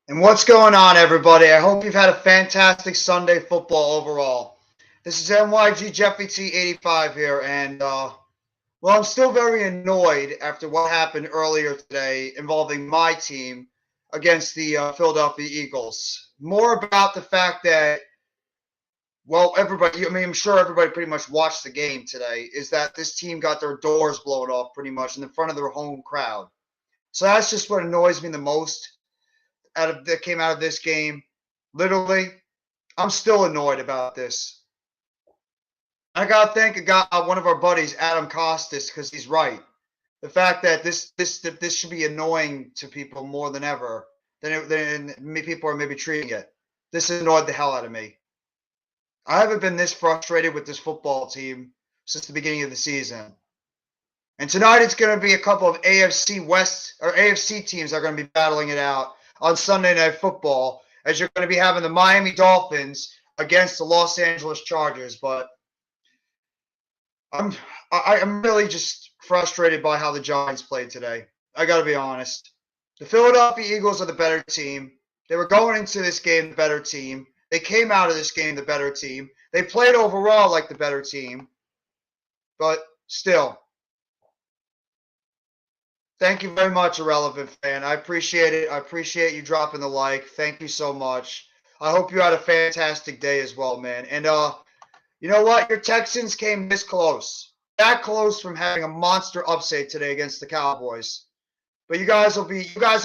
And what's going on, everybody? I hope you've had a fantastic Sunday football overall. This is NYG Jeffy T85 here, and well, I'm still very annoyed after what happened earlier today involving my team against the Philadelphia Eagles. More about the fact that, well, everybody, I mean, I'm sure everybody pretty much watched the game today, is that this team got their doors blown off pretty much in front of their home crowd. So that's just what annoys me the most that came out of this game. Literally, I'm still annoyed about this. I gotta thank one of our buddies, Adam Costas, because he's right. The fact that this should be annoying to people more than ever than people are maybe treating it. This annoyed the hell out of me. I haven't been this frustrated with this football team since the beginning of the season. And tonight it's going to be a couple of AFC West or AFC teams that are going to be battling it out on Sunday Night Football, as you're going to be having the Miami Dolphins against the Los Angeles Chargers. But I'm really just frustrated by how the Giants played today. I got to be honest. The Philadelphia Eagles are the better team. They were going into this game the better team. They came out of this game the better team. They played overall like the better team. But still, thank you very much, Irrelevant Fan. I appreciate it. I appreciate you dropping the like. Thank you so much. I hope you had a fantastic day as well, man. And you know what? Your Texans came this close. That close from having a monster upset today against the Cowboys. But you guys will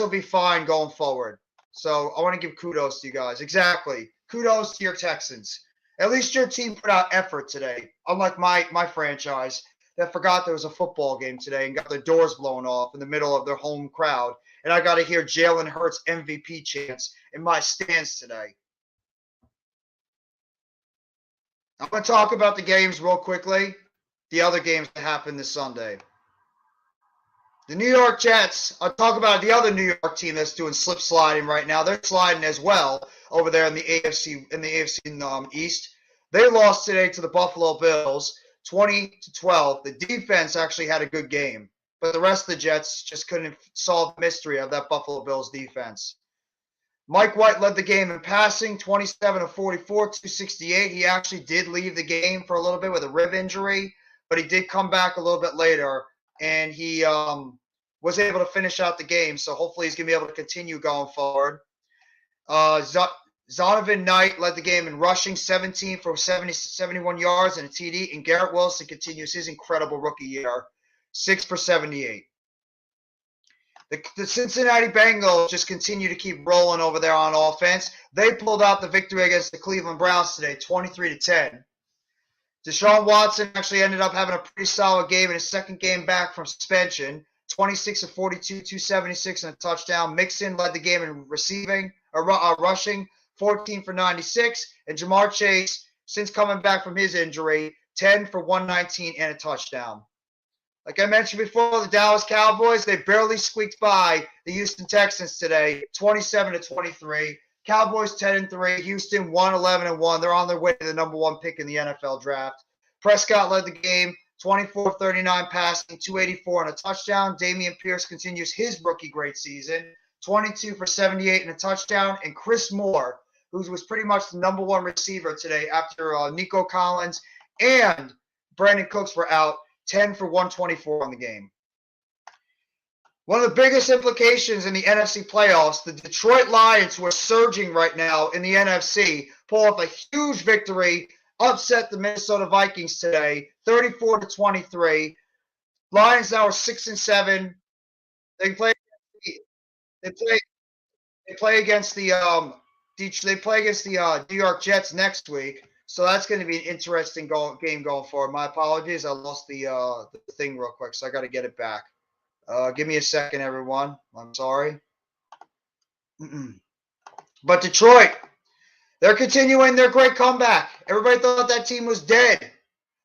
be fine going forward. So I want to give kudos to you guys. Exactly. Kudos to your Texans. At least your team put out effort today. Unlike my franchise that forgot there was a football game today and got their doors blown off in the middle of their home crowd. And I got to hear Jalen Hurts MVP chants in my stands today. I'm going to talk about the games real quickly. The other games that happened this Sunday. The New York Jets, I'll talk about the other New York team that's doing slip sliding right now. They're sliding as well over there in the AFC East. They lost today to the Buffalo Bills, 20-12. The defense actually had a good game, but the rest of the Jets just couldn't solve the mystery of that Buffalo Bills defense. Mike White led the game in passing, 27 of 44, 268. He actually did leave the game for a little bit with a rib injury, but he did come back a little bit later, and he was able to finish out the game. So hopefully he's going to be able to continue going forward. Zonovan Knight led the game in rushing, 17 for 71 yards and a TD. And Garrett Wilson continues his incredible rookie year, 6 for 78. The Cincinnati Bengals just continue to keep rolling over there on offense. They pulled out the victory against the Cleveland Browns today, 23-10. Deshaun Watson actually ended up having a pretty solid game in his second game back from suspension, 26 of 42, 276 and a touchdown. Mixon led the game in rushing, 14 for 96. And Jamar Chase, since coming back from his injury, 10 for 119 and a touchdown. Like I mentioned before, the Dallas Cowboys, they barely squeaked by the Houston Texans today, 27-23. Cowboys 10-3, Houston 1-11-1. They're on their way to the number one pick in the NFL draft. Prescott led the game, 24-39 passing, 284 and a touchdown. Dameon Pierce continues his rookie great season, 22 for 78 and a touchdown. And Chris Moore, who was pretty much the number one receiver today after Nico Collins and Brandon Cooks were out, 10 for 124 on the game. One of the biggest implications in the NFC playoffs, the Detroit Lions, who are surging right now in the NFC, pull off a huge victory, upset the Minnesota Vikings today, 34-23. Lions now are 6-7. They play against the New York Jets next week. So that's going to be an interesting game going forward. My apologies. I lost the thing real quick, so I got to get it back. Give me a second, everyone. I'm sorry. But Detroit, they're continuing their great comeback. Everybody thought that team was dead.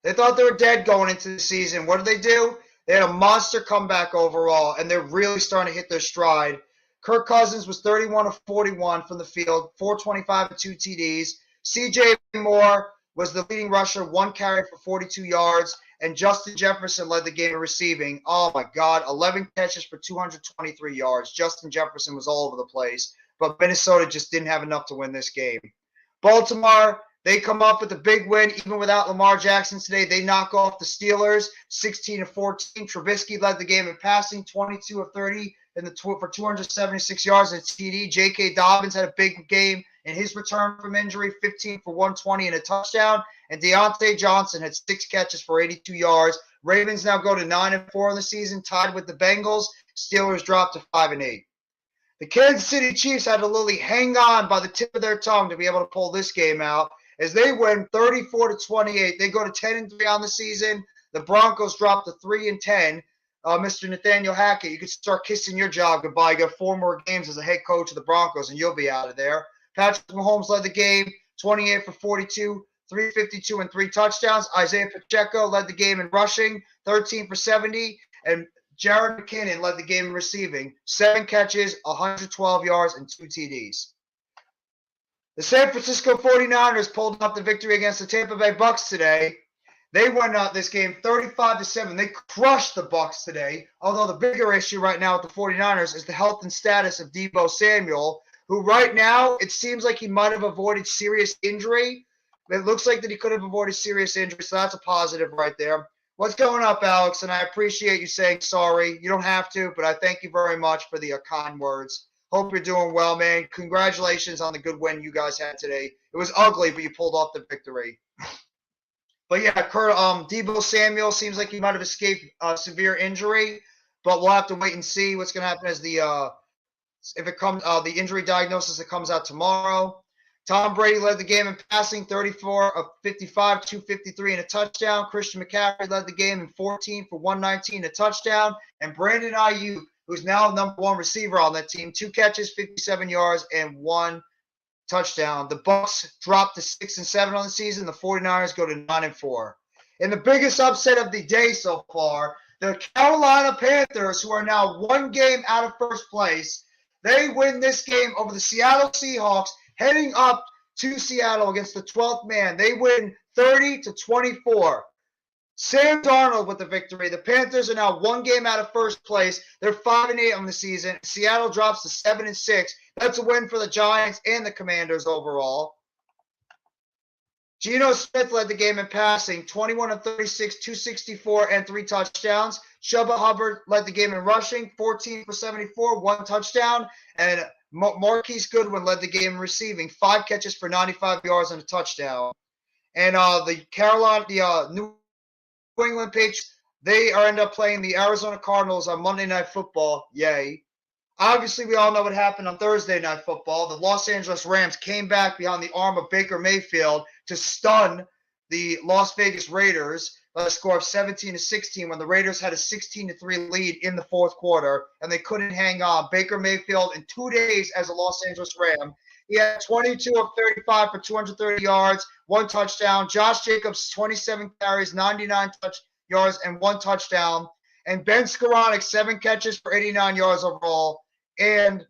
They thought they were dead going into the season. What did they do? They had a monster comeback overall, and they're really starting to hit their stride. Kirk Cousins was 31 of 41 from the field, 425 and 2 TDs. C.J. Moore was the leading rusher, 1 carry for 42 yards. And Justin Jefferson led the game in receiving. Oh, my God, 11 catches for 223 yards. Justin Jefferson was all over the place. but Minnesota just didn't have enough to win this game. Baltimore, they come up with a big win even without Lamar Jackson today. They knock off the Steelers 16-14. Trubisky led the game in passing, 22 of 30 for 276 yards and a TD. J.K. Dobbins had a big game in his return from injury, 15 for 120 and a touchdown. And Deontay Johnson had 6 catches for 82 yards. Ravens now go to 9-4 in the season, tied with the Bengals. Steelers dropped to 5-8. The Kansas City Chiefs had to literally hang on by the tip of their tongue to be able to pull this game out as they win 34-28. They go to 10-3 on the season. The Broncos drop to 3-10. Mr. Nathaniel Hackett, you could start kissing your job goodbye. You got 4 more games as a head coach of the Broncos, and you'll be out of there. Patrick Mahomes led the game, 28 for 42, 352 and 3 touchdowns. Isaiah Pacheco led the game in rushing, 13 for 70, and Jared McKinnon led the game in receiving, 7 catches, 112 yards, and 2 TDs. The San Francisco 49ers pulled up the victory against the Tampa Bay Bucks today. They won out this game 35-7. They crushed the Bucks today, although the bigger issue right now with the 49ers is the health and status of Deebo Samuel, who right now it seems like he might have avoided serious injury. It looks like that he could have avoided serious injury, so that's a positive right there. What's going up, Alex? And I appreciate you saying sorry. You don't have to, but I thank you very much for the kind words. Hope you're doing well, man. Congratulations on the good win you guys had today. It was ugly, but you pulled off the victory. But yeah, Deebo Samuel seems like he might have escaped severe injury, but we'll have to wait and see what's going to happen as the injury diagnosis that comes out tomorrow. Tom Brady led the game in passing, 34 of 55, 253 and a touchdown. Christian McCaffrey led the game in 14 for 119 and a touchdown. And Brandon Ayuk, who's now number 1 receiver on that team, 2 catches, 57 yards, and 1 touchdown. The Bucks dropped to 6-7 on the season. The 49ers go to 9-4. And the biggest upset of the day so far, the Carolina Panthers, who are now 1 game out of first place, they win this game over the Seattle Seahawks, heading up to Seattle against the 12th man. They win 30-24. Sam Darnold with the victory. The Panthers are now 1 game out of first place. They're 5-8 on the season. Seattle drops to 7-6. That's a win for the Giants and the Commanders overall. Geno Smith led the game in passing, 21 of 36, 264 and 3 touchdowns. Chuba Hubbard led the game in rushing, 14 for 74, 1 touchdown. And Marquise Goodwin led the game in receiving, 5 catches for 95 yards and a touchdown. And the New England Patriots, they end up playing the Arizona Cardinals on Monday Night Football. Yay. Obviously, we all know what happened on Thursday Night Football. The Los Angeles Rams came back behind the arm of Baker Mayfield to stun the Las Vegas Raiders by a score of 17-16 when the Raiders had a 16-3 lead in the fourth quarter, and they couldn't hang on. Baker Mayfield, in 2 days as a Los Angeles Ram, he had 22 of 35 for 230 yards, 1 touchdown. Josh Jacobs, 27 carries, 99 yards, and 1 touchdown. And Ben Skoranek, 7 catches for 89 yards overall. And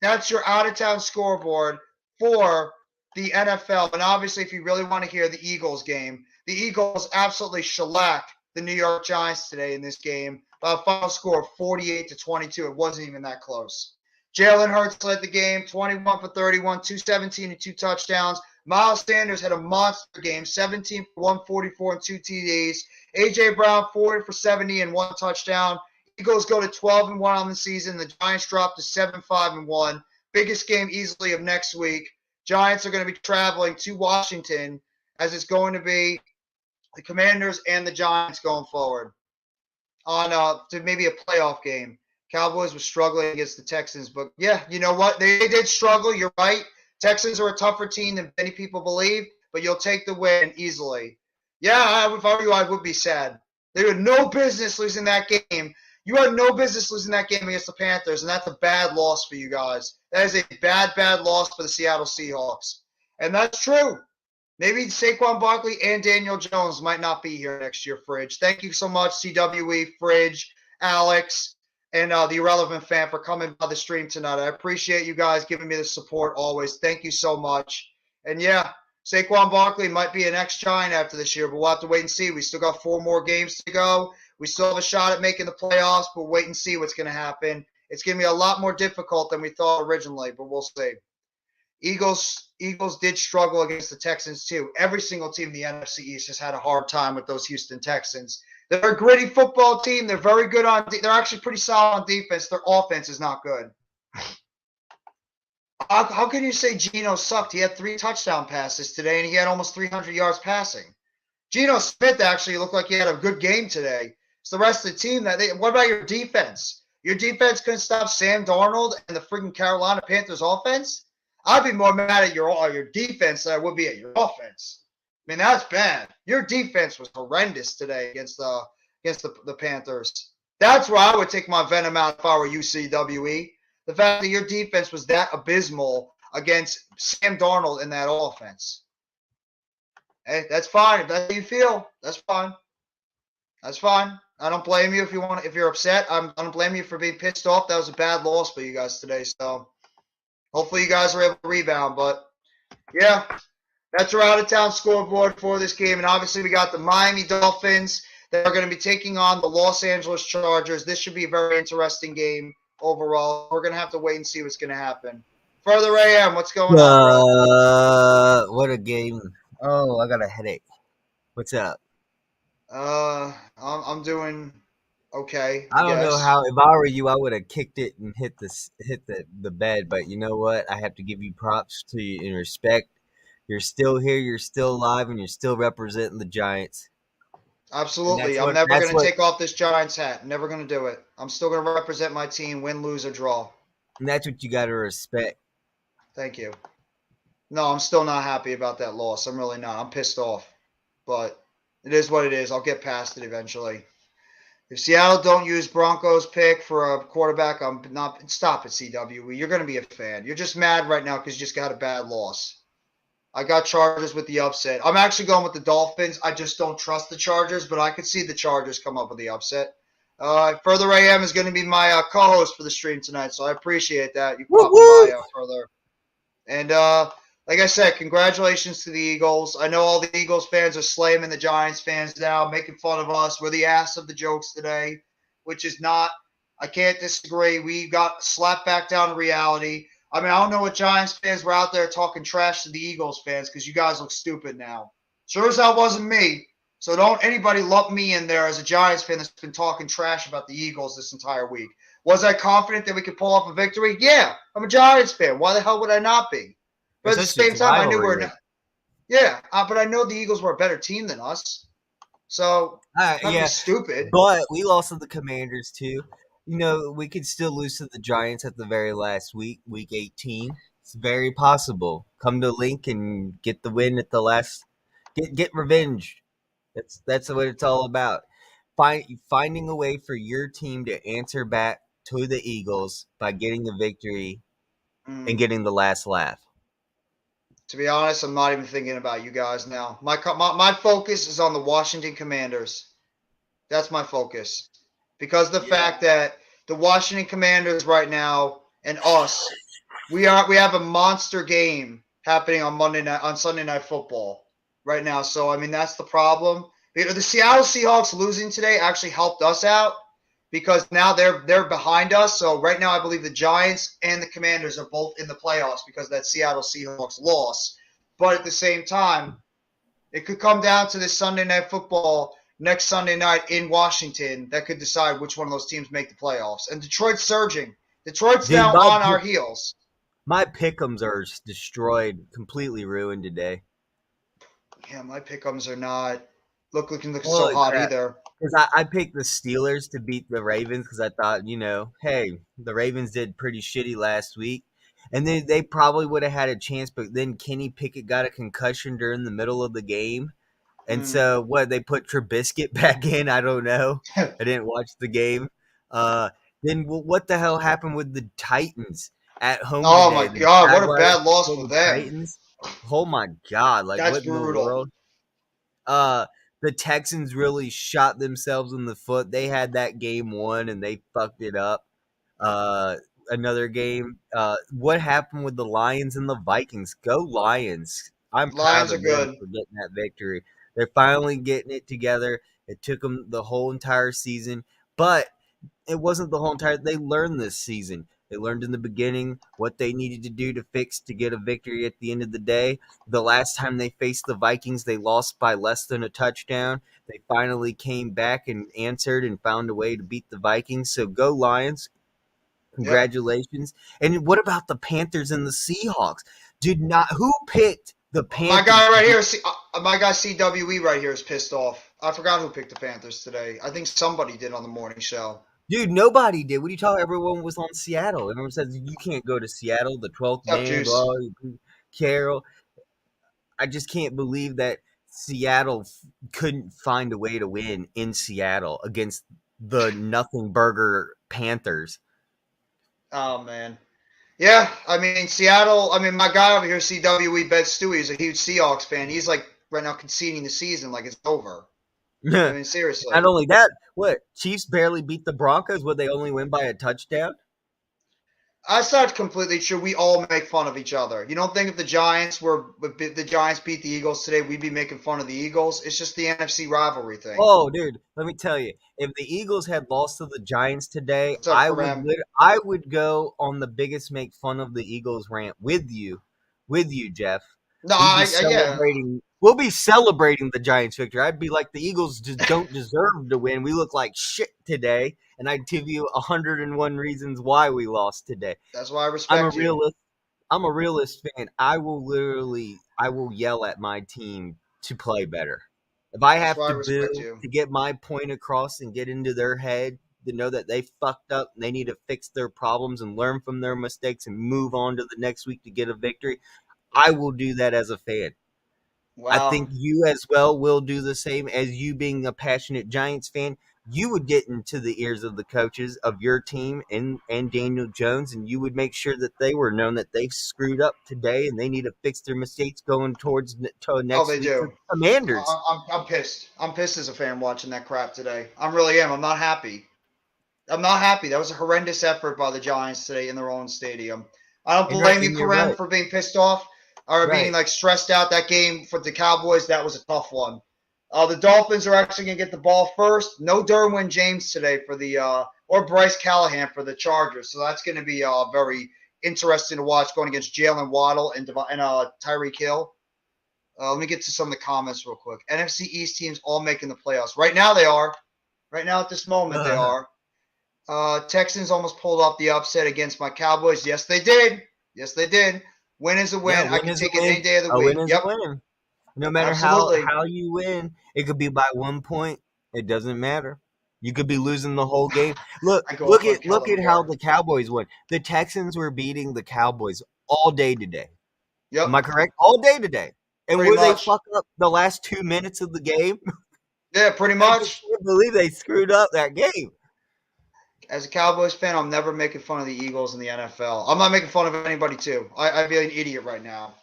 that's your out-of-town scoreboard for the NFL. And obviously, if you really want to hear the Eagles game, the Eagles absolutely shellacked the New York Giants today in this game by a final score of 48-22. It wasn't even that close. Jalen Hurts led the game, 21 for 31, 217 and 2 touchdowns. Miles Sanders had a monster game, 17 for 144 and 2 TDs. A.J. Brown, 40 for 70 and 1 touchdown. Eagles go to 12-1 on the season. The Giants drop to 7-5-1. Biggest game easily of next week. Giants are going to be traveling to Washington, as it's going to be the Commanders and the Giants going forward on to maybe a playoff game. Cowboys were struggling against the Texans, but yeah, you know what? They did struggle. You're right. Texans are a tougher team than many people believe, but you'll take the win easily. Yeah, if I were you, I would be sad. They had no business losing that game. You had no business losing that game against the Panthers, and that's a bad loss for you guys. That is a bad, bad loss for the Seattle Seahawks. And that's true. Maybe Saquon Barkley and Daniel Jones might not be here next year, Fridge. Thank you so much, CWE, Fridge, Alex, and the Irrelevant Fan for coming by the stream tonight. I appreciate you guys giving me the support always. Thank you so much. And yeah, Saquon Barkley might be an ex-Giant after this year, but we'll have to wait and see. We still got 4 more games to go. We still have a shot at making the playoffs, but wait and see what's going to happen. It's going to be a lot more difficult than we thought originally, but we'll see. Eagles did struggle against the Texans too. Every single team in the NFC East has had a hard time with those Houston Texans. They're a gritty football team. They're very good on. They're actually pretty solid on defense. Their offense is not good. How can you say Geno sucked? He had 3 touchdown passes today, and he had almost 300 yards passing. Geno Smith actually looked like he had a good game today. It's the rest of the team what about your defense? Your defense couldn't stop Sam Darnold and the freaking Carolina Panthers offense? I'd be more mad at your defense than I would be at your offense. I mean, that's bad. Your defense was horrendous today against the Panthers. That's where I would take my venom out if I were UCWE. The fact that your defense was that abysmal against Sam Darnold in that offense. Hey, that's fine. If that's how you feel, that's fine. That's fine. I don't blame you if you're upset. I don't blame you for being pissed off. That was a bad loss for you guys today. So hopefully you guys are able to rebound. But yeah, that's our out of town scoreboard for this game. And obviously we got the Miami Dolphins that are going to be taking on the Los Angeles Chargers. This should be a very interesting game overall. We're going to have to wait and see what's going to happen. Further AM, what's going on, What a game. Oh, I got a headache. What's up? I'm doing okay, I I don't know guess. how. If I were you, I would have kicked it and hit the bed. But you know what? I have to give you props to you and respect. You're still here. You're still alive, and you're still representing the Giants. And Absolutely. that's I'm what. never That's going to what. take off this Giants hat. Never going to do it. I'm still going to represent my team, win, lose, or draw. And that's what you got to respect. Thank you. No, I'm still not happy about that loss. I'm really not. I'm pissed off. But it is what it is. I'll get past it eventually. If Seattle don't use Broncos pick for a quarterback, I'm not. Stop it, CWE. You're going to be a fan. You're just mad right now because you just got a bad loss. I got Chargers with the upset. I'm actually going with the Dolphins. I just don't trust the Chargers, but I could see the Chargers come up with the upset. Further AM is going to be my co-host for the stream tonight, so I appreciate that. You Woo popping woo! by, Further. And like I said, congratulations to the Eagles. I know all the Eagles fans are slamming the Giants fans now, making fun of us. We're the ass of the jokes today, which is not. I can't disagree. We got slapped back down to reality. I mean, I don't know what Giants fans were out there talking trash to the Eagles fans because you guys look stupid now. Sure as hell wasn't me. So don't anybody lump me in there as a Giants fan that's been talking trash about the Eagles this entire week. Was I confident that we could pull off a victory? Yeah, I'm a Giants fan. Why the hell would I not be? But It's at the such a same time, I knew rivalry. but I know the Eagles were a better team than us. So not to be Yeah, stupid. but we lost to the Commanders too. You know, we could still lose to the Giants at the very last week, week 18. It's very possible. Come to Link and get the win at the last. Get revenge. That's what it's all about. Finding a way for your team to answer back to the Eagles by getting the victory and Mm. getting the last laugh. To be honest, I'm not even thinking about you guys now. My focus is on the Washington Commanders. That's my focus. Because the Yeah. fact that the Washington Commanders right now and us, we have a monster game happening on Sunday Night Football right now. So I mean that's the problem. The Seattle Seahawks losing today actually helped us out because now they're behind us. So right now I believe the Giants and the Commanders are both in the playoffs because of that Seattle Seahawks loss. But at the same time, it could come down to this Sunday Night Football next Sunday night in Washington that could decide which one of those teams make the playoffs. And Detroit's surging. Detroit's Dude, now on our heels. my pick'ems are destroyed, completely ruined today. Yeah, my pick'ems are not looking so Holy hot crap. either. Because I picked the Steelers to beat the Ravens because I thought, hey, the Ravens did pretty shitty last week. And they probably would have had a chance, but then Kenny Pickett got a concussion during the middle of the game. And Mm. so, they put Trubisky back in? I don't know. I didn't watch the game. Then what the hell happened with the Titans at home Oh my today? The God, what a Jaguars bad loss for for the them. Titans? Oh my God. Like, That's what in the brutal. world? Uh, the Texans really shot themselves in the foot. They had that game won and they fucked it up. Another game. What happened with the Lions and the Vikings? Go Lions. I'm proud Lions are of them good. for getting that victory. They're finally getting it together. It took them the whole entire season, but it wasn't the whole entire. They learned this season. They learned in the beginning what they needed to do to fix to get a victory at the end of the day. The last time they faced the Vikings, they lost by less than a touchdown. They finally came back and answered and found a way to beat the Vikings. So go Lions. Yep. Congratulations. And what about the Panthers and the Seahawks? Did not who picked the My Panthers? guy right here, my guy CWE right here is pissed off. I forgot who picked the Panthers today. I think somebody did on the morning show. Dude, nobody did. What are you talking? Everyone was on Seattle. Everyone says you can't go to Seattle, the 12th What's up, man, Juice? blah, Carroll. I just can't believe that Seattle couldn't find a way to win in Seattle against the nothing burger Panthers. Oh man. Yeah, I mean Seattle. I mean my guy over here, CWE Bet Stewie, is a huge Seahawks fan. He's like right now conceding the season like it's over. I Not mean seriously. only that, what Chiefs barely beat the Broncos. Would they only win by a touchdown? That's not completely true. We all make fun of each other. You don't think if the Giants beat the Eagles today, we'd be making fun of the Eagles? It's just the NFC rivalry thing. Oh, dude, let me tell you, if the Eagles had lost to the Giants today, What's up, Karam? I would go on the biggest make fun of the Eagles rant with you, Jeff. No, yeah, We'll be celebrating the Giants victory. I'd be like, the Eagles just don't deserve to win. We look like shit today, and I'd give you 101 reasons why we lost today. that's why I I'm a respect you. realist. I'm a realist fan. I will yell at my team to play better. If I That's have why I to respect boo you. to get my point across and get into their head to know that they fucked up and they need to fix their problems and learn from their mistakes and move on to the next week to get a victory, I will do that as a fan. I Wow. think you as well will do the same. As you being a passionate Giants fan, you would get into the ears of the coaches of your team and Daniel Jones, and you would make sure that they were known that they've screwed up today and they need to fix their mistakes going towards to Oh, next they week do. to the Commanders. I'm pissed. I'm pissed as a fan watching that crap today. I really am. I'm not happy. I'm not happy. That was a horrendous effort by the Giants today in their own stadium. I don't blame you, And you're Kareem, right, for being pissed off or being right. like stressed out. That game for the Cowboys, that was a tough one. The Dolphins are actually going to get the ball first. No Derwin James today for the or Bryce Callahan for the Chargers. So that's going to be very interesting to watch going against Jalen Waddle and Tyreek Hill. Let me get to some of the comments real quick. NFC East teams all making the playoffs. Right now they are. Right now at this moment they are. Texans almost pulled off the upset against my Cowboys. Yes, they did. Yes, they did. Win is a Yeah, win. I win can is a take it win. any day of the A week. win is a Yep, win. No matter absolutely. how you win, it could be by 1 point. It doesn't matter. You could be losing the whole game. I go off on Look Kellen at how Moore. the Cowboys won. The Texans were beating the Cowboys all day today. Am Yep, I correct? All day today. And pretty where they much. fuck up the last 2 minutes of the game, Yeah, pretty I just much. can't believe they screwed up that game. As a Cowboys fan, I'm never making fun of the Eagles in the NFL. I'm not making fun of anybody, too. I'd be an idiot right now.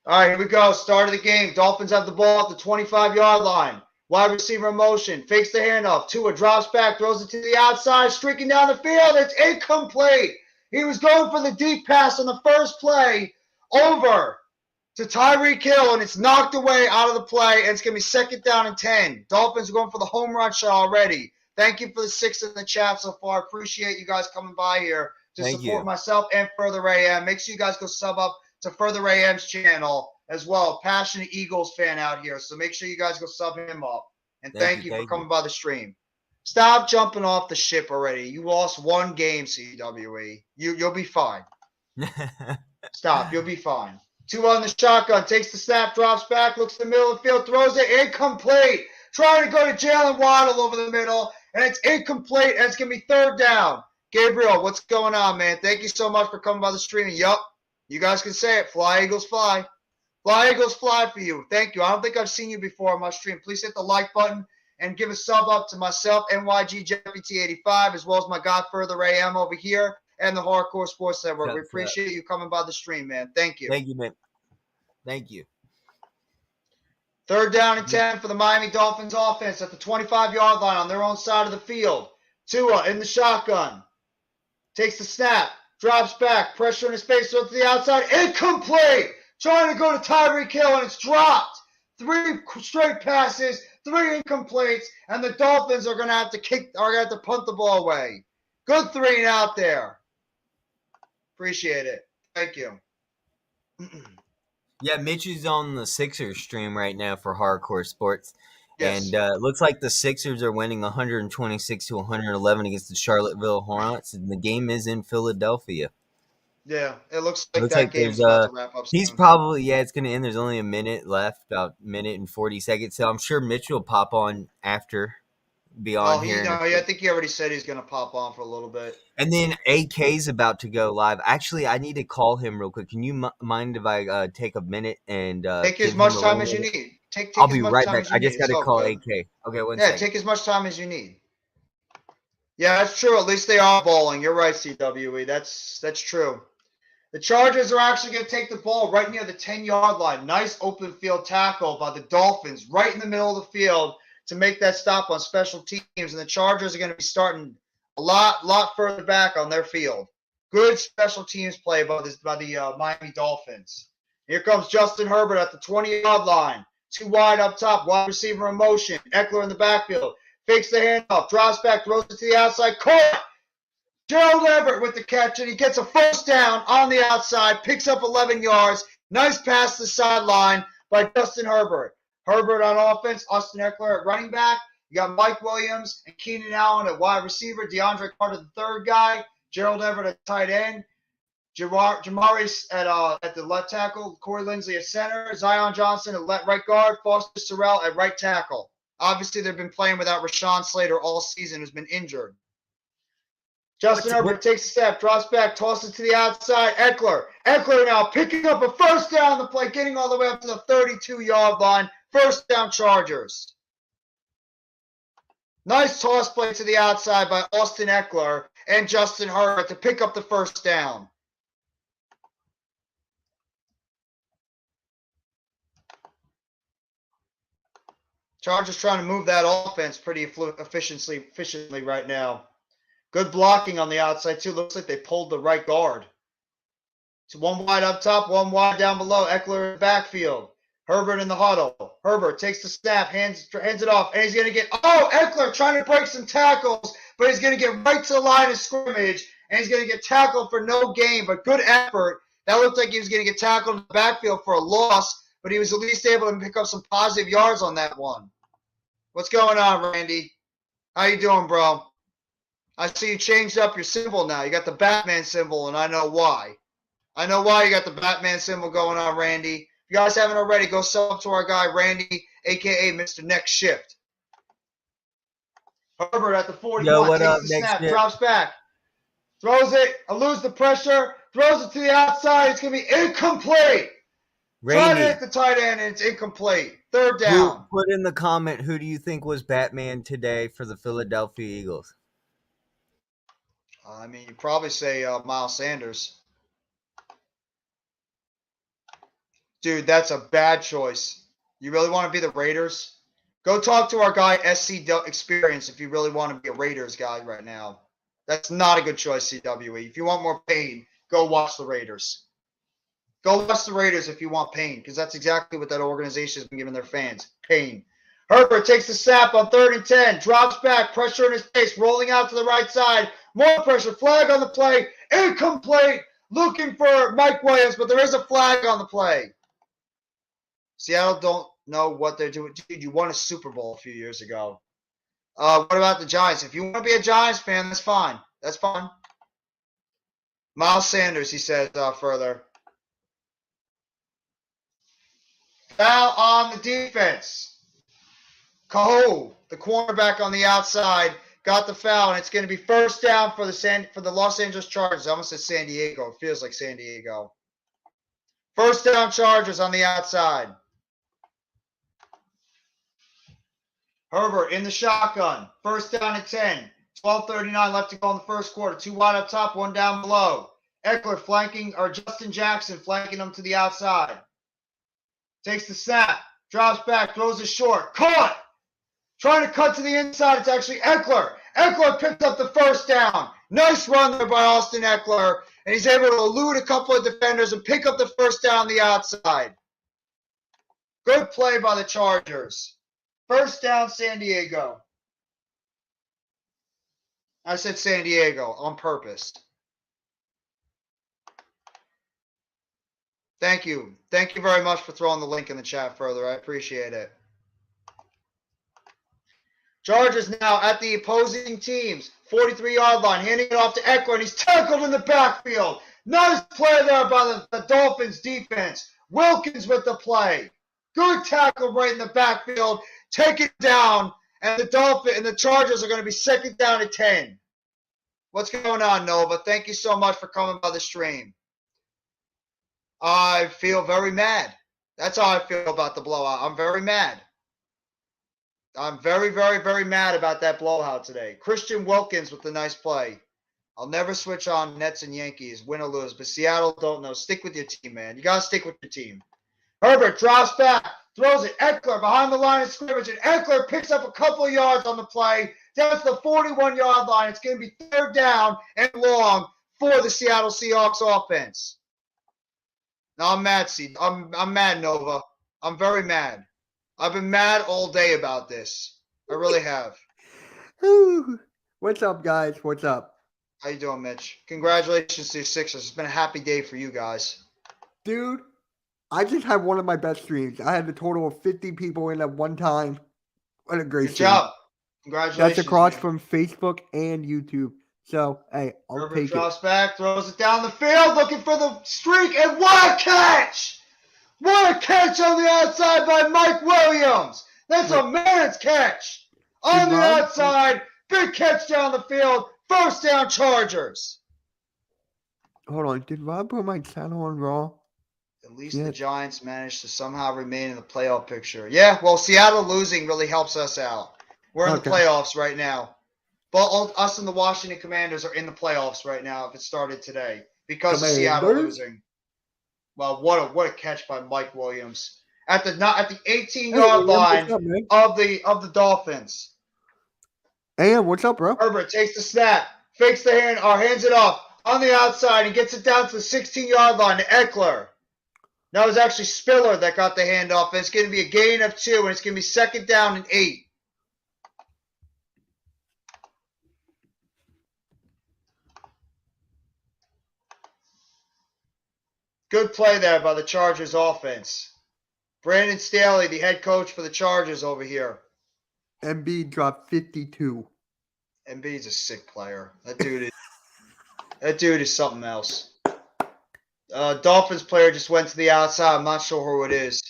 All right, here we go. Start of the game. Dolphins have the ball at the 25-yard line. Wide receiver in motion. Fakes the handoff. Tua drops back, throws it to the outside, streaking down the field. It's incomplete. He was going for the deep pass on the first play over to Tyreek Hill, and it's knocked away out of the play, and it's going to be second down and 10. Dolphins are going for the home run shot already. Thank you for the 6 in the chat so far. Appreciate you guys coming by here to Thank support you. myself and Further AM. Make sure you guys go sub up to Further AM's channel as well. Passionate Eagles fan out here, so make sure you guys go sub him up. And thank you for Thank you. coming by the stream. Stop jumping off the ship already. You lost one game, CWE. You'll be fine. Stop. You'll be fine. Two on the shotgun. Takes the snap, drops back, looks in the middle of the field, throws it incomplete. Trying to go to Jalen Waddle over the middle, and it's incomplete, and it's going to be third down. Gabriel, what's going on, man? Thank you so much for coming by the stream. Yup. You guys can say it. Fly, Eagles, fly. Fly, Eagles, fly for you. Thank you. I don't think I've seen you before on my stream. Please hit the like button and give a sub up to myself, NYG T85, as well as my God Further AM over here and the Hardcore Sports Network. We appreciate you coming by the stream, man. Thank you. Thank you, man. Thank you. Third down and 10 for the Miami Dolphins offense at the 25-yard line on their own side of the field. Tua in the shotgun. Takes the snap. Drops back. Pressure in his face. Throws to the outside. Incomplete. Trying to go to Tyreek Hill, and it's dropped. 3 straight passes 3 incompletes, and the Dolphins are going to have to punt the ball away. Good 3 and out there. Appreciate it. Thank you. Yeah, Mitch is on the Sixers stream right now for Hardcore Sports. Yes. And it looks like the Sixers are winning 126 to 111 against the Charlottesville Hornets, and the game is in Philadelphia. Yeah, it looks It like looks that like game's there's about to wrap up he's soon. probably it's going to end. There's only a minute left, about a minute and 40 seconds. So I'm sure Mitch will pop on after, be on here. I think he already said he's going to pop on for a little bit. And then AK's about to go live. Actually, I need to call him real quick. Can you mind if I take a minute and Take as give him much a time ring? as you need. Take I'll as be much right time back. as you I need. just got It's to all call good. AK. Okay, one Yeah, second. take as much time as you need. Yeah, that's true. At least they are bowling. You're right, CWE. That's true. The Chargers are actually going to take the ball right near the 10-yard line. Nice open field tackle by the Dolphins right in the middle of the field to make that stop on special teams. And the Chargers are going to be starting a lot further back on their field. Good special teams play by the Miami Dolphins. Here comes Justin Herbert at the 20-yard line. 2 wide up top, wide receiver in motion. Eckler in the backfield. Fakes the handoff, drops back, throws it to the outside. Caught! Gerald Everett with the catch, and he gets a first down on the outside, picks up 11 yards. Nice pass to the sideline by Justin Herbert. Herbert on offense, Austin Eckler at running back. You got Mike Williams and Keenan Allen at wide receiver, DeAndre Carter the third guy, Gerald Everett at tight end, Jamari at the left tackle, Corey Linsley at center, Zion Johnson at right guard, Foster Sorrell at right tackle. Obviously, they've been playing without Rashawn Slater all season, who's been injured. Justin Herbert takes a step, drops back, tosses to the outside. Eckler now picking up a first down the play, getting all the way up to the 32-yard line. First down Chargers. Nice toss play to the outside by Austin Eckler and Justin Herbert to pick up the first down. Chargers trying to move that offense pretty efficiently right now. Good blocking on the outside, too. Looks like they pulled the right guard. It's 1 wide up top, 1 wide down below. Eckler in the backfield. Herbert in the huddle. Herbert takes the snap, hands it off, and he's going to get – Eckler trying to break some tackles, but he's going to get right to the line of scrimmage, and he's going to get tackled for no gain, but good effort. That looked like he was going to get tackled in the backfield for a loss, but he was at least able to pick up some positive yards on that one. What's going on, Randy? How you doing, bro? I see you changed up your symbol now. You got the Batman symbol, and I know why. I know why you got the Batman symbol going on, Randy. If you guys haven't already, go sub up to our guy, Randy, a.k.a. Mr. Next Shift. Herbert at the 41. Yo, what takes up, the Next snap, Shift? drops back. Throws it. Eludes the pressure. Throws it to the outside. It's going to be incomplete. Trying to hit the tight end, and it's incomplete. Third down. Put in the comment, who do you think was Batman today for the Philadelphia Eagles? I mean, you probably say Miles Sanders. Dude, that's a bad choice. You really want to be the Raiders? Go talk to our guy, SC Experience, if you really want to be a Raiders guy right now. That's not a good choice, CWE. If you want more pain, go watch the Raiders. Go watch the Raiders if you want pain, because that's exactly what that organization has been giving their fans, pain. Herbert takes the snap on 3rd and 10, drops back, pressure in his face, rolling out to the right side. More pressure, flag on the play, incomplete. Looking for Mike Williams, but there is a flag on the play. Seattle don't know what they're doing. Dude, you won a Super Bowl a few years ago. What about the Giants? If you want to be a Giants fan, that's fine. That's fine. Miles Sanders, he says further. Foul on the defense. Cole, the cornerback on the outside, got the foul, and it's going to be first down for the Los Angeles Chargers. I almost said San Diego. It feels like San Diego. First down Chargers on the outside. Herbert in the shotgun. First down at 10. 12:39 left to go in the first quarter. 2 wide up top, 1 down below. Eckler flanking, or Justin Jackson flanking him to the outside. Takes the snap. Drops back, throws it short. Caught! Trying to cut to the inside. It's actually Eckler. Eckler picked up the first down. Nice run there by Austin Eckler. And he's able to elude a couple of defenders and pick up the first down on the outside. Good play by the Chargers. First down, San Diego. I said San Diego on purpose. Thank you. Thank you very much for throwing the link in the chat further. I appreciate it. Chargers now at the opposing team's 43-yard line, handing it off to Eckler, and he's tackled in the backfield. Nice play there by the Dolphins defense. Wilkins with the play. Good tackle right in the backfield. Take it down, and the Chargers are going to be second down at 10. What's going on, Nova? Thank you so much for coming by the stream. I feel very mad. That's how I feel about the blowout. I'm very mad. I'm very, very, very mad about that blowout today. Christian Wilkins with the nice play. I'll never switch on Nets and Yankees, win or lose, but Seattle don't know. Stick with your team, man. You got to stick with your team. Herbert drops back, throws it. Eckler behind the line of scrimmage, and Eckler picks up a couple of yards on the play. That's the 41-yard line. It's going to be third down and long for the Seattle Seahawks offense. Now I'm mad, I'm mad, Nova. I'm very mad. I've been mad all day about this. I really have. What's up, guys? What's up? How you doing, Mitch? Congratulations to your Sixers. It's been a happy day for you guys. Dude, I just had one of my best streams. I had a total of 50 people in at one time. What a great Good stream. job. Congratulations. That's across man. from Facebook and YouTube. So, hey, I'll Herbert take drops it. back, throws it down the field, looking for the streak, and what a catch! What a catch on the outside by Mike Williams! That's a man's catch! On the outside, big catch down the field, first down Chargers. Hold on, did Rob put my channel on Raw? At least the Giants managed to somehow remain in the playoff picture. Yeah, well, Seattle losing really helps us out. We're in the playoffs right now. But us and the Washington Commanders are in the playoffs right now if it started today because of Seattle losing. Well, what a catch by Mike Williams at the 18-yard line of the Dolphins. Hey, what's up, bro? Herbert takes the snap, fakes the hand, or hands it off on the outside and gets it down to the 16-yard line to Eckler. Now it was actually Spiller that got the handoff, and it's going to be a gain of 2, and it's going to be second down and 8. Good play there by the Chargers offense. Brandon Staley, the head coach for the Chargers over here. Embiid dropped 52. Embiid's a sick player. That dude is something else. Dolphins player just went to the outside. I'm not sure who it is.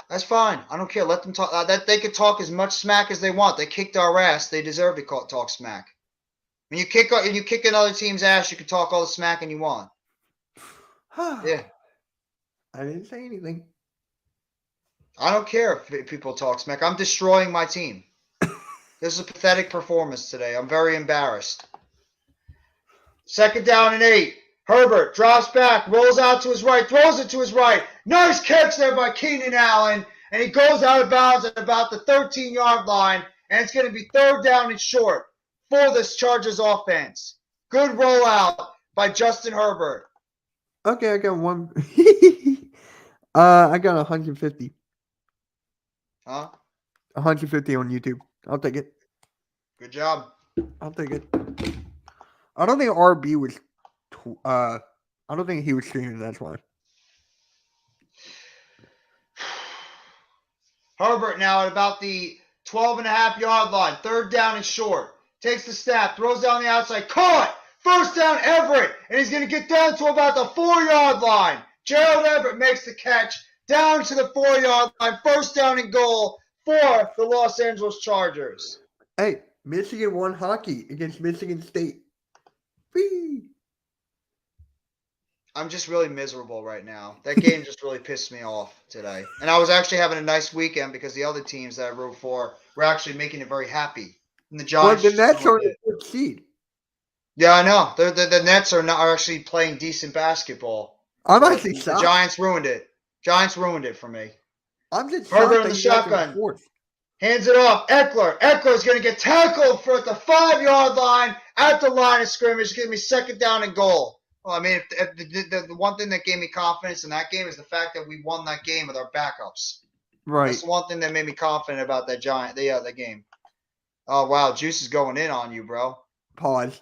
That's fine. I don't care. Let them talk. That they could talk as much smack as they want. They kicked our ass. They deserve to talk smack. When you kick another team's ass, you can talk all the smack you want. Yeah. I didn't say anything. I don't care if people talk smack. I'm destroying my team. This is a pathetic performance today. I'm very embarrassed. Second down and 8. Herbert drops back, rolls out to his right, throws it to his right. Nice catch there by Keenan Allen. And he goes out of bounds at about the 13-yard line. And it's going to be third down and short for this Chargers offense. Good rollout by Justin Herbert. Okay, I got one. I got 150. Huh? 150 on YouTube. I'll take it. Good job. I'll take it. I don't think RB was. I don't think he was streaming. That's why. Herbert now at about the 12.5-yard line. Third down and short. Takes the snap. Throws down the outside. Caught! First down, Everett. And he's going to get down to about the 4-yard line. Gerald Everett makes the catch down to the 4-yard line. First down and goal for the Los Angeles Chargers. Hey, Michigan won hockey against Michigan State. Whee! I'm just really miserable right now. That game just really pissed me off today. And I was actually having a nice weekend because the other teams that I root for were actually making it very happy. And the Giants. Well, the Nets are the 4th seed. Yeah, I know. The Nets are actually playing decent basketball. I'm actually shocked. The Giants ruined it. Giants ruined it for me. I'm just Herbert shocked in the shotgun. 4th. Hands it off. Eckler. Eckler's going to get tackled for at the 5-yard line at the line of scrimmage. Give me second down and goal. Well, I mean, if the one thing that gave me confidence in that game is the fact that we won that game with our backups. Right. That's the one thing that made me confident about that the game. Oh wow, Juice is going in on you, bro. Pause.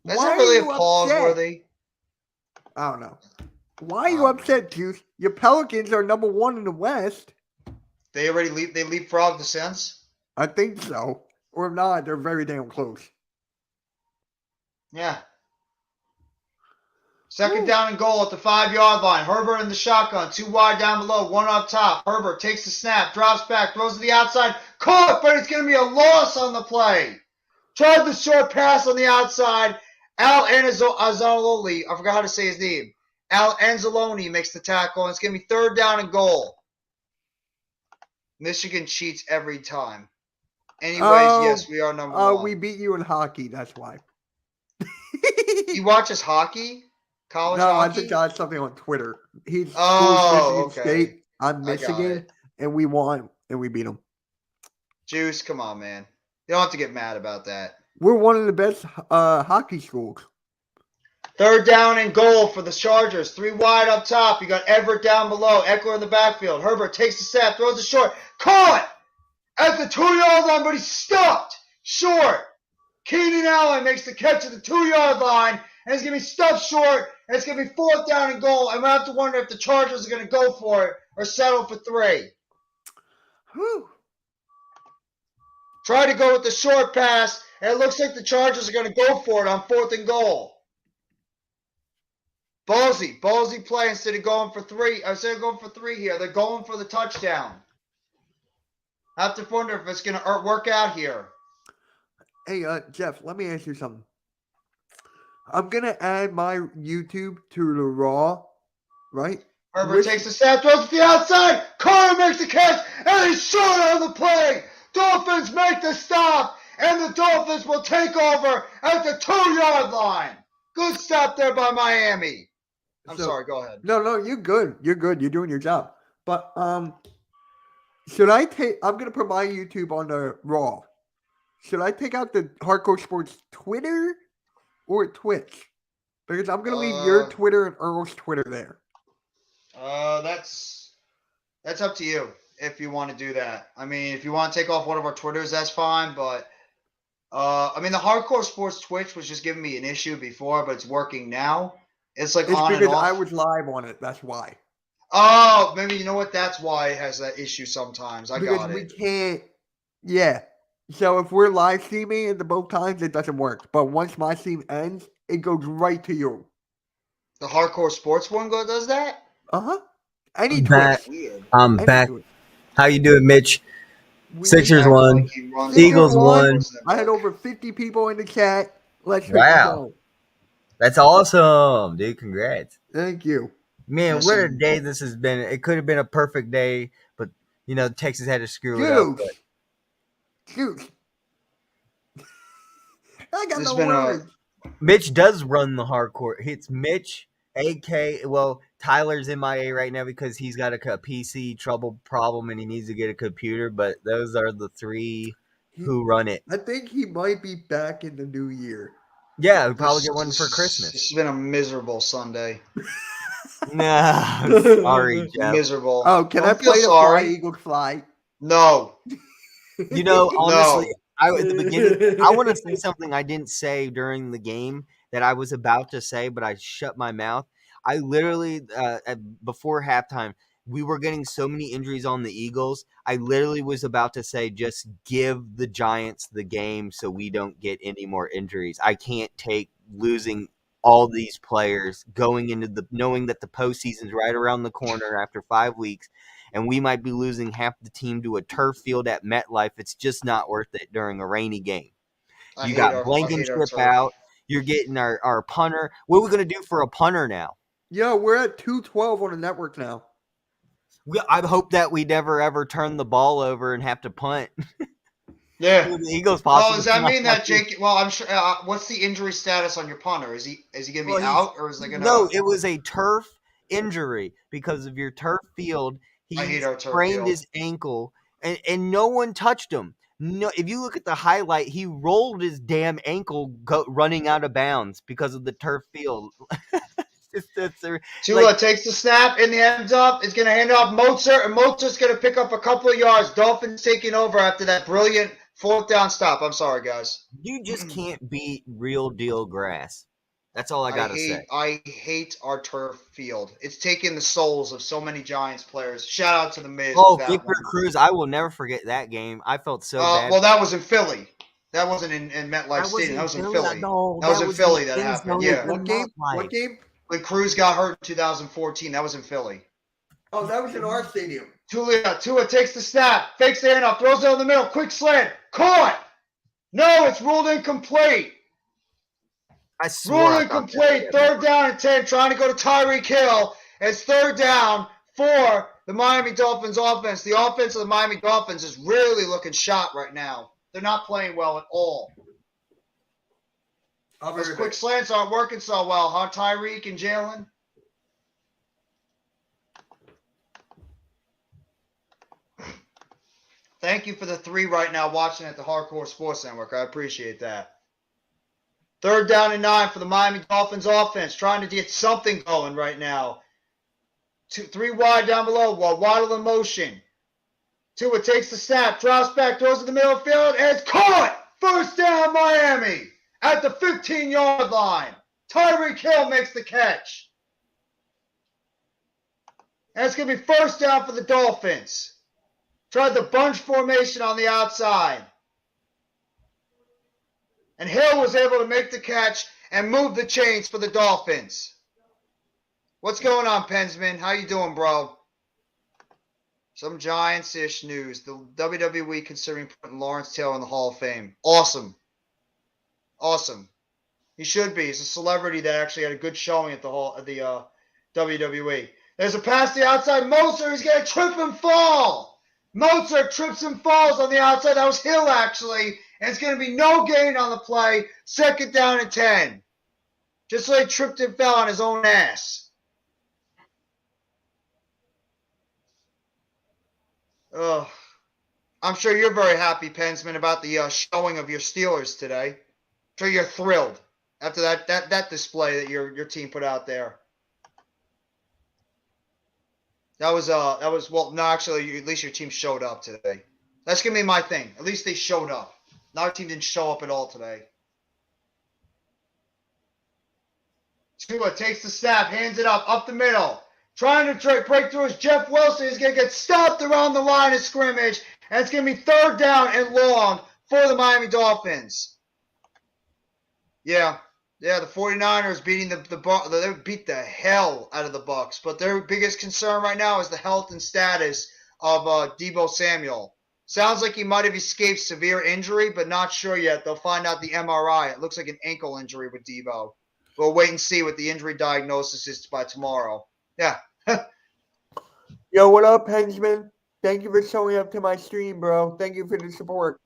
That's Why not are really a you pause upset? worthy. I don't know. Why are you upset, Juice? Your Pelicans are number 1 in the West. They leapfrogged the Sens. I think so. Or if not, they're very damn close. Yeah. Second down and goal at the 5-yard line. Herbert in the shotgun. 2 wide down below. 1 up top. Herbert takes the snap. Drops back. Throws to the outside. Caught, but it's going to be a loss on the play. Tried the short pass on the outside. Al Anzalone. I forgot how to say his name. Al Anzalone makes the tackle, and it's going to be 3rd down and goal. Michigan cheats every time. Anyways, yes, we are number 1. We beat you in hockey. That's why. He watches hockey? College No, hockey? I think I had something on Twitter. He's Oh, Michigan okay. State. I'm I got Michigan, it. and we won, and we beat them. Juice, come on, man. You don't have to get mad about that. We're one of the best hockey schools. 3rd down and goal for the Chargers. 3 wide up top. You got Everett down below. Eckler in the backfield. Herbert takes the snap, throws it short. Caught at the 2-yard line, but he's stuffed short. Keenan Allen makes the catch at the 2-yard line, and it's going to be stuffed short, and it's going to be 4th down and goal. I'm going to have to wonder if the Chargers are going to go for it or settle for 3. Whew. Try to go with the short pass, and it looks like the Chargers are going to go for it on 4th and goal. Ballsy play instead of going for 3. Instead of going for 3 here, they're going for the touchdown. I have to wonder if it's going to work out here. Hey, Jeff, let me ask you something. I'm going to add my YouTube to the Raw, right? Herbert takes the snap, throws to the outside. Carter makes the catch, and he's short on the play. Dolphins make the stop, and the Dolphins will take over at the 2-yard line. Good stop there by Miami. I'm sorry, go ahead. No, you're good. You're good. You're doing your job. But should I take? I'm gonna put my YouTube on the Raw. Should I take out the Hardcore Sports Twitter or Twitch? Because I'm gonna leave your Twitter and Earl's Twitter there. That's up to you if you want to do that. I mean, if you want to take off one of our Twitters, that's fine. But I mean, the Hardcore Sports Twitch was just giving me an issue before, but it's working now. It's like on and off. I was live on it. That's why. Oh, maybe you know what? That's why it has that issue sometimes. Got it. Because we can't. Yeah. So if we're live streaming at the both times, it doesn't work. But once my stream ends, it goes right to you. The Hardcore Sports one does that? Uh-huh. Any Twitch. I'm back. Twitch. How you doing, Mitch? Sixers won. Eagles won. I had over 50 people in the chat. Let's go. That's awesome, dude. Congrats. Thank you. Man, what a day this has been. It could have been a perfect day, but, Texas had to screw it up. Shoot. I got no words. Mitch does run the hardcore. It's Mitch, AK. Well, Tyler's MIA right now because he's got a PC problem and he needs to get a computer, but those are the 3 who run it. I think he might be back in the new year. Yeah, we'll probably get one for Christmas. It's been a miserable Sunday. No, sorry, Jeff. Miserable. Oh, can I play the Fly Eagles Fly? No. Honestly, at the beginning, I want to say something I didn't say during the game that I was about to say, but I shut my mouth. I literally, before halftime, we were getting so many injuries on the Eagles. I literally was about to say, just give the Giants the game so we don't get any more injuries. I can't take losing all these players going into knowing that the postseason's right around the corner after 5 weeks, and we might be losing half the team to a turf field at MetLife. It's just not worth it during a rainy game. You got Blankenship out. You're getting our punter. What are we going to do for a punter now? Yeah, we're at 212 on the network now. I hope that we never ever turn the ball over and have to punt. Yeah, the Eagles possibly. Oh, does that mean that Jake? Well, I'm sure. What's the injury status on your punter? Is he going to be out or is they going to? No, it was a turf injury because of your turf field. He sprained his ankle, and no one touched him. No, if you look at the highlight, he rolled his damn ankle running out of bounds because of the turf field. Tua takes the snap in the end up. Is going to hand it off Mozart, and Mozart's going to pick up a couple of yards. Dolphins taking over after that brilliant fourth down stop. I'm sorry, guys. You just can't beat real deal grass. That's all I gotta say. I hate our turf field. It's taken the souls of so many Giants players. Shout out to the Miz. Oh, with that Victor one. Cruz! I will never forget that game. I felt so bad. Well, that was in Philly. That wasn't in MetLife Stadium. That was in Philly. No, that was in Philly that happened. Yeah. What game? What game? When Cruz got hurt in 2014, that was in Philly. Oh, that was in our stadium. Tua takes the snap, fakes the handoff, throws it in the middle, quick slant, caught. No, it's ruled incomplete. I swear. Ruled incomplete. Third down and 10, trying to go to Tyreek Hill. It's third down for the Miami Dolphins offense. The offense of the Miami Dolphins is really looking shot right now. They're not playing well at all. Those quick slants aren't working so well, huh, Tyreek and Jalen? Thank you for the 3 right now watching at the Hardcore Sports Network. I appreciate that. Third down and 9 for the Miami Dolphins offense, trying to get something going right now. 3 wide down below, while Waddle in motion. Tua takes the snap, drops back, throws to the middle of the field, and it's caught! First down, Miami! At the 15-yard line. Tyreek Hill makes the catch. And it's going to be first down for the Dolphins. Tried the bunch formation on the outside. And Hill was able to make the catch and move the chains for the Dolphins. What's going on, Pensman? How you doing, bro? Some Giants-ish news. The WWE considering putting Lawrence Taylor in the Hall of Fame. Awesome. Awesome. He should be. He's a celebrity that actually had a good showing at the WWE. There's a pass to the outside. Mozart is going to trip and fall. Mozart trips and falls on the outside. That was Hill, actually. And it's going to be no gain on the play. Second down and 10. Just so he tripped and fell on his own ass. Ugh. I'm sure you're very happy, Pensman, about the showing of your Steelers today. I'm sure you're thrilled after that display that your team put out there. That was well, no, actually, at least your team showed up today. That's gonna be my thing. At least they showed up. Our team didn't show up at all today. Tua takes the snap, hands it up the middle. Trying to break through is Jeff Wilson. He's going to get stopped around the line of scrimmage. And it's going to be third down and long for the Miami Dolphins. Yeah, the 49ers beating they beat the hell out of the Bucs. But their biggest concern right now is the health and status of Deebo Samuel. Sounds like he might have escaped severe injury, but not sure yet. They'll find out the MRI. It looks like an ankle injury with Deebo. We'll wait and see what the injury diagnosis is by tomorrow. Yeah. Yo, what up, Pensman? Thank you for showing up to my stream, bro. Thank you for the support.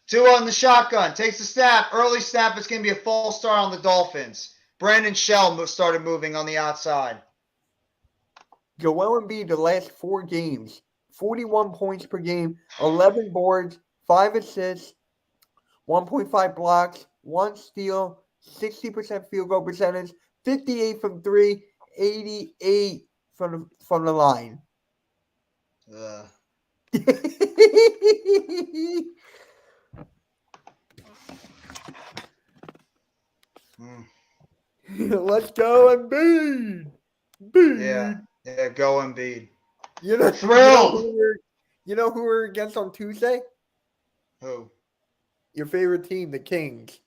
Tua on the shotgun. Takes the snap. Early snap. It's going to be a false start on the Dolphins. Brandon Shell started moving on the outside. Joel Embiid, the last 4 games, 41 points per game, 11 boards, 5 assists, 1.5 blocks, 1 steal, 60% field goal percentage, 58 from 3, 88 from the line. Let's go, Embiid. Yeah, go Embiid. You know, thrilled. You know who we're against on Tuesday? Who? Your favorite team, the Kings.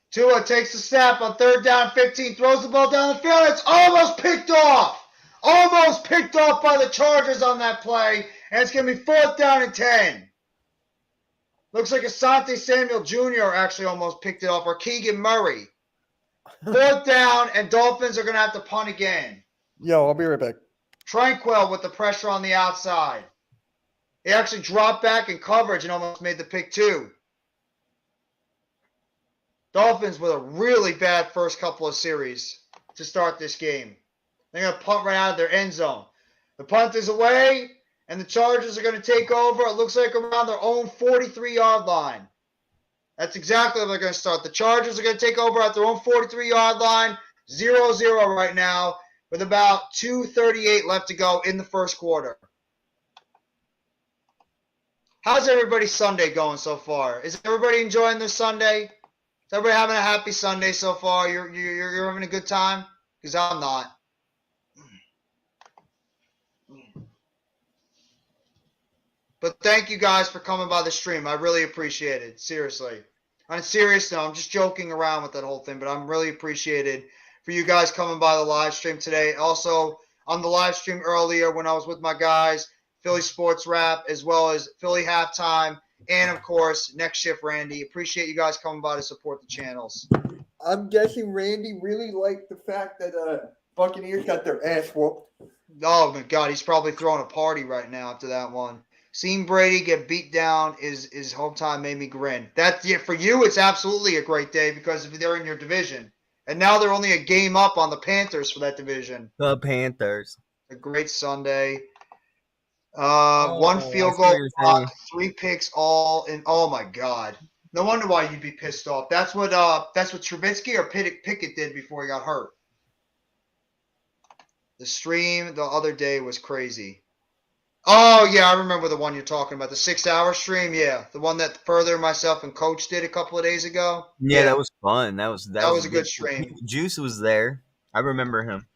Tua takes the snap on third down, 15, throws the ball down the field. It's almost picked off. Almost picked off by the Chargers on that play. And it's going to be fourth down and 10. Looks like Asante Samuel Jr. actually almost picked it off, or Keegan Murray. Fourth down, and Dolphins are going to have to punt again. Yo, I'll be right back. Tranquil with the pressure on the outside. He actually dropped back in coverage and almost made the pick too. Dolphins with a really bad first couple of series to start this game. They're going to punt right out of their end zone. The punt is away, and the Chargers are going to take over. It looks like around their own 43-yard line. That's exactly where they're going to start. The Chargers are going to take over at their own 43-yard line. 0-0 right now with about 2:38 left to go in the first quarter. How's everybody's Sunday going so far? Is everybody enjoying their Sunday? Is everybody having a happy Sunday so far? You're having a good time? Because I'm not. But thank you guys for coming by the stream. I really appreciate it. Seriously. On a serious note, I'm just joking around with that whole thing, but I'm really appreciated for you guys coming by the live stream today. Also, on the live stream earlier when I was with my guys, Philly Sports Wrap, as well as Philly Halftime, and of course, Next Shift Randy. Appreciate you guys coming by to support the channels. I'm guessing Randy really liked the fact that Buccaneers got their ass whooped. Oh my God, he's probably throwing a party right now after that one. Seeing Brady get beat down is whole time made me grin. For you, it's absolutely a great day because they're in your division, and now they're only a game up on the Panthers for that division. The Panthers. A great Sunday. One field goal block, 3 picks all in. Oh my God! No wonder why you'd be pissed off. That's what Trubisky or Pickett did before he got hurt. The stream the other day was crazy. Oh, yeah, I remember the one you're talking about. The 6-hour stream, yeah. The one that Further, myself, and Coach did a couple of days ago. Yeah, that was fun. That was a good stream. Juice was there. I remember him.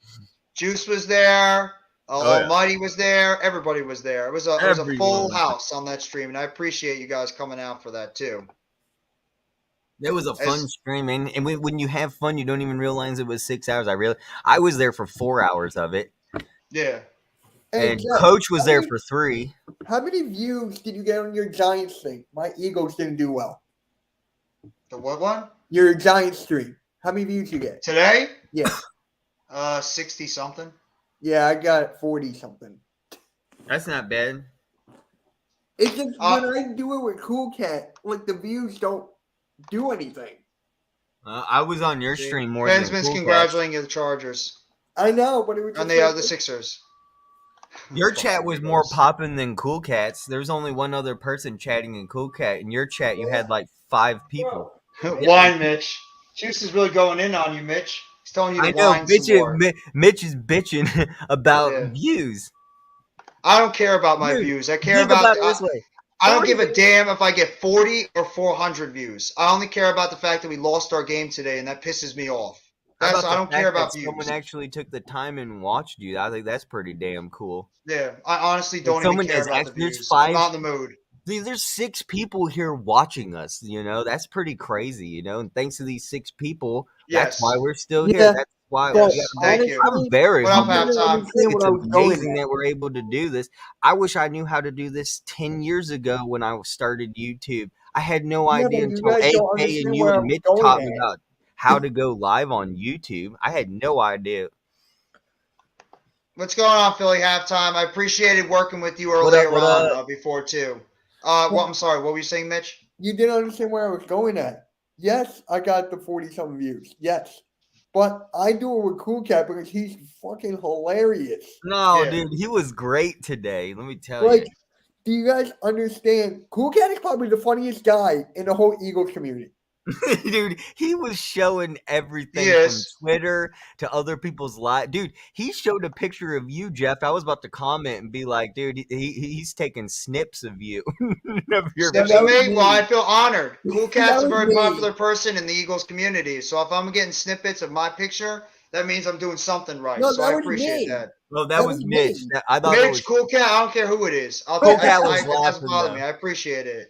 Juice was there. Almighty was there. Everybody was there. It was a full house on that stream, and I appreciate you guys coming out for that, too. It was a fun stream, and when you have fun, you don't even realize it was 6 hours. I was there for 4 hours of it. Yeah. Hey, and Jeff, Coach was there for 3. How many views did you get on your Giants thing? My Eagles didn't do well. The what one? Your Giants stream. How many views you get? Today? Yeah. 60 something. Yeah, I got 40 something. That's not bad. It's just when I do it with Cool Cat, like the views don't do anything. I was on your stream more than Bensman's congratulating you, the Chargers. I know, but it was and they are the Sixers. Your chat was more popping than Cool Cat's. There's only one other person chatting in Cool Cat. In your chat, you had like 5 people. Why, Mitch? Juice is really going in on you, Mitch. He's telling you to whine some more. Mitch is bitching about views. I don't care about my views. I care about it this way. I don't give a damn if I get 40 or 400 views. I only care about the fact that we lost our game today, and that pisses me off. I don't care about views. Someone actually took the time and watched you. I think that's pretty damn cool. Yeah, I honestly don't even care about the views. I'm not in the mood. There's 6 people here watching us. That's pretty crazy. And thanks to these 6 people, that's why we're still here. That's why. Thank you. I'm very humbled. It's amazing that we're able to do this. I wish I knew how to do this 10 years ago when I started YouTube. I had no idea until AK and you and Mitch taught me about how to go live on YouTube. I had no idea. What's going on, Philly Halftime? I appreciated working with you earlier on before, too. I'm sorry. What were you saying, Mitch? You didn't understand where I was going at. Yes, I got the 40-something views. Yes. But I do it with Cool Cat because he's fucking hilarious. No, dude, he was great today. Let me tell you. Do you guys understand? Cool Cat is probably the funniest guy in the whole Eagles community. Dude, he was showing everything from Twitter to other people's lives. Dude, he showed a picture of you, Jeff. I was about to comment and be like, dude, he's taking snips of you. Snips of me? Well, I feel honored. Cool Cat's a very popular person in the Eagles community. So if I'm getting snippets of my picture, that means I'm doing something right. So I appreciate that. Well, that was Mitch. I thought Mitch, Cool Cat, I don't care who it is. Cool Cat was laughing. It doesn't bother me. I appreciate it.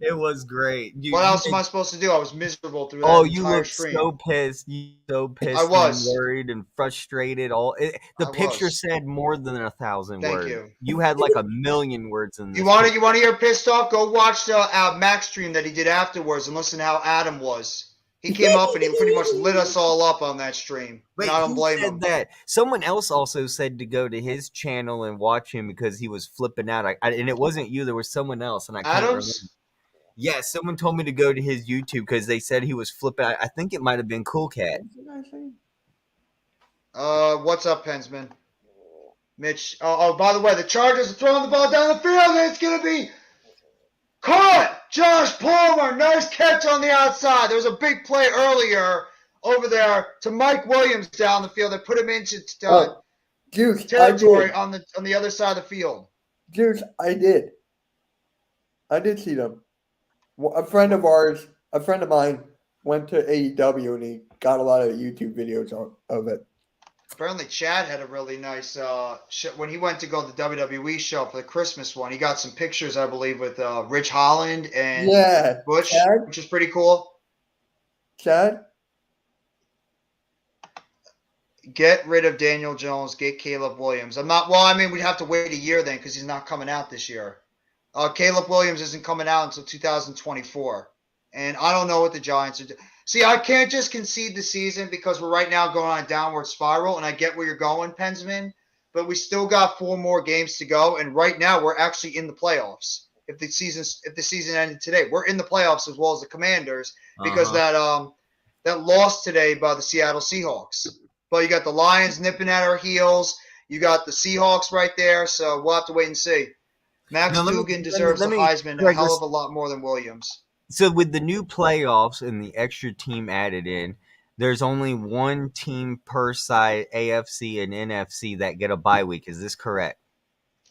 It was great. What else am I supposed to do? I was miserable through that entire stream. Oh, you looked so pissed. I was. And worried and frustrated. The picture said more than 1,000 words. Thank you. You had like 1,000,000 words in this. You want to hear pissed off? Go watch the Max stream that he did afterwards and listen to how Adam was. He came up and he pretty much lit us all up on that stream. Wait, I don't blame him. That? Someone else also said to go to his channel and watch him because he was flipping out. And it wasn't you. There was someone else. And I can't remember. Yeah, someone told me to go to his YouTube because they said he was flipping. I think it might have been Cool Cat. What's up, Pensman? Mitch. Oh, by the way, the Chargers are throwing the ball down the field, and it's going to be caught. Josh Palmer, nice catch on the outside. There was a big play earlier over there to Mike Williams down the field. They put him into Juice, territory on the other side of the field. Juice, I did. I did see them. A friend of mine, went to AEW and he got a lot of YouTube videos of it. Apparently, Chad had a really nice when he went to go to the WWE show for the Christmas one. He got some pictures, I believe, with Rich Holland and Bush, Chad? which is pretty cool. Chad? Get rid of Daniel Jones. Get Caleb Williams. We'd have to wait a year then because he's not coming out this year. Caleb Williams isn't coming out until 2024. And I don't know what the Giants are doing. See, I can't just concede the season because we're right now going on a downward spiral, and I get where you're going, Pensman, but we still got 4 more games to go, and right now we're actually in the playoffs. If the season ended today, we're in the playoffs as well as the Commanders because that loss today by the Seattle Seahawks. But you got the Lions nipping at our heels. You got the Seahawks right there, so we'll have to wait and see. Max Duggan deserves the Heisman a hell of a lot more than Williams. So with the new playoffs and the extra team added in, there's only one team per side, AFC and NFC, that get a bye week. Is this correct?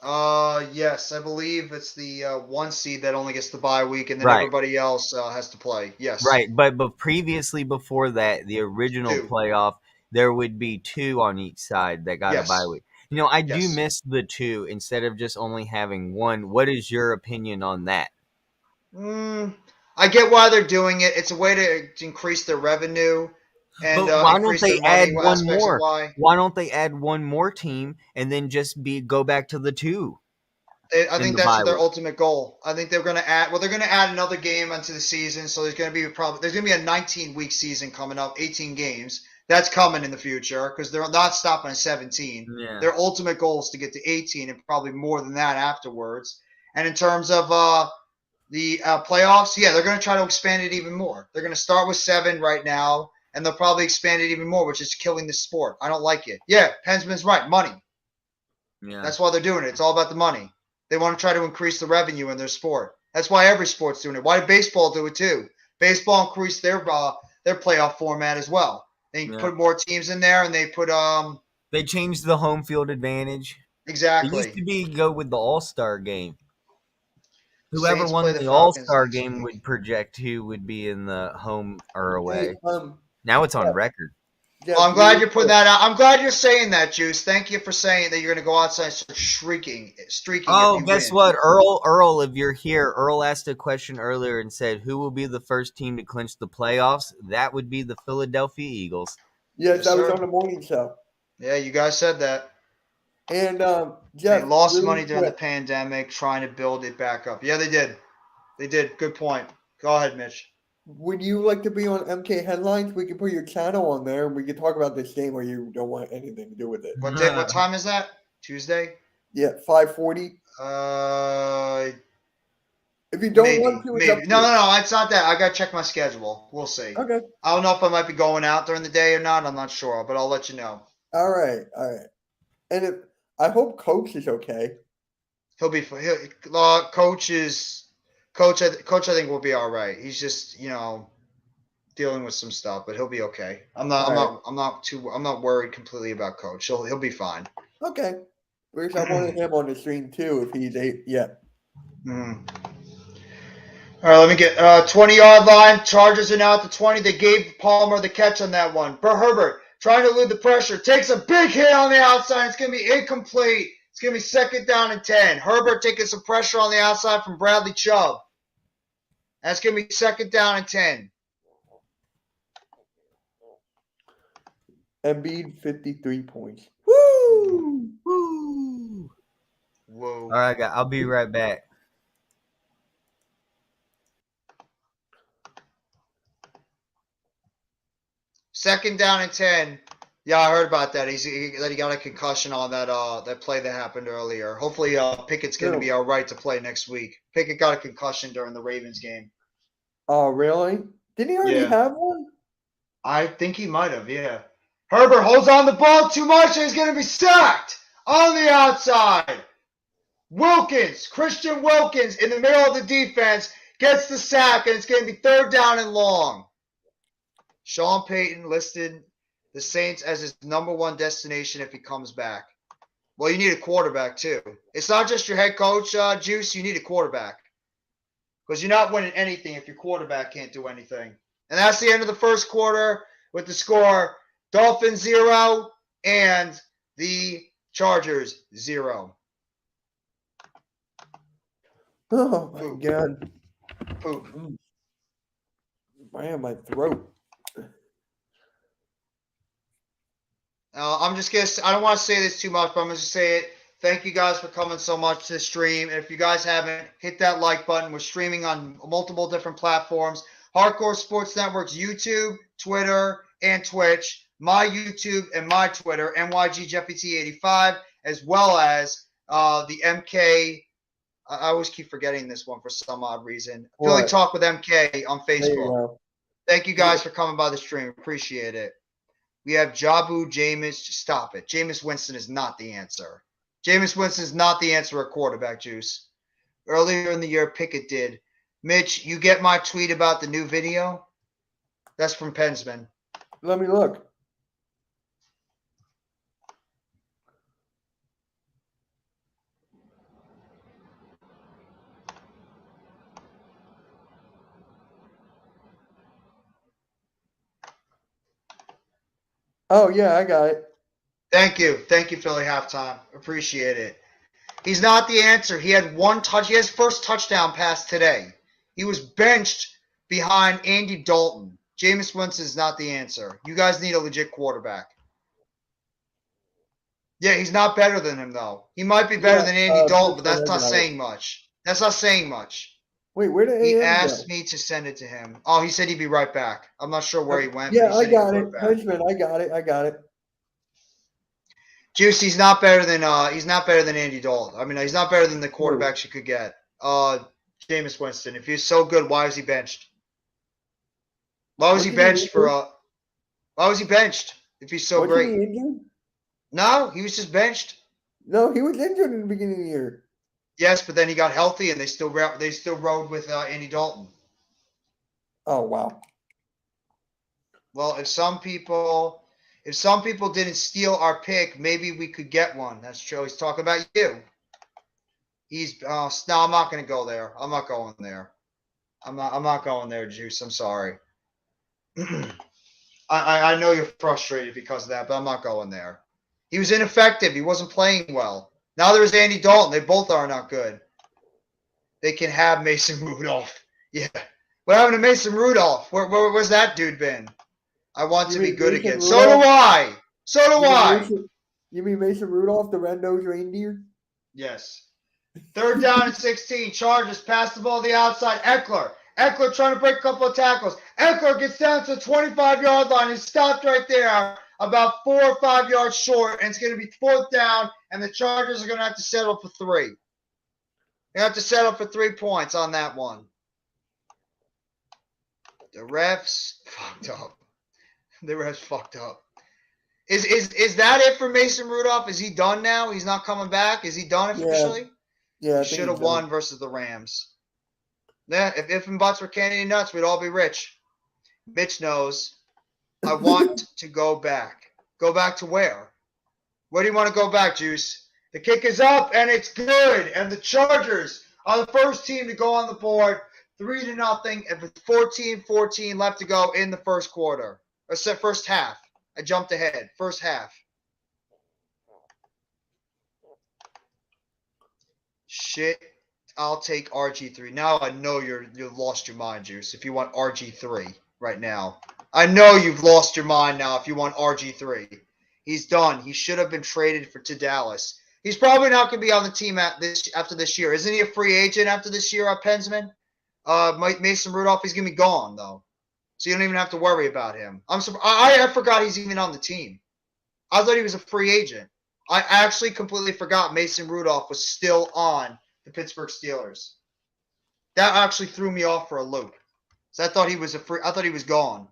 Yes, I believe it's the 1 seed that only gets the bye week, and then everybody else has to play. Yes. Right, but previously before that, the original playoff, there would be 2 on each side that got a bye week. I do miss the 2 instead of just only having 1. What is your opinion on that? I get why they're doing it. It's a way to increase their revenue and why don't they add one more? Why don't they add one more team and then just go back to the 2? I think that's their ultimate goal. I think they're going to add. Well, they're going to add another game onto the season, so there's going to be a 19-week season coming up, 18 games. That's coming in the future because they're not stopping at 17. Yeah. Their ultimate goal is to get to 18 and probably more than that afterwards. And in terms of the playoffs, they're going to try to expand it even more. They're going to start with 7 right now, and they'll probably expand it even more, which is killing the sport. I don't like it. Yeah, Pensman's right. Money. Yeah. That's why they're doing it. It's all about the money. They want to try to increase the revenue in their sport. That's why every sport's doing it. Why did baseball do it too? Baseball increased their playoff format as well. They put more teams in there, and they put They changed the home field advantage. Exactly. It used to go with the All-Star game. Whoever Saints won play the the Falcons All-Star next game week. would project who would be in the home or away. Hey, now it's on record. Well, I'm glad you're putting that out. I'm glad you're saying that, Juice. Thank you for saying that you're going to go outside and start streaking. Oh, guess what? Earl, if you're here, Earl asked a question earlier and said, who will be the first team to clinch the playoffs? That would be the Philadelphia Eagles. Yes, that was on the morning show. Yeah, you guys said that. And they lost money during the pandemic trying to build it back up. Yeah, they did. They did. Good point. Go ahead, Mitch. Would you like to be on MK Headlines? We can put your channel on there and we can talk about this game or you don't want anything to do with it. What time is that? Tuesday? Yeah, 5:40. If you don't want to, maybe. No, it's not that. I got to check my schedule. We'll see. Okay. I don't know if I might be going out during the day or not. I'm not sure, but I'll let you know. All right. And I hope Coach is okay. He'll be. Coach, I think will be all right. He's just, dealing with some stuff, but he'll be okay. I'm not worried completely about Coach. He'll be fine. Okay. Whereas I wanted him on the stream too if he's Mm-hmm. All right, let me get 20-yard line. Chargers are now at the 20. They gave Palmer the catch on that one. Herbert trying to elude the pressure. Takes a big hit on the outside. It's going to be incomplete. It's going to be 2nd down and 10. Herbert taking some pressure on the outside from Bradley Chubb. That's going to be 2nd down and 10. Embiid, 53 points. Woo! Woo! Whoa. All right, guys. I'll be right back. Second down and 10. Yeah, I heard about that. He got a concussion on that play that happened earlier. Hopefully, Pickett's going to be all right to play next week. Pickett got a concussion during the Ravens game. Oh, really? Didn't he already have one? I think he might have, yeah. Herbert holds on the ball too much and he's going to be sacked on the outside. Christian Wilkins in the middle of the defense gets the sack and it's going to be 3rd down and long. Sean Payton listed the Saints as his number one destination if he comes back. Well, you need a quarterback too. It's not just your head coach, Juice. You need a quarterback because you're not winning anything if your quarterback can't do anything. And that's the end of the first quarter with the score: Dolphins 0 and the Chargers 0. Oh my Poop. god. Poop. Man, my throat. I'm just going to, I don't want to say this too much, but I'm going to say it. Thank you guys for coming so much to the stream. And if you guys haven't, hit that like button. We're streaming on multiple different platforms. Hardcore Sports Network's YouTube, Twitter, and Twitch. My YouTube and my Twitter, NYGJeffyT85, as well as the MK. I always keep forgetting this one for some odd reason. Philly What? Talk with MK on There you Facebook. go. Thank you guys for coming by the stream. Appreciate it. We have Jabu, Jameis. Stop it. Jameis Winston is not the answer. Jameis Winston is not the answer at quarterback, Juice. Earlier in the year, Pickett did. Mitch, you get my tweet about the new video? That's from Pensman. Let me look. Oh yeah, I got it. Thank you. Thank you, Philly Halftime. Appreciate it. He's not the answer. He had one touch. He has first touchdown pass today. He was benched behind Andy Dalton. Jameis Winston is not the answer. You guys need a legit quarterback. Yeah, he's not better than him, though. He might be better than Andy Dalton, but that's not saying much. That's not saying much. Wait, where did He AM asked go? me to send it to him. Oh, he said he'd be right back. I'm not sure where he went. Yeah, but he I said he'd got be it. right back. Henchman, I got it. I got it. Juice, he's not better than Andy Dalton. I mean, he's not better than the quarterbacks you could get. Jameis Winston. If he's so good, why was he benched? Why was he benched why was he benched if he's so Wasn't great? he injured? No, he was just benched. No, he was injured in the beginning of the year. Yes, but then he got healthy and they still rode with Andy Dalton. Oh wow. Well, if some people didn't steal our pick, maybe we could get one. That's true. He's talking about you. No, I'm not going to go there. I'm not going there. I'm not going there, Juice. I'm sorry. I know you're frustrated because of that, but I'm not going there. He was ineffective. He wasn't playing well. Now there's Andy Dalton. They both are not good. They can have Mason Rudolph. Yeah. What happened to Mason Rudolph? Where's that dude been? I want to be good again. So do I. So do I. You mean Mason Rudolph, the red-nosed reindeer? Yes. Third down and 16. Chargers pass the ball to the outside. Eckler trying to break a couple of tackles. Eckler gets down to the 25-yard line and stopped right there about 4 or 5 yards short, and it's going to be fourth down, and the Chargers are going to have to settle for 3. They have to settle for 3 points on that one. The refs fucked up. The refs fucked up. Is that it for Mason Rudolph? Is he done now? He's not coming back? Is he done officially? Yeah. He should have won versus the Rams. Yeah, if and buts were candy and nuts, we'd all be rich. Mitch knows. I want to go back. Go back to where? Where do you want to go back, Juice? The kick is up, and it's good. And the Chargers are the first team to go on the board, 3-0, and with 14-14 left to go in the first quarter. Or first half. I jumped ahead. First half. Shit. I'll take RG3. Now I know you've lost your mind, Juice, if you want RG3 right now. I know you've lost your mind now if you want RG3. He's done. He should have been traded to Dallas. He's probably not going to be on the team after this year. Isn't he a free agent after this year, Pensman? Mason Rudolph, he's going to be gone, though. So you don't even have to worry about him. I forgot he's even on the team. I thought he was a free agent. I actually completely forgot Mason Rudolph was still on the Pittsburgh Steelers. That actually threw me off for a loop. So I thought he was gone.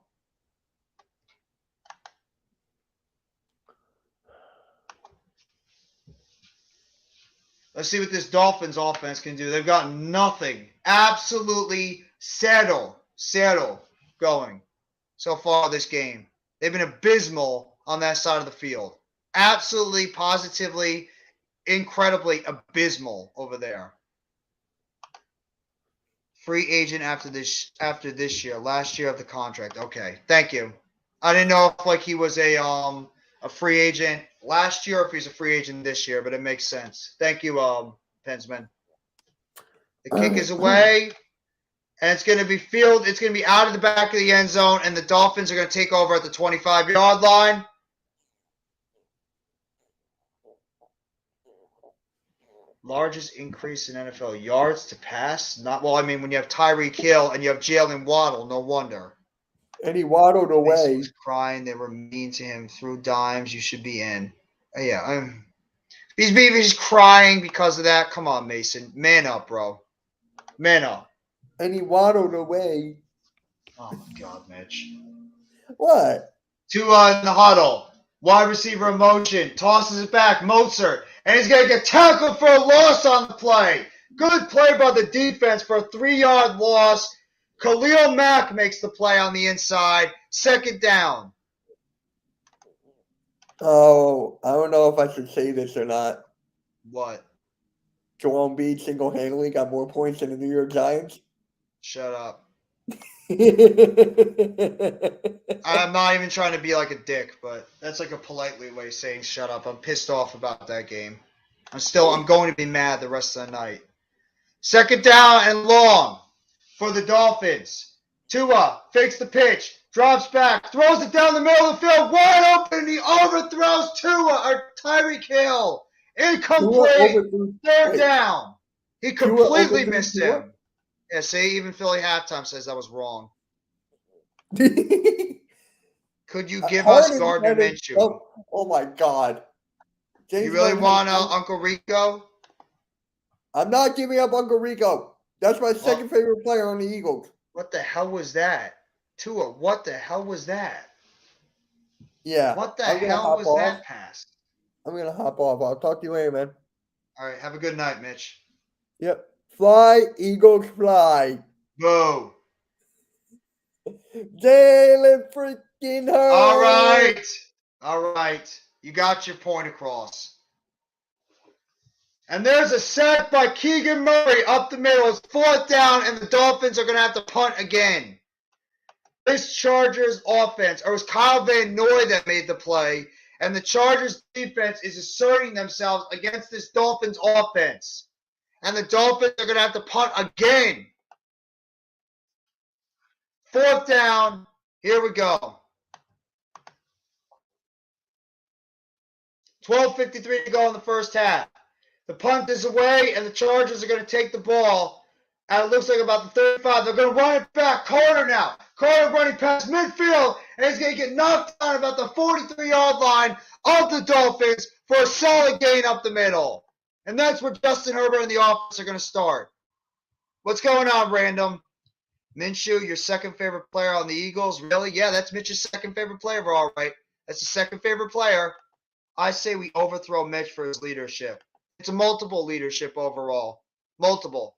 Let's see what this Dolphins offense can do. They've got nothing. Absolutely settle going. so far this game. They've been abysmal on that side of the field. Absolutely, positively, incredibly abysmal over there. Free agent after this year, last year of the contract. Okay, thank you. I didn't know if he was a free agent last year or if he's a free agent this year, but it makes sense. Thank you, Pensman. The kick is away, and it's going to be field. It's going to be out of the back of the end zone, and the Dolphins are going to take over at the 25-yard line. Largest increase in NFL yards to pass? Not well. I mean, when you have Tyreek Hill and you have Jalen Waddle, no wonder. And he waddled away. Mason was crying. They were mean to him. Threw dimes. You should be in. Yeah, he's crying because of that. Come on, Mason. Man up, bro. Man up. And he waddled away. Oh, my God, Mitch. What? Tua in the huddle. Wide receiver in motion. Tosses it back. Mozart. And he's going to get tackled for a loss on the play. Good play by the defense for a 3-yard loss. Khalil Mack makes the play on the inside. Second down. Oh, I don't know if I should say this or not. What? Joel Embiid single-handedly got more points than the New York Giants. Shut up. I'm not even trying to be like a dick, but that's like a politely way of saying shut up. I'm pissed off about that game. I'm going to be mad the rest of the night. Second down and long for the Dolphins. Tua fakes the pitch, drops back, throws it down the middle of the field, wide open, and he overthrows Tyreek Hill. Incomplete. Third down. He completely missed him. Yeah, see, even Philly halftime says that was wrong. Could you give us Gardner Minshew? Oh my God. You really want Uncle Rico? I'm not giving up Uncle Rico. That's my second favorite player on the Eagles. What the hell was that? Tua, what the hell was that? Yeah. What the hell was that pass? I'm going to hop off. I'll talk to you later, man. All right. Have a good night, Mitch. Yep. Fly, Eagles, fly. Go. Jalen freaking Hurts. All right. You got your point across. And there's a sack by Keegan Murray up the middle. It's fourth down, and the Dolphins are going to have to punt again. This Chargers offense, or it was Kyle Van Noy that made the play, and the Chargers defense is asserting themselves against this Dolphins offense. And the Dolphins are going to have to punt again. Fourth down. Here we go. 12:53 to go in the first half. The punt is away, and the Chargers are going to take the ball. And it looks like about the 35. They're going to run it back. Carter now. Carter running past midfield, and he's going to get knocked down about the 43-yard line of the Dolphins for a solid gain up the middle. And that's where Justin Herbert and the offense are going to start. What's going on, Random? Minshew, your second favorite player on the Eagles? Really? Yeah, that's Mitch's second favorite player. We're all right. That's his second favorite player. I say we overthrow Mitch for his leadership. It's a multiple leadership overall. Multiple.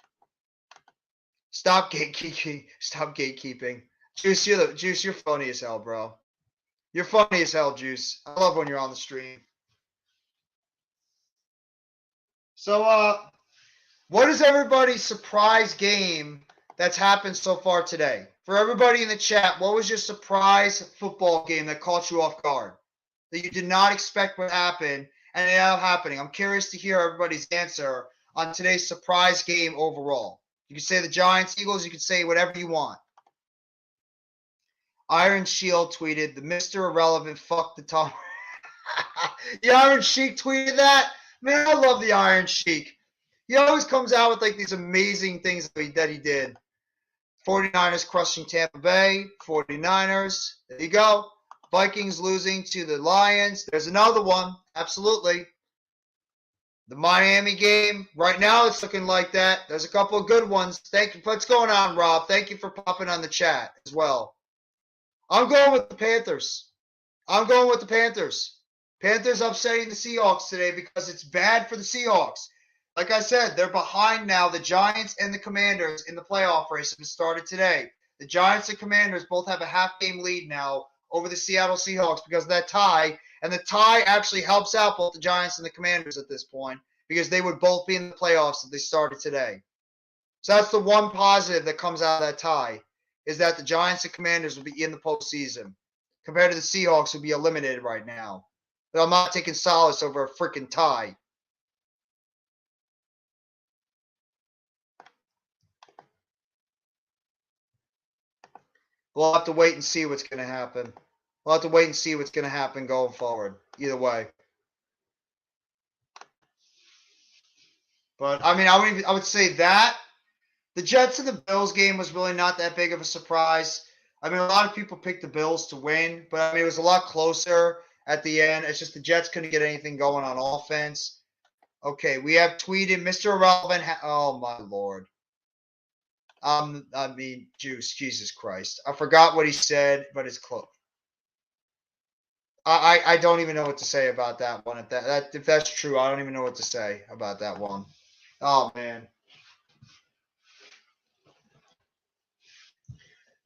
Stop gatekeeping. Stop gatekeeping. Juice, you're funny as hell, bro. You're funny as hell, Juice. I love when you're on the stream. So, what is everybody's surprise game that's happened so far today? For everybody in the chat, what was your surprise football game that caught you off guard? That you did not expect would happen, and it ended up happening? I'm curious to hear everybody's answer on today's surprise game overall. You can say the Giants, Eagles, you can say whatever you want. Iron Shield tweeted, the Mr. Irrelevant fuck the Tom. The Iron Sheik tweeted that? Man, I love the Iron Sheik. He always comes out with like these amazing things that he did. 49ers crushing Tampa Bay. 49ers. There you go. Vikings losing to the Lions. There's another one. Absolutely. The Miami game. Right now it's looking like that. There's a couple of good ones. Thank you. What's going on, Rob? Thank you for popping on the chat as well. I'm going with the Panthers. Panthers upsetting the Seahawks today because it's bad for the Seahawks. Like I said, they're behind now. The Giants and the Commanders in the playoff race have started today. The Giants and Commanders both have a half-game lead now over the Seattle Seahawks because of that tie, and the tie actually helps out both the Giants and the Commanders at this point because they would both be in the playoffs if they started today. So that's the one positive that comes out of that tie, is that the Giants and Commanders will be in the postseason compared to the Seahawks who will be eliminated right now. But I'm not taking solace over a freaking tie. We'll have to wait and see what's going to happen. We'll have to wait and see what's going to happen going forward. Either way. But, I mean, I would say that. The Jets and the Bills game was really not that big of a surprise. I mean, a lot of people picked the Bills to win, but, I mean, it was a lot closer at the end. It's just the Jets couldn't get anything going on offense. Okay, we have tweeted Mr. Irrelevant. Oh, my Lord. I mean, Jesus Christ. I forgot what he said, but it's close. I don't even know what to say about that one. If that's true, I don't even know what to say about that one. Oh, man.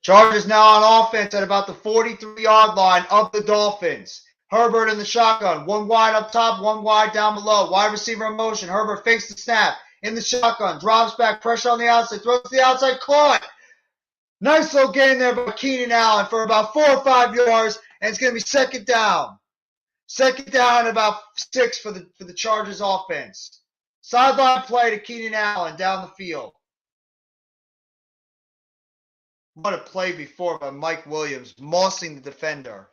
Chargers now on offense at about the 43-yard line of the Dolphins. Herbert in the shotgun. One wide up top, one wide down below. Wide receiver in motion. Herbert fakes the snap in the shotgun. Drops back, pressure on the outside. Throws to the outside, caught. Nice little gain there by Keenan Allen for about 4 or 5 yards, and it's going to be second down. Second down, about 6 for the Chargers offense. Sideline play to Keenan Allen down the field. What a play before by Mike Williams, mossing the defender.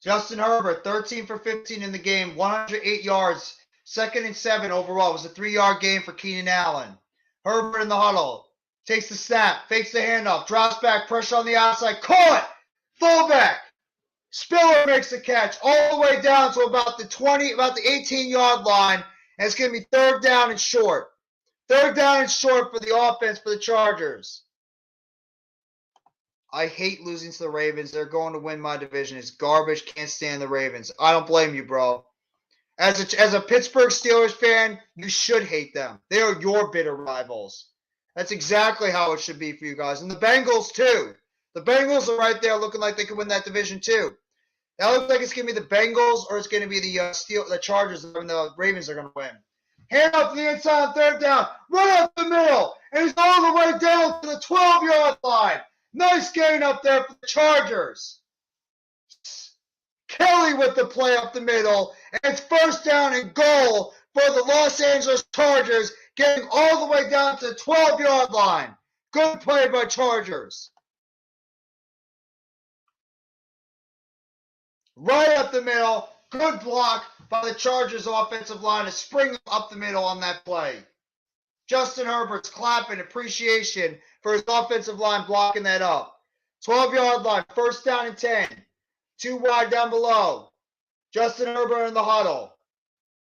Justin Herbert, 13 for 15 in the game, 108 yards. 2nd and 7 overall. It was a 3-yard game for Keenan Allen. Herbert in the huddle. Takes the snap. Fakes the handoff. Drops back. Pressure on the outside. Caught! Fullback. Spiller makes the catch all the way down to about the 18-yard line. And it's going to be 3rd down and short. 3rd down and short for the offense for the Chargers. I hate losing to the Ravens. They're going to win my division. It's garbage. Can't stand the Ravens. I don't blame you, bro. As a Pittsburgh Steelers fan, you should hate them. They are your bitter rivals. That's exactly how it should be for you guys. And the Bengals, too. The Bengals are right there looking like they could win that division, too. That looks like it's going to be the Bengals or it's going to be the Chargers and the Ravens are going to win. Hand up to the inside on 3rd down. Right up the middle. And he's all the way down to the 12-yard line. Nice gain up there for the Chargers. Kelly with the play up the middle, and it's 1st down and goal for the Los Angeles Chargers, getting all the way down to the 12-yard line. Good play by Chargers. Right up the middle, good block by the Chargers offensive line to spring up the middle on that play. Justin Herbert's clapping appreciation for his offensive line blocking that up. 12-yard line, 1st down and 10. 2 wide down below. Justin Herbert in the huddle.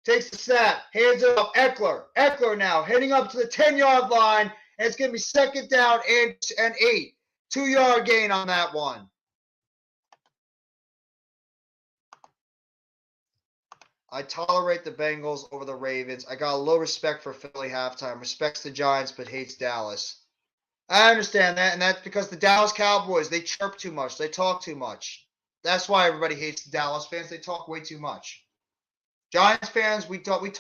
Takes the snap. Hands it up. Eckler. Eckler now heading up to the 10-yard line. And it's going to be 2nd down and 8. 2-yard gain on that one. I tolerate the Bengals over the Ravens. I got a little respect for Philly halftime. Respects the Giants, but hates Dallas. I understand that, and that's because the Dallas Cowboys, they chirp too much. They talk too much. That's why everybody hates the Dallas fans. They talk way too much. Giants fans, we don't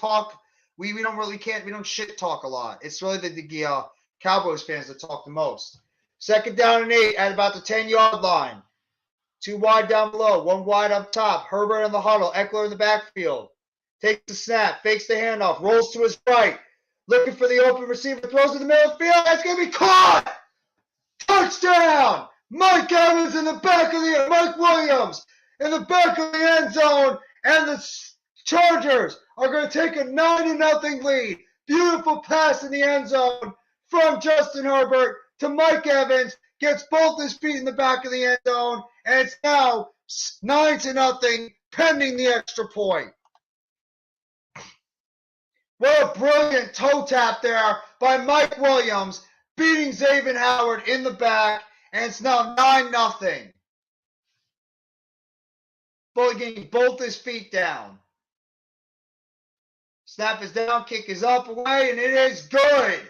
shit talk a lot. It's really the Cowboys fans that talk the most. 2nd down and 8 at about the 10-yard line. 2 wide down below, 1 wide up top. Herbert in the huddle, Eckler in the backfield. Takes the snap, fakes the handoff, rolls to his right. Looking for the open receiver, throws in the middle of the field. That's going to be caught! Touchdown! Mike Evans in the back of the Mike Williams in the back of the end zone, and the Chargers are going to take a 9-0 lead. Beautiful pass in the end zone from Justin Herbert to Mike Evans. Gets both his feet in the back of the end zone, and it's now 9-0 pending the extra point. What a brilliant toe tap there by Mike Williams, beating Xavier Howard in the back, and it's now 9-0. Getting both his feet down. Snap is down, kick is up, away, and it is good.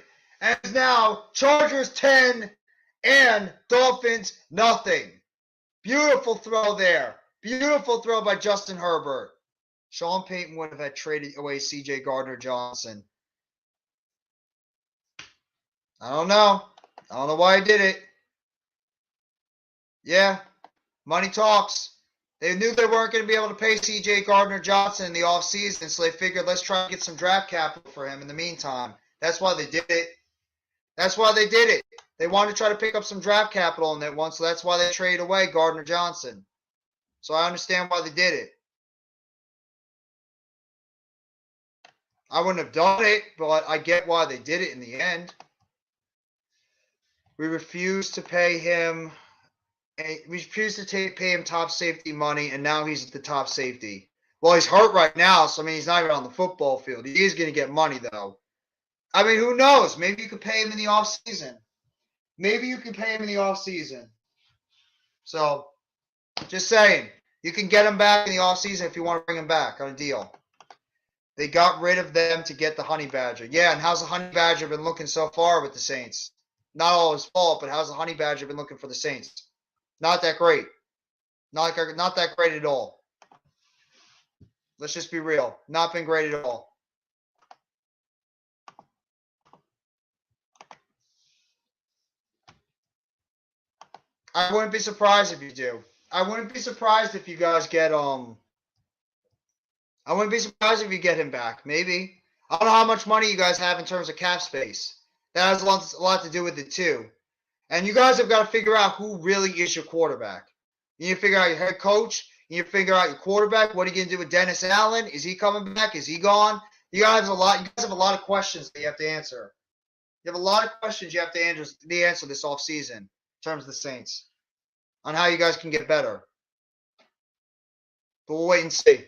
And it's now Chargers 10 and Dolphins nothing. Beautiful throw there. Beautiful throw by Justin Herbert. Sean Payton would have had traded away C.J. Gardner-Johnson. I don't know. I don't know why he did it. Yeah, money talks. They knew they weren't going to be able to pay C.J. Gardner-Johnson in the offseason, so they figured let's try to get some draft capital for him in the meantime. That's why they did it. That's why they did it. They wanted to try to pick up some draft capital in that one, so that's why they traded away Gardner-Johnson. So I understand why they did it. I wouldn't have done it, but I get why they did it in the end. We refused to pay him. We refused to pay him top safety money, and now he's the top safety. Well, he's hurt right now, so I mean he's not even on the football field. He is going to get money though. I mean, who knows? Maybe you could pay him in the offseason. Maybe you can pay him in the offseason. So, just saying, you can get him back in the offseason if you want to bring him back on a deal. They got rid of them to get the Honey Badger. Yeah, and how's the Honey Badger been looking so far with the Saints? Not all his fault, but how's the Honey Badger been looking for the Saints? Not that great. Not that great at all. Let's just be real. Not been great at all. I wouldn't be surprised if you do. I wouldn't be surprised if you guys get I wouldn't be surprised if you get him back. Maybe. I don't know how much money you guys have in terms of cap space. That has a lot to do with it too. And you guys have got to figure out who really is your quarterback. You need to figure out your head coach. You need to figure out your quarterback. What are you going to do with Dennis Allen? Is he coming back? Is he gone? You guys have a lot of questions that you have to answer. You have a lot of questions you have to answer this offseason in terms of the Saints on how you guys can get better. But we'll wait and see.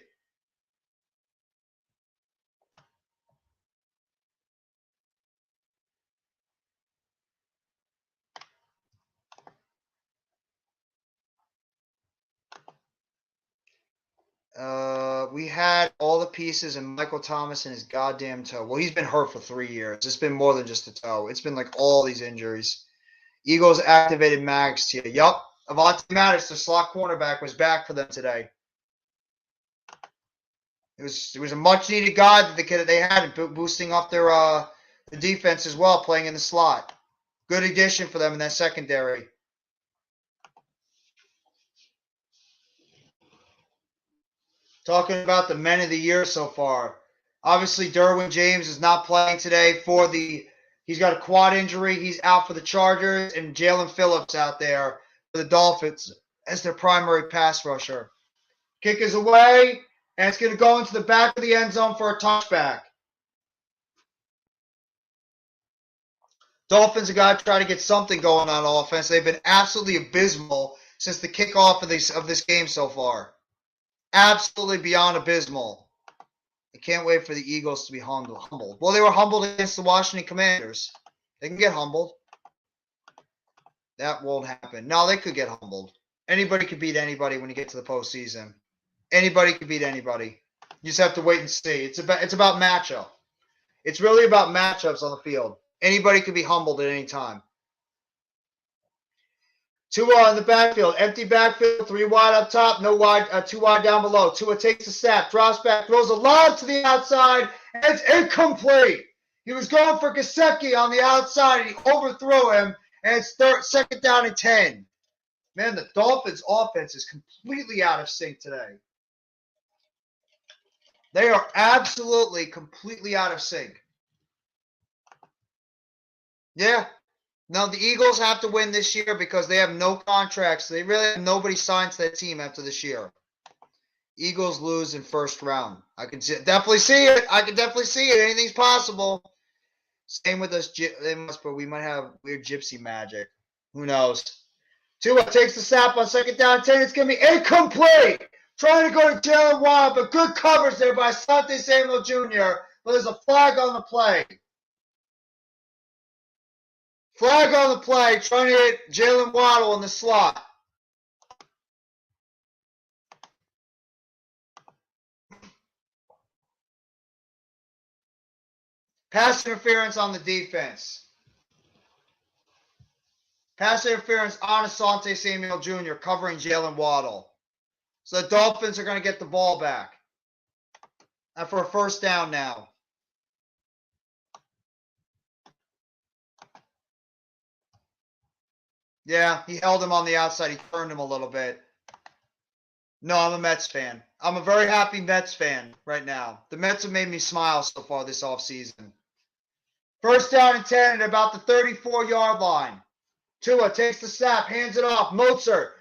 We had all the pieces and Michael Thomas and his goddamn toe. Well, he's been hurt for 3 years. It's been more than just a toe. It's been like all these injuries. Eagles activated Max here. Yup. Avonte Maddox, the slot cornerback, was back for them today. It was a much needed guy that they had boosting up their the defense as well, playing in the slot. Good addition for them in that secondary. Talking about the men of the year so far. Obviously, Derwin James is not playing today he's got a quad injury. He's out for the Chargers, and Jalen Phillips out there for the Dolphins as their primary pass rusher. Kick is away, and it's going to go into the back of the end zone for a touchback. Dolphins have got to try to get something going on offense. They've been absolutely abysmal since the kickoff of this game so far. Absolutely beyond abysmal. I can't wait for the Eagles to be humbled. Well, they were humbled against the Washington Commanders. They can get humbled. That won't happen. No, they could get humbled. Anybody could beat anybody when you get to the postseason. Anybody could beat anybody. You just have to wait and see. It's about matchup. It's really about matchups on the field. Anybody could be humbled at any time. Tua in the backfield. Empty backfield. 3 wide up top. No wide. 2 wide down below. Tua takes a snap. Drops back. Throws a lob to the outside. And it's incomplete. He was going for Gesicki on the outside. And he overthrew him. And it's second down and 10. Man, the Dolphins' offense is completely out of sync today. They are absolutely completely out of sync. Yeah. Now, the Eagles have to win this year because they have no contracts. They really have nobody signed to that team after this year. Eagles lose in first round. I can definitely see it. Anything's possible. Same with us, but we might have weird gypsy magic. Who knows? Tua takes the snap on second down 10. It's going to be incomplete. Trying to go to Jalen Waddle, but good coverage there by Asante Samuel Jr. But there's a flag on the play. Flag on the play, trying to hit Jalen Waddle in the slot. Pass interference on the defense. Pass interference on Asante Samuel Jr. covering Jalen Waddle. So the Dolphins are going to get the ball back. And for a first down now. Yeah, he held him on the outside. He turned him a little bit. No, I'm a Mets fan. I'm a very happy Mets fan right now. The Mets have made me smile so far this offseason. First down and 10 at about the 34-yard line. Tua takes the snap, hands it off. Mozart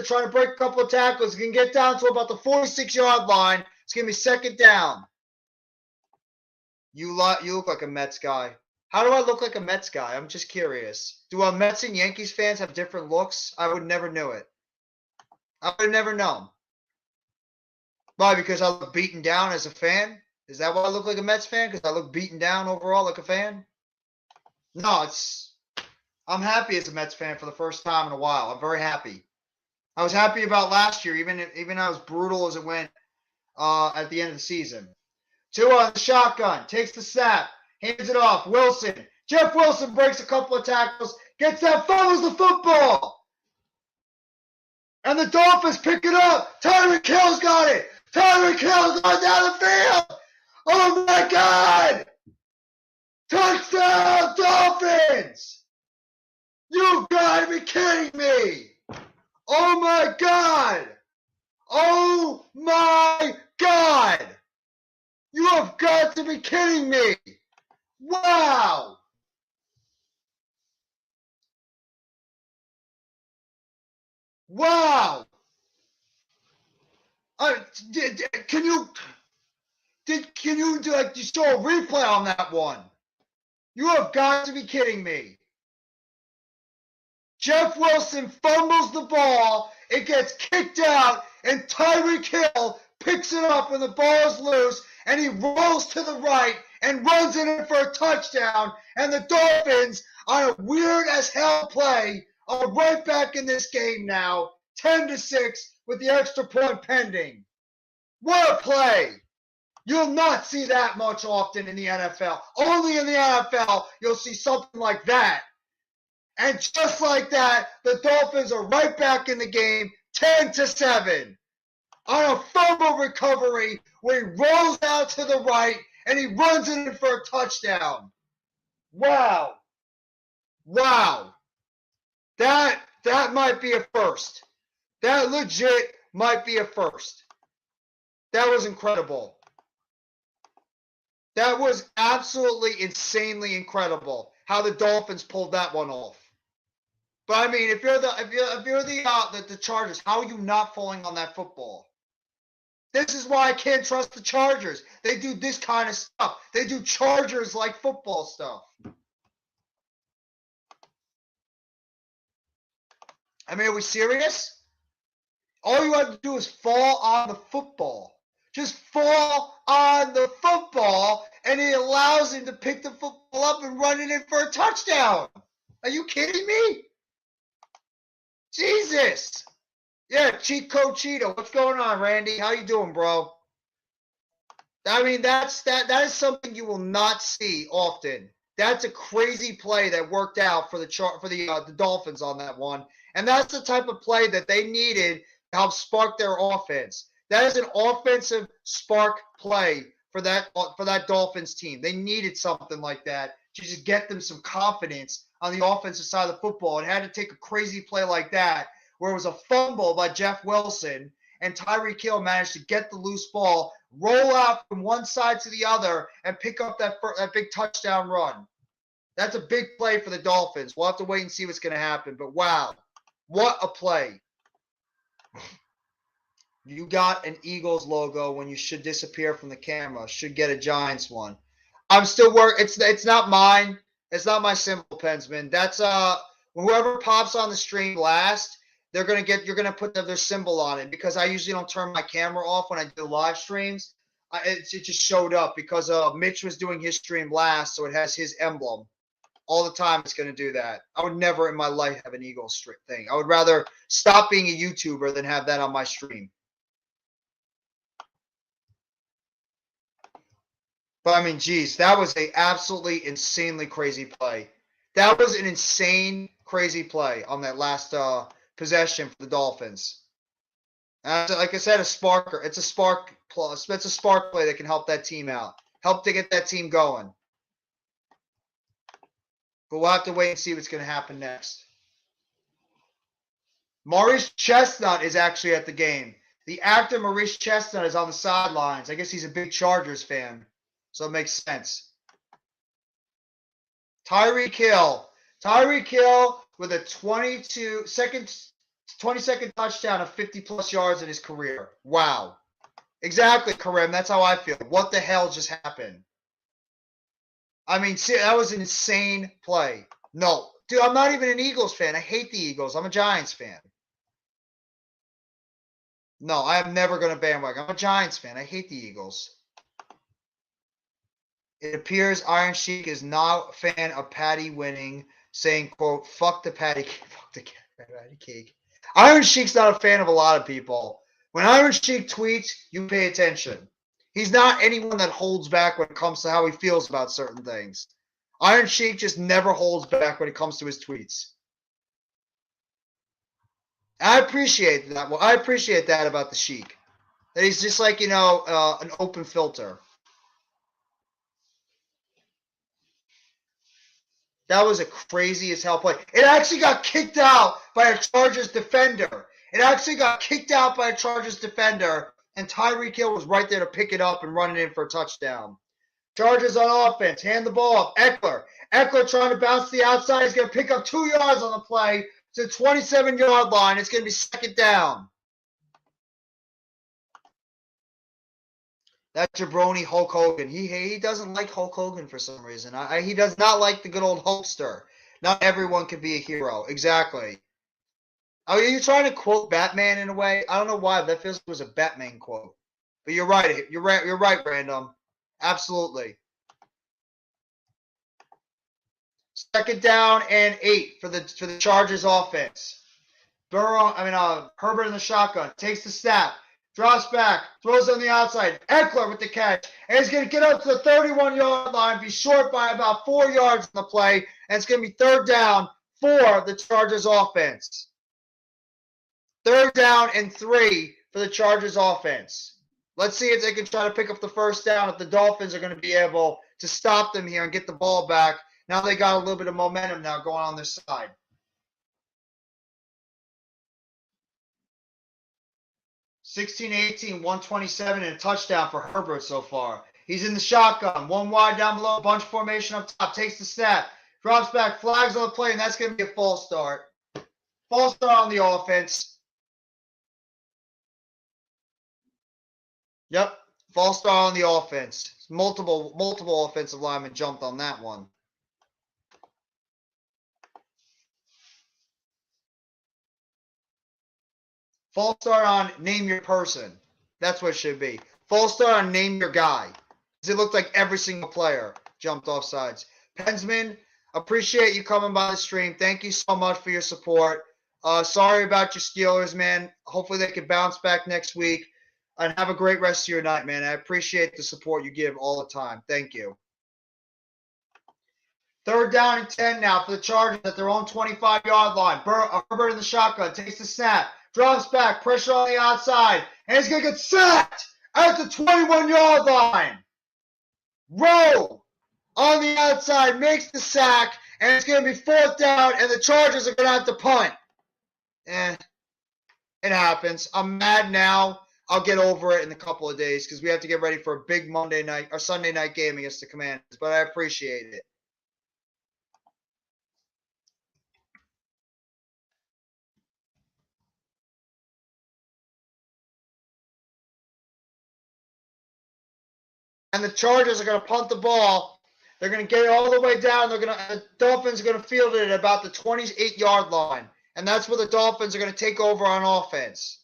trying to break a couple of tackles. He can get down to about the 46-yard line. It's going to be second down. You look like a Mets guy. How do I look like a Mets guy? I'm just curious. Do Mets and Yankees fans have different looks? I would never know it. I would have never known. Why? Because I look beaten down as a fan? Is that why I look like a Mets fan? Because I look beaten down overall like a fan? No, I'm happy as a Mets fan for the first time in a while. I'm very happy. I was happy about last year, even as brutal as it went at the end of the season. Tua on the shotgun, takes the snap, hands it off. Wilson. Jeff Wilson breaks a couple of tackles, gets that, follows the football. And the Dolphins pick it up. Tyreek Hill's got it. Tyreek Hill's going down the field. Oh my God! Touchdown, Dolphins! You've got to be kidding me! Oh my God! Oh my God! You have got to be kidding me! Wow! Wow! Can you show a replay on that one? You have got to be kidding me. Jeff Wilson fumbles the ball, it gets kicked out, and Tyreek Hill picks it up when the ball is loose, and he rolls to the right and runs it in for a touchdown, and the Dolphins, on a weird as hell play, are right back in this game now, 10-6 with the extra point pending. What a play! You'll not see that much often in the NFL. Only in the NFL you'll see something like that. And just like that, the Dolphins are right back in the game, 10-7. On a fumble recovery where he rolls out to the right and he runs it in for a touchdown. Wow. Wow. That might be a first. That legit might be a first. That was incredible. That was absolutely insanely incredible how the Dolphins pulled that one off. But I mean, if you're the Chargers, how are you not falling on that football? This is why I can't trust the Chargers. They do this kind of stuff. They do Chargers like football stuff. I mean, are we serious? All you have to do is fall on the football. Just fall on the football, and it allows him to pick the football up and run it in for a touchdown. Are you kidding me? Jesus. Yeah, Cheat Code Cheeto. What's going on, Randy? How you doing, bro? I mean, that is something you will not see often. That's a crazy play that worked out for the Dolphins on that one. And that's the type of play that they needed to help spark their offense. That is an offensive spark play for that Dolphins team. They needed something like that to just get them some confidence on the offensive side of the football. It had to take a crazy play like that where it was a fumble by Jeff Wilson and Tyreek Hill managed to get the loose ball, roll out from one side to the other, and pick up that big touchdown run. That's a big play for the Dolphins. We'll have to wait and see what's going to happen. But wow, what a play. You got an Eagles logo when you should disappear from the camera. Should get a Giants one. I'm still working. It's not mine. It's not my symbol, Pensman. That's whoever pops on the stream last, you're gonna put their symbol on it because I usually don't turn my camera off when I do live streams. It just showed up because Mitch was doing his stream last, so it has his emblem. All the time it's going to do that. I would never in my life have an Eagles thing. I would rather stop being a YouTuber than have that on my stream. But I mean, geez, that was a absolutely insanely crazy play. That was an insane, crazy play on that last possession for the Dolphins. Like I said, a sparker. It's a spark plus. It's a spark play that can help that team out, help to get that team going. But we'll have to wait and see what's going to happen next. Maurice Chestnut is actually at the game. The actor Maurice Chestnut is on the sidelines. I guess he's a big Chargers fan, so it makes sense. Tyreek Hill. Tyreek Hill with a 20-second touchdown of 50-plus yards in his career. Wow. Exactly, Kareem. That's how I feel. What the hell just happened? I mean, see, that was an insane play. No. Dude, I'm not even an Eagles fan. I hate the Eagles. I'm a Giants fan. No, I am never going to bandwagon. I'm a Giants fan. I hate the Eagles. It appears Iron Sheik is not a fan of Patty winning, saying, quote, fuck the patty cake. Iron Sheik's not a fan of a lot of people. When Iron Sheik tweets, you pay attention. He's not anyone that holds back when it comes to how he feels about certain things. Iron Sheik just never holds back when it comes to his tweets. I appreciate that. Well, I appreciate that about the Sheik. That he's just like, an open filter. That was a crazy as hell play. It actually got kicked out by a Chargers defender. And Tyreek Hill was right there to pick it up and run it in for a touchdown. Chargers on offense. Hand the ball off. Eckler. Eckler trying to bounce to the outside. He's going to pick up 2 yards on the play to the 27-yard line. It's going to be second down. That jabroni Hulk Hogan. He doesn't like Hulk Hogan for some reason. He does not like the good old Hulkster. Not everyone can be a hero. Exactly. Oh, are you trying to quote Batman in a way? I don't know why, but that feels like it was a Batman quote. But you're right. You're right, Random. Absolutely. Second down and 8 for the Chargers offense. Herbert in the shotgun. Takes the snap. Drops back. Throws on the outside. Eckler with the catch. And he's going to get up to the 31-yard line. Be short by about 4 yards in the play. And it's going to be third down for the Chargers offense. Third down and 3 for the Chargers offense. Let's see if they can try to pick up the first down, if the Dolphins are going to be able to stop them here and get the ball back. Now they got a little bit of momentum now going on their side. 16-18, 127, and a touchdown for Herbert so far. He's in the shotgun. One wide down below, bunch formation up top. Takes the snap. Drops back, flags on the play, and that's going to be a false start. False start on the offense. Yep, false start on the offense. Multiple offensive linemen jumped on that one. False start on name your person. That's what it should be. False start on name your guy. It looked like every single player jumped off sides. Pensman, appreciate you coming by the stream. Thank you so much for your support. Sorry about your Steelers, man. Hopefully they can bounce back next week. And have a great rest of your night, man. I appreciate the support you give all the time. Thank you. Third down and 10 now for the Chargers at their own 25-yard line. Herbert in the shotgun. Takes the snap. Drops back. Pressure on the outside. And he's going to get sacked at the 21-yard line. Rowe on the outside makes the sack. And it's going to be fourth down. And the Chargers are going to have to punt. It happens. I'm mad now. I'll get over it in a couple of days because we have to get ready for a big Monday night or Sunday night game against the Commanders. But I appreciate it. And the Chargers are going to punt the ball. They're going to get it all the way down. The Dolphins are going to field it at about the 28-yard line. And that's where the Dolphins are going to take over on offense.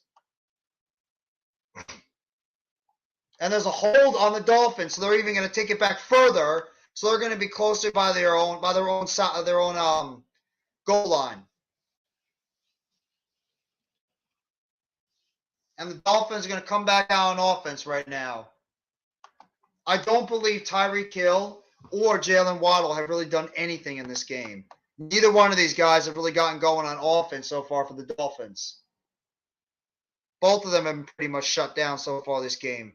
And there's a hold on the Dolphins, so they're even going to take it back further. So they're going to be closer by their own goal line. And the Dolphins are going to come back out on offense right now. I don't believe Tyreek Hill or Jalen Waddle have really done anything in this game. Neither one of these guys have really gotten going on offense so far for the Dolphins. Both of them have been pretty much shut down so far this game.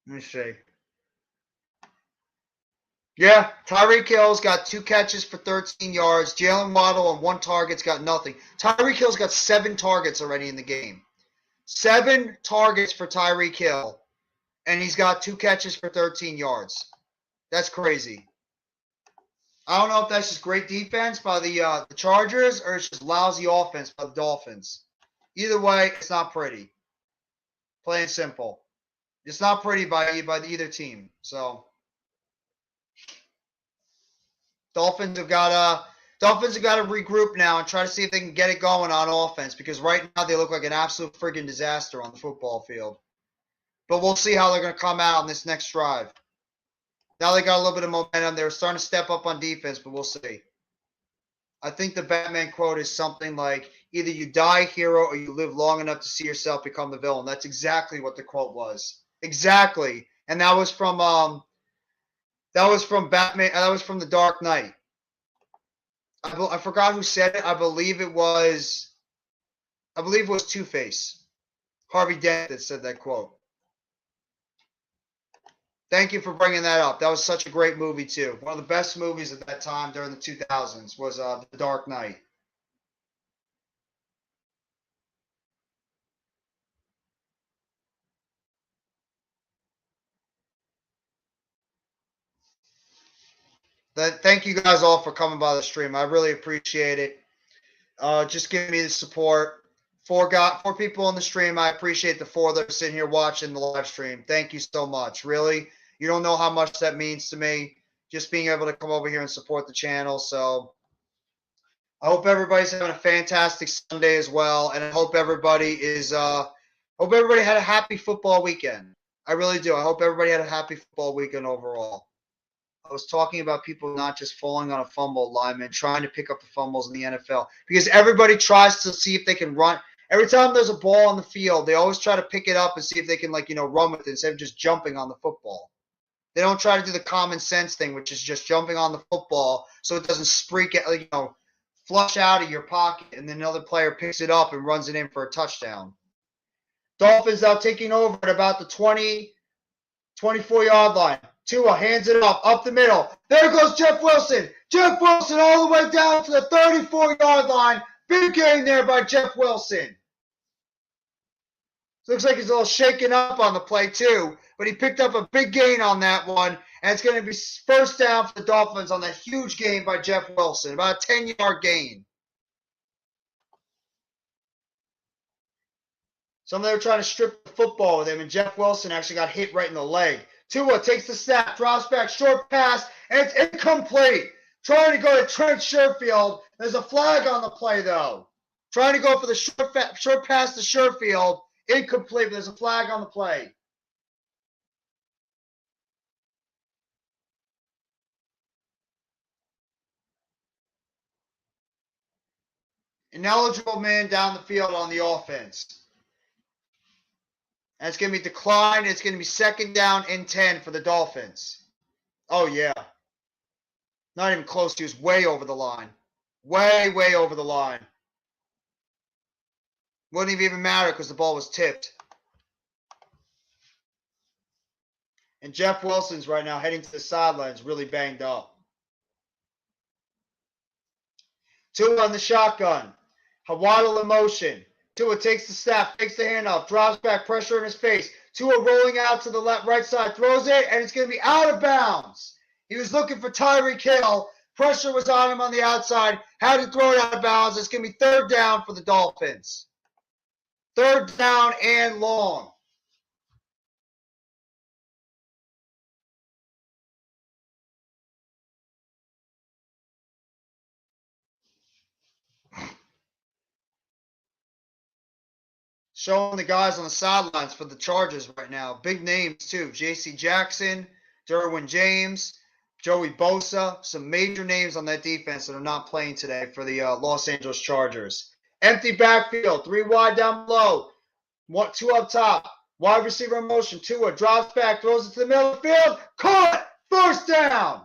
Let me see. Yeah, Tyreek Hill's got 2 catches for 13 yards. Jalen Waddle on 1 target's got nothing. Tyreek Hill's got 7 targets already in the game. 7 targets for Tyreek Hill, and he's got 2 catches for 13 yards. That's crazy. I don't know if that's just great defense by the Chargers or it's just lousy offense by the Dolphins. Either way, it's not pretty. Plain and simple. It's not pretty by either team. So Dolphins have got to regroup now and try to see if they can get it going on offense because right now they look like an absolute friggin' disaster on the football field. But we'll see how they're going to come out on this next drive. Now they got a little bit of momentum. They're starting to step up on defense, but we'll see. I think the Batman quote is something like, either you die a hero or you live long enough to see yourself become the villain. That's exactly what the quote was. Exactly. And that was from Batman. That was from The Dark Knight. I forgot who said it. I believe it was Two-Face. Harvey Dent that said that quote. Thank you for bringing that up. That was such a great movie, too. One of the best movies at that time during the 2000s was The Dark Knight. Thank you guys all for coming by the stream. I really appreciate it. Just giving me the support. 4 people on the stream. I appreciate the 4 that are sitting here watching the live stream. Thank you so much. Really, you don't know how much that means to me. Just being able to come over here and support the channel. So I hope everybody's having a fantastic Sunday as well, and I hope everybody had a happy football weekend. I really do. I hope everybody had a happy football weekend overall. I was talking about people not just falling on a fumble lineman, trying to pick up the fumbles in the NFL because everybody tries to see if they can run. Every time there's a ball on the field, they always try to pick it up and see if they can, run with it instead of just jumping on the football. They don't try to do the common sense thing, which is just jumping on the football so it doesn't flush out of your pocket, and then another player picks it up and runs it in for a touchdown. Dolphins now taking over at about the 24-yard line. Tua hands it off, up the middle. There goes Jeff Wilson. Jeff Wilson all the way down to the 34-yard line. Big gain there by Jeff Wilson. Looks like he's a little shaken up on the play too, but he picked up a big gain on that one, and it's going to be first down for the Dolphins on that huge gain by Jeff Wilson, about a 10-yard gain. Some of them were trying to strip the football with him, and Jeff Wilson actually got hit right in the leg. Tua takes the snap, drops back, short pass, and it's incomplete. Trying to go to Trent Sherfield. There's a flag on the play, though. Trying to go for the short pass to Sherfield. Incomplete, but there's a flag on the play. Ineligible man down the field on the offense. And it's going to be declined. It's going to be second down and 10 for the Dolphins. Oh, yeah. Not even close. He was way over the line. Way over the line. Wouldn't even matter because the ball was tipped. And Jeff Wilson's right now heading to the sidelines really banged up. Tua on the shotgun. Waddle in motion. Tua takes the snap, takes the handoff, drops back, pressure in his face. Tua rolling out to the right side, throws it, and it's going to be out of bounds. He was looking for Tyreek Hill. Pressure was on him on the outside. Had to throw it out of bounds. It's going to be third down for the Dolphins. Third down and long. Showing the guys on the sidelines for the Chargers right now. Big names, too. J.C. Jackson, Derwin James, Joey Bosa. Some major names on that defense that are not playing today for the Los Angeles Chargers. Empty backfield. 3 wide down below. Two up top. Wide receiver in motion. Tua drops back, throws it to the middle of the field. Caught! First down!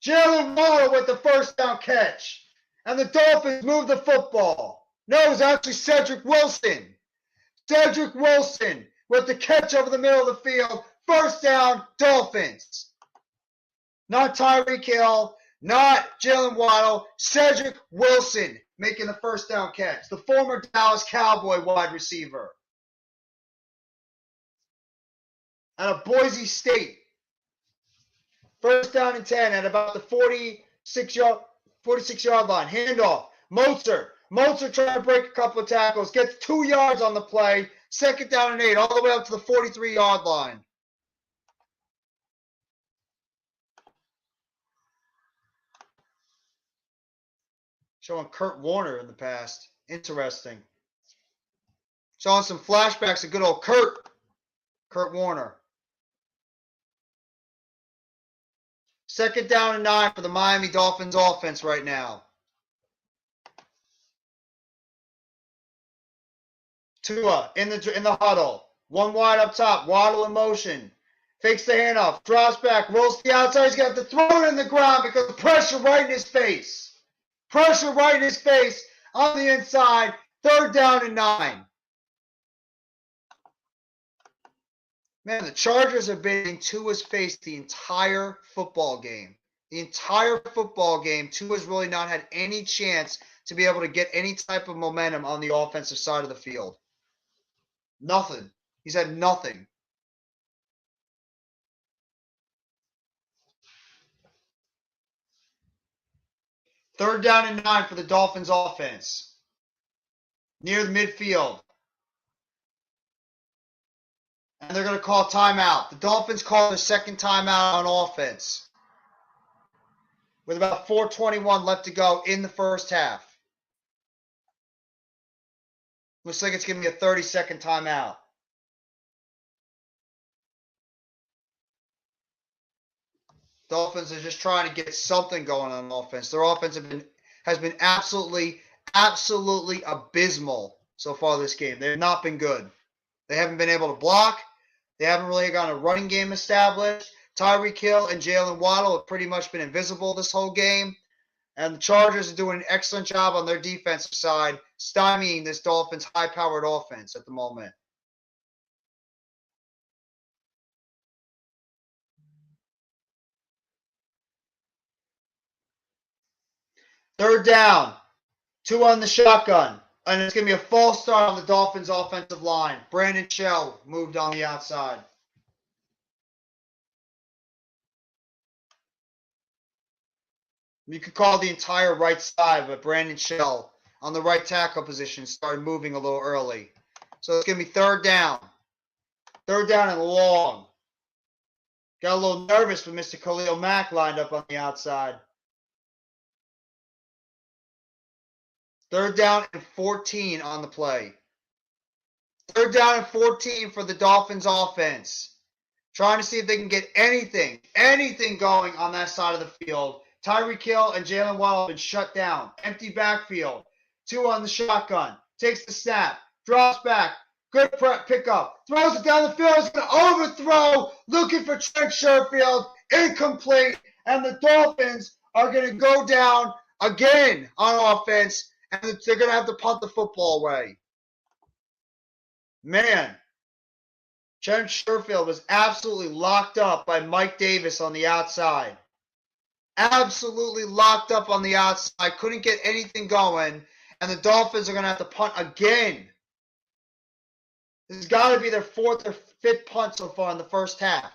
Jalen Waddle with the first down catch. And the Dolphins move the football. No, it was actually Cedric Wilson. Cedric Wilson with the catch over the middle of the field. First down, Dolphins. Not Tyreek Hill, not Jalen Waddle. Cedric Wilson making the first down catch. The former Dallas Cowboy wide receiver. Out of Boise State. First down and 10 at about the 46-yard line. Handoff. Mozart trying to break a couple of tackles. Gets 2 yards on the play. Second down and 8 all the way up to the 43-yard line. Showing Kurt Warner in the past. Interesting. Showing some flashbacks of good old Kurt Warner. Second down and 9 for the Miami Dolphins offense right now. Tua in the huddle. One wide up top. Waddle in motion. Fakes the handoff. Drops back. Rolls to the outside. He's got to throw it in the ground because of pressure right in his face. Pressure right in his face on the inside. Third down and 9. Man, the Chargers have been in Tua's face the entire football game. The entire football game, Tua's really not had any chance to be able to get any type of momentum on the offensive side of the field. Nothing. He's had nothing. Third down and 9 for the Dolphins offense. Near the midfield. And they're going to call timeout. The Dolphins call their second timeout on offense. With about 4:21 left to go in the first half. Looks like it's going to be a 30-second timeout. Dolphins are just trying to get something going on offense. Their offense has been absolutely abysmal so far this game. They have not been good. They haven't been able to block. They haven't really got a running game established. Tyreek Hill and Jalen Waddle have pretty much been invisible this whole game. And the Chargers are doing an excellent job on their defensive side, stymieing this Dolphins high-powered offense at the moment. Third down. Two on the shotgun. And it's going to be a false start on the Dolphins offensive line. Brandon Shell moved on the outside. You could call the entire right side, but Brandon Shell on the right tackle position started moving a little early. So it's going to be third down. Third down and long. Got a little nervous with Mr. Khalil Mack lined up on the outside. Third down and 14 on the play. Third down and 14 for the Dolphins offense. Trying to see if they can get anything going on that side of the field. Tyreek Hill and Jalen Waddle have been shut down. Empty backfield. Two on the shotgun. Takes the snap. Drops back. Good pickup. Throws it down the field. It's going to overthrow. Looking for Trent Sherfield. Incomplete. And the Dolphins are going to go down again on offense. And they're going to have to punt the football away. Man. Trent Sherfield was absolutely locked up by Mike Davis on the outside. Absolutely locked up on the outside. Couldn't get anything going. And the Dolphins are going to have to punt again. This has got to be their fourth or fifth punt so far in the first half.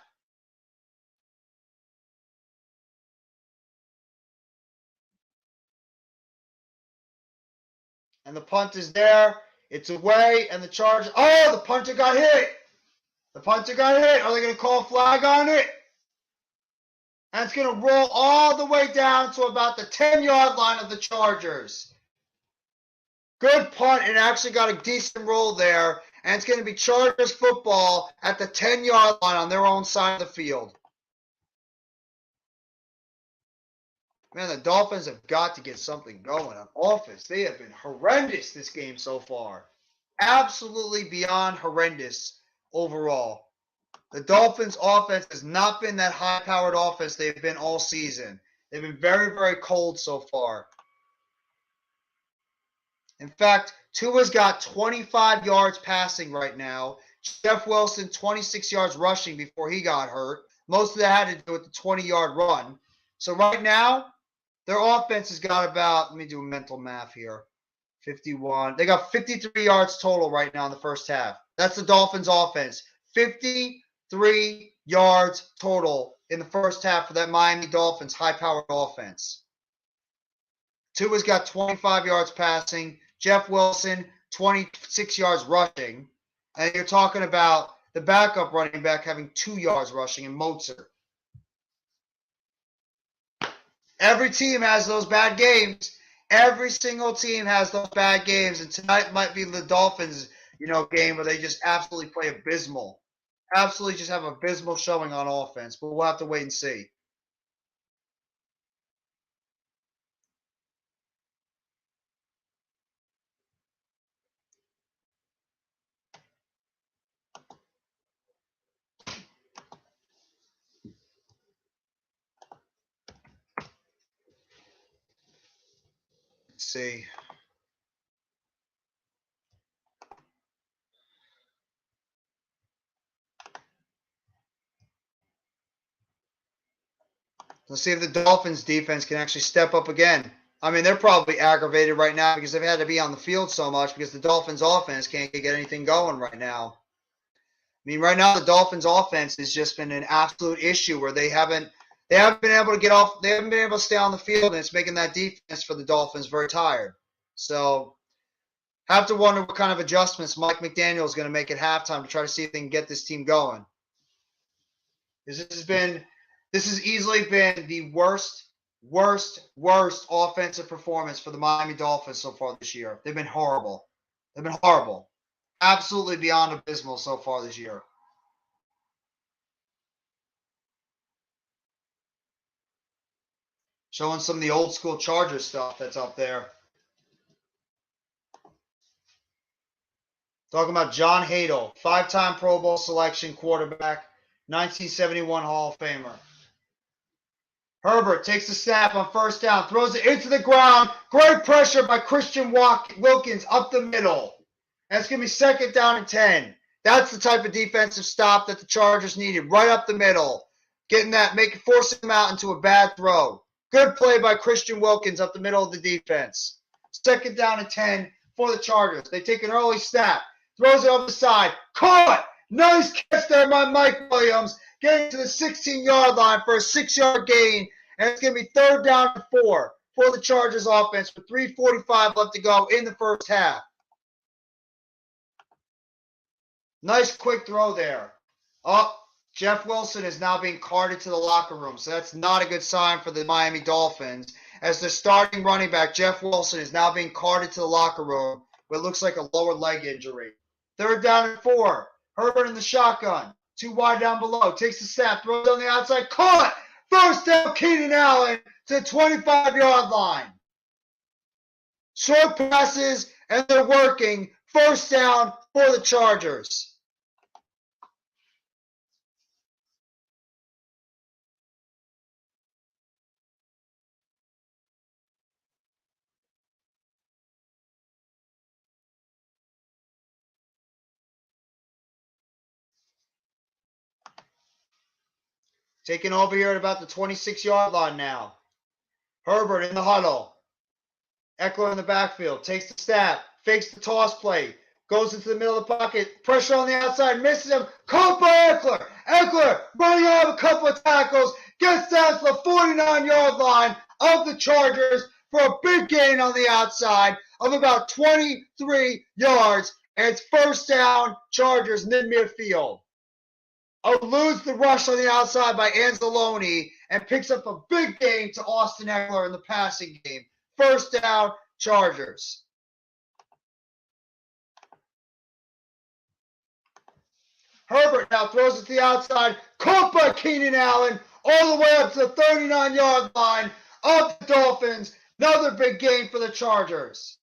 And the punt is there. It's away. And the Chargers. Oh, the punter got hit. The punter got hit. Are they going to call a flag on it? And it's going to roll all the way down to about the 10-yard line of the Chargers. Good punt. It actually got a decent roll there. And it's going to be Chargers football at the 10-yard line on their own side of the field. Man, the Dolphins have got to get something going on offense. They have been horrendous this game so far. absolutely beyond horrendous overall. The Dolphins' offense has not been that high-powered offense they've been all season. They've been very, very cold so far. In fact, Tua's got 25 yards passing right now. Jeff Wilson, 26 yards rushing before he got hurt. Most of that had to do with the 20-yard run. So right now, their offense has got about, let me do mental math here, 51. They got 53 yards total right now in the first half. That's the Dolphins' offense. 53 yards total in the first half for that Miami Dolphins high-powered offense. Tua's got 25 yards passing. Jeff Wilson, 26 yards rushing. And you're talking about the backup running back having 2 yards rushing in Mozart. Every team has those bad games. Every single team has those bad games. And tonight might be the Dolphins, game where they just absolutely play abysmal. Absolutely just have abysmal showing on offense. But we'll have to wait and see. Let's see. Let's see if the Dolphins defense can actually step up again. I mean, they're probably aggravated right now because they've had to be on the field so much because the Dolphins offense can't get anything going right now. I mean, right now the Dolphins offense has just been an absolute issue where they haven't been able to get off, they haven't been able to stay on the field, and it's making that defense for the Dolphins very tired. So have to wonder what kind of adjustments Mike McDaniel is going to make at halftime to try to see if they can get this team going. This has easily been the worst offensive performance for the Miami Dolphins so far this year. They've been horrible. Absolutely beyond abysmal so far this year. Showing some of the old school Chargers stuff that's up there. Talking about John Hadle, 5-time Pro Bowl selection quarterback, 1971 Hall of Famer. Herbert takes the snap on first down, throws it into the ground. Great pressure by Christian Wilkins up the middle. And it's going to be second down and 10. That's the type of defensive stop that the Chargers needed, right up the middle. Forcing them out into a bad throw. Good play by Christian Wilkins up the middle of the defense. Second down and 10 for the Chargers. They take an early snap. Throws it over the side. Caught! Nice catch there by Mike Williams. Getting to the 16-yard line for a 6-yard gain. And it's going to be third down and 4 for the Chargers offense with 3:45 left to go in the first half. Nice quick throw there. Jeff Wilson is now being carted to the locker room. So that's not a good sign for the Miami Dolphins. As their starting running back, Jeff Wilson, is now being carted to the locker room with what looks like a lower leg injury. Third down and 4. Herbert in the shotgun. 2 wide down below. Takes the snap. Throws on the outside. Caught! First down, Keenan Allen to the 25-yard line. Short passes, and they're working. First down for the Chargers. Taking over here at about the 26-yard line now. Herbert in the huddle. Eckler in the backfield. Takes the snap. Fakes the toss play. Goes into the middle of the pocket. Pressure on the outside. Misses him. Caught by Eckler. Eckler running out of a couple of tackles. Gets down to the 49-yard line of the Chargers for a big gain on the outside of about 23 yards. And it's first down, Chargers mid-midfield. Eludes the rush on the outside by Anzalone and picks up a big gain to Austin Eckler in the passing game. First down, Chargers. Herbert now throws it to the outside. Caught by Keenan Allen all the way up to the 39-yard line of the Dolphins. Another big gain for the Chargers.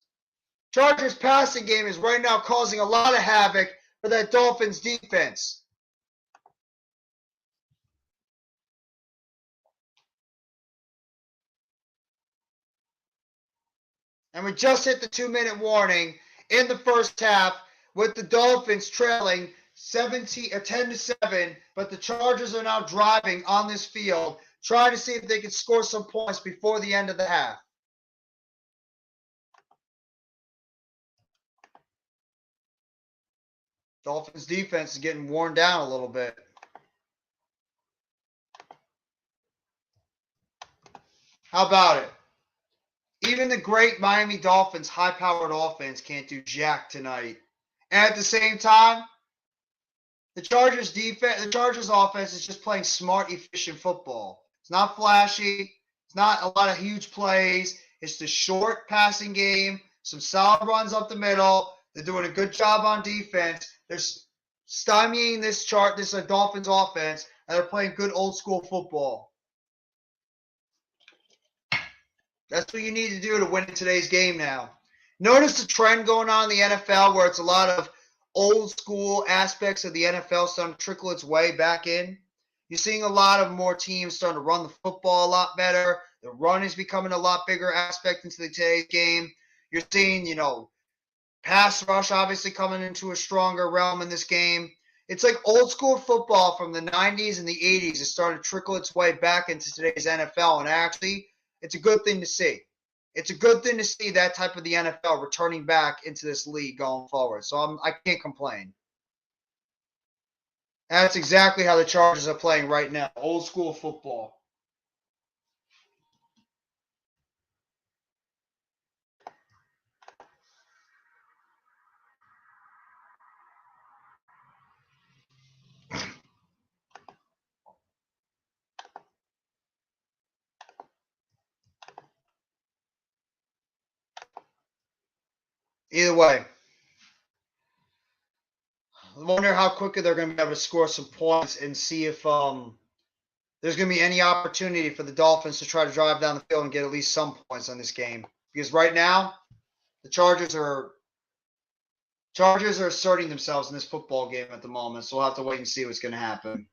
Chargers passing game is right now causing a lot of havoc for that Dolphins defense. And we just hit the 2-minute warning in the first half with the Dolphins trailing 10-7, but the Chargers are now driving on this field, trying to see if they can score some points before the end of the half. Dolphins defense is getting worn down a little bit. How about it? Even the great Miami Dolphins high-powered offense can't do jack tonight. And at the same time, the Chargers offense is just playing smart, efficient football. It's not flashy. It's not a lot of huge plays. It's the short passing game, some solid runs up the middle. They're doing a good job on defense. They're stymieing this Dolphins offense, and they're playing good old school football. That's what you need to do to win in today's game now. Notice the trend going on in the NFL where it's a lot of old school aspects of the NFL starting to trickle its way back in. You're seeing a lot of more teams starting to run the football a lot better. The run is becoming a lot bigger aspect into today's game. You're seeing, pass rush obviously coming into a stronger realm in this game. It's like old school football from the 90s and the 80s is starting to trickle its way back into today's NFL, and actually, it's a good thing to see. It's a good thing to see that type of the NFL returning back into this league going forward. So I can't complain. And that's exactly how the Chargers are playing right now. Old school football. Either way, I wonder how quickly they're going to be able to score some points and see if there's going to be any opportunity for the Dolphins to try to drive down the field and get at least some points on this game. Because right now, the Chargers are asserting themselves in this football game at the moment, so we'll have to wait and see what's going to happen.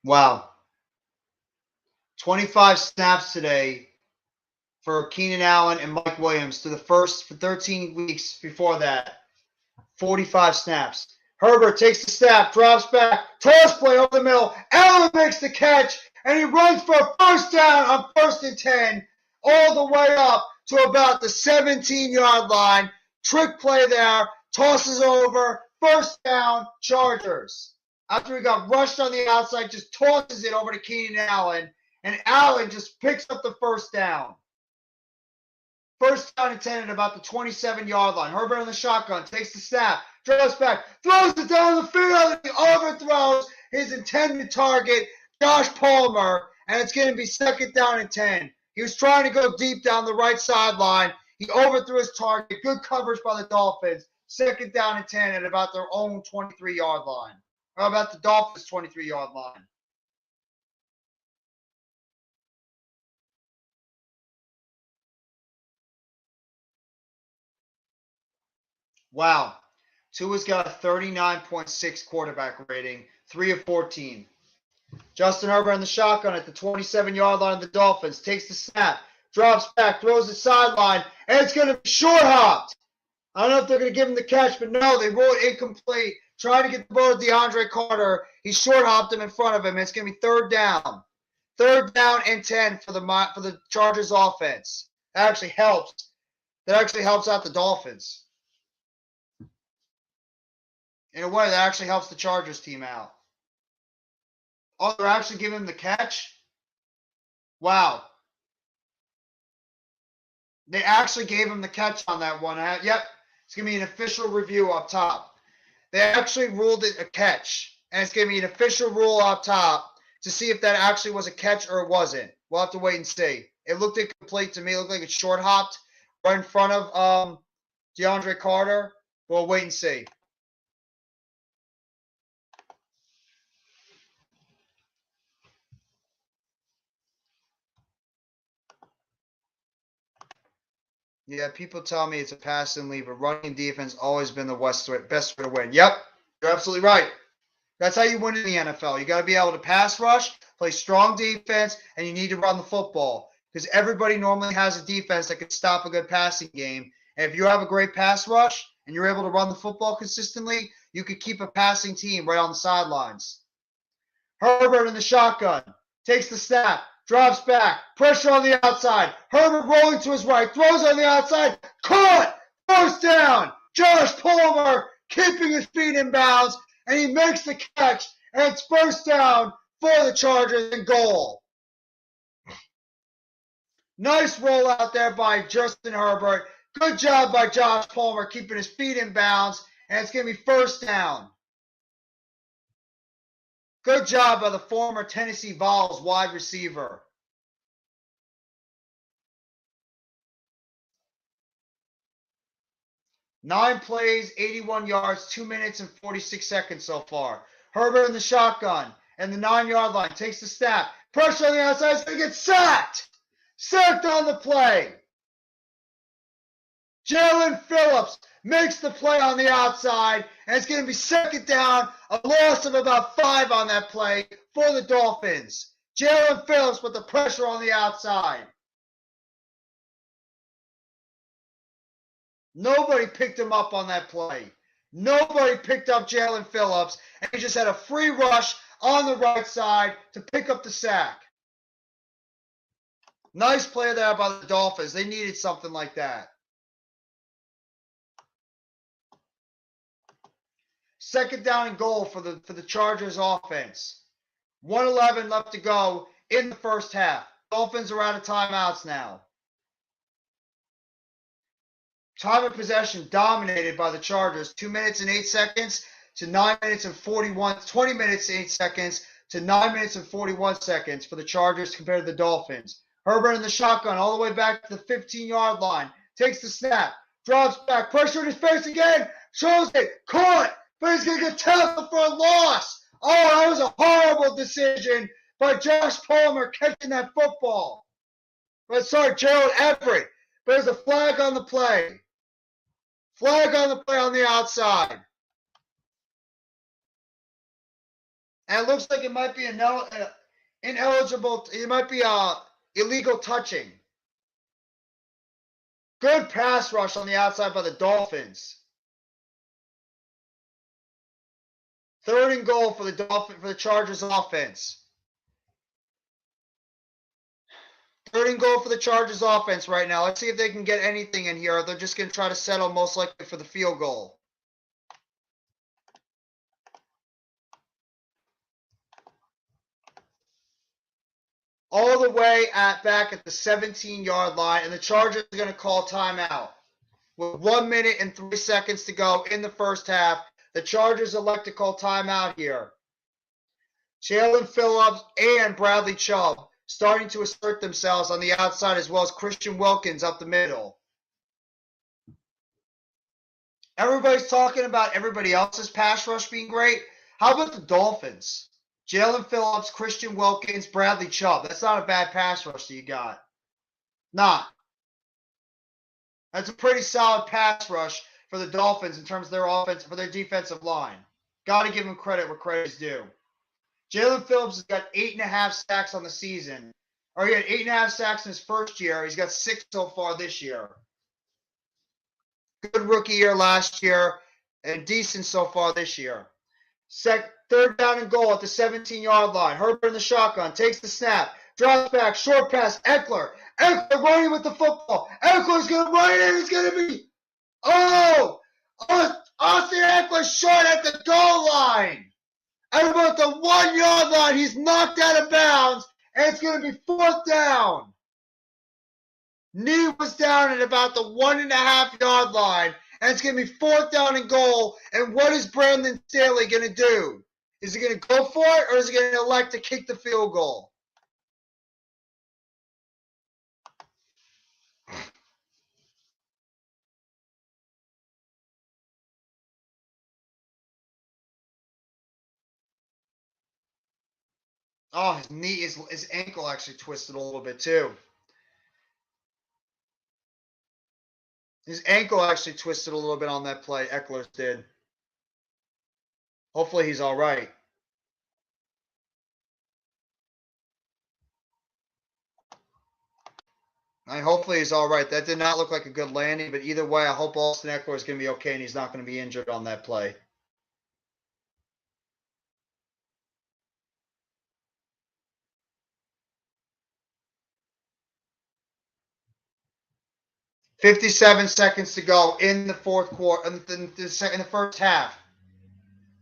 Wow. 25 snaps today for Keenan Allen and Mike Williams to the first for 13 weeks before that. 45 snaps. Herbert takes the snap, drops back, toss play over the middle. Allen makes the catch, and he runs for a first down on 1st and 10, all the way up to about the 17-yard line. Trick play there, tosses over, first down, Chargers. After he got rushed on the outside, just tosses it over to Keenan Allen, and Allen just picks up the first down. First down and 10 at about the 27-yard line. Herbert on the shotgun, takes the snap, drops back, throws it down the field, and he overthrows his intended target, Josh Palmer, and it's going to be 2nd down and 10. He was trying to go deep down the right sideline. He overthrew his target. Good coverage by the Dolphins. 2nd down and 10 at about their own 23-yard line. Or about the Dolphins' 23-yard line. Wow. Tua's got a 39.6 quarterback rating, 3 of 14. Justin Herbert on the shotgun at the 27-yard line of the Dolphins. Takes the snap, drops back, throws the sideline, and it's going to be short hopped. I don't know if they're going to give him the catch, but no, they roll it incomplete. Trying to get the ball to DeAndre Carter. He short hopped him in front of him. It's going to be 3rd down. 3rd down and 10 for the Chargers offense. That actually helps. That actually helps out the Dolphins. In a way, that actually helps the Chargers team out. Oh, they're actually giving him the catch? Wow. They actually gave him the catch on that one. Yep. It's going to be an official review up top. They actually ruled it a catch. And it's going to be an official rule up top to see if that actually was a catch or it wasn't. We'll have to wait and see. It looked incomplete to me. It looked like it short hopped right in front of DeAndre Carter. We'll wait and see. Yeah, people tell me it's a passing lead, but running defense always been the best way to win. Yep, you're absolutely right. That's how you win in the NFL. You got to be able to pass rush, play strong defense, and you need to run the football because everybody normally has a defense that can stop a good passing game. And if you have a great pass rush and you're able to run the football consistently, you could keep a passing team right on the sidelines. Herbert in the shotgun, takes the snap, drops back, pressure on the outside. Herbert rolling to his right, throws on the outside, caught, first down. Josh Palmer keeping his feet in bounds, and he makes the catch, and it's first down for the Chargers and goal. Nice roll out there by Justin Herbert. Good job by Josh Palmer keeping his feet in bounds, and it's going to be first down. Good job by the former Tennessee Vols wide receiver. Nine plays, 81 yards, 2 minutes and 46 seconds so far. Herbert in the shotgun and the 9-yard line takes the snap. Pressure on the outside. He's going to get sacked. Sacked on the play. Jalen Phillips makes the play on the outside, and it's going to be second down, a loss of about 5 on that play for the Dolphins. Jalen Phillips with the pressure on the outside. Nobody picked him up on that play. Nobody picked up Jalen Phillips, and he just had a free rush on the right side to pick up the sack. Nice play there by the Dolphins. They needed something like that. Second down and goal for the Chargers offense. 1:11 left to go in the first half. Dolphins are out of timeouts now. Time of possession dominated by the Chargers. 2 minutes and 8 seconds to 9 minutes and 41. 20 minutes and 8 seconds to 9 minutes and 41 seconds for the Chargers compared to the Dolphins. Herbert in the shotgun all the way back to the 15-yard line. Takes the snap. Drops back. Pressure in his face again. Shows it. Caught. But he's going to get tackled for a loss. Oh, that was a horrible decision by Josh Palmer catching that football. But sorry, Gerald Everett. But there's a flag on the play. Flag on the play on the outside. And it looks like it might be ineligible. It might be illegal touching. Good pass rush on the outside by the Dolphins. Third and goal for the Chargers offense. Third and goal for the Chargers offense right now. Let's see if they can get anything in here. They're just going to try to settle most likely for the field goal. All the way back at the 17-yard line, and the Chargers are going to call timeout. With 1 minute and 3 seconds to go in the first half, the Chargers elect to call timeout here. Jalen Phillips and Bradley Chubb starting to assert themselves on the outside, as well as Christian Wilkins up the middle. Everybody's talking about everybody else's pass rush being great. How about the Dolphins? Jalen Phillips, Christian Wilkins, Bradley Chubb. That's not a bad pass rush that you got. Not. That's a pretty solid pass rush for the Dolphins in terms of their offense, for their defensive line. Got to give them credit where credit is due. Jalen Phillips has got 8.5 sacks on the season. Or he had 8.5 sacks in his first year. He's got 6 so far this year. Good rookie year last year and decent so far this year. Third down and goal at the 17-yard line. Herbert in the shotgun. Takes the snap. Drops back. Short pass. Eckler. Eckler running with the football. Eckler's going to run it in. It's going to be... Oh! Austin Eckler short at the goal line. At about the 1-yard line, he's knocked out of bounds, and it's going to be fourth down. Knee was down at about the 1.5-yard line, and it's going to be fourth down and goal. And what is Brandon Staley going to do? Is he going to go for it, or is he going to elect to kick the field goal? Oh, his ankle actually twisted a little bit too. His ankle actually twisted a little bit on that play. Eckler's did. Hopefully he's all right. Hopefully he's all right. That did not look like a good landing, but either way, I hope Austin Eckler is going to be okay and he's not going to be injured on that play. $57 seconds to go in the fourth quarter, in the first half.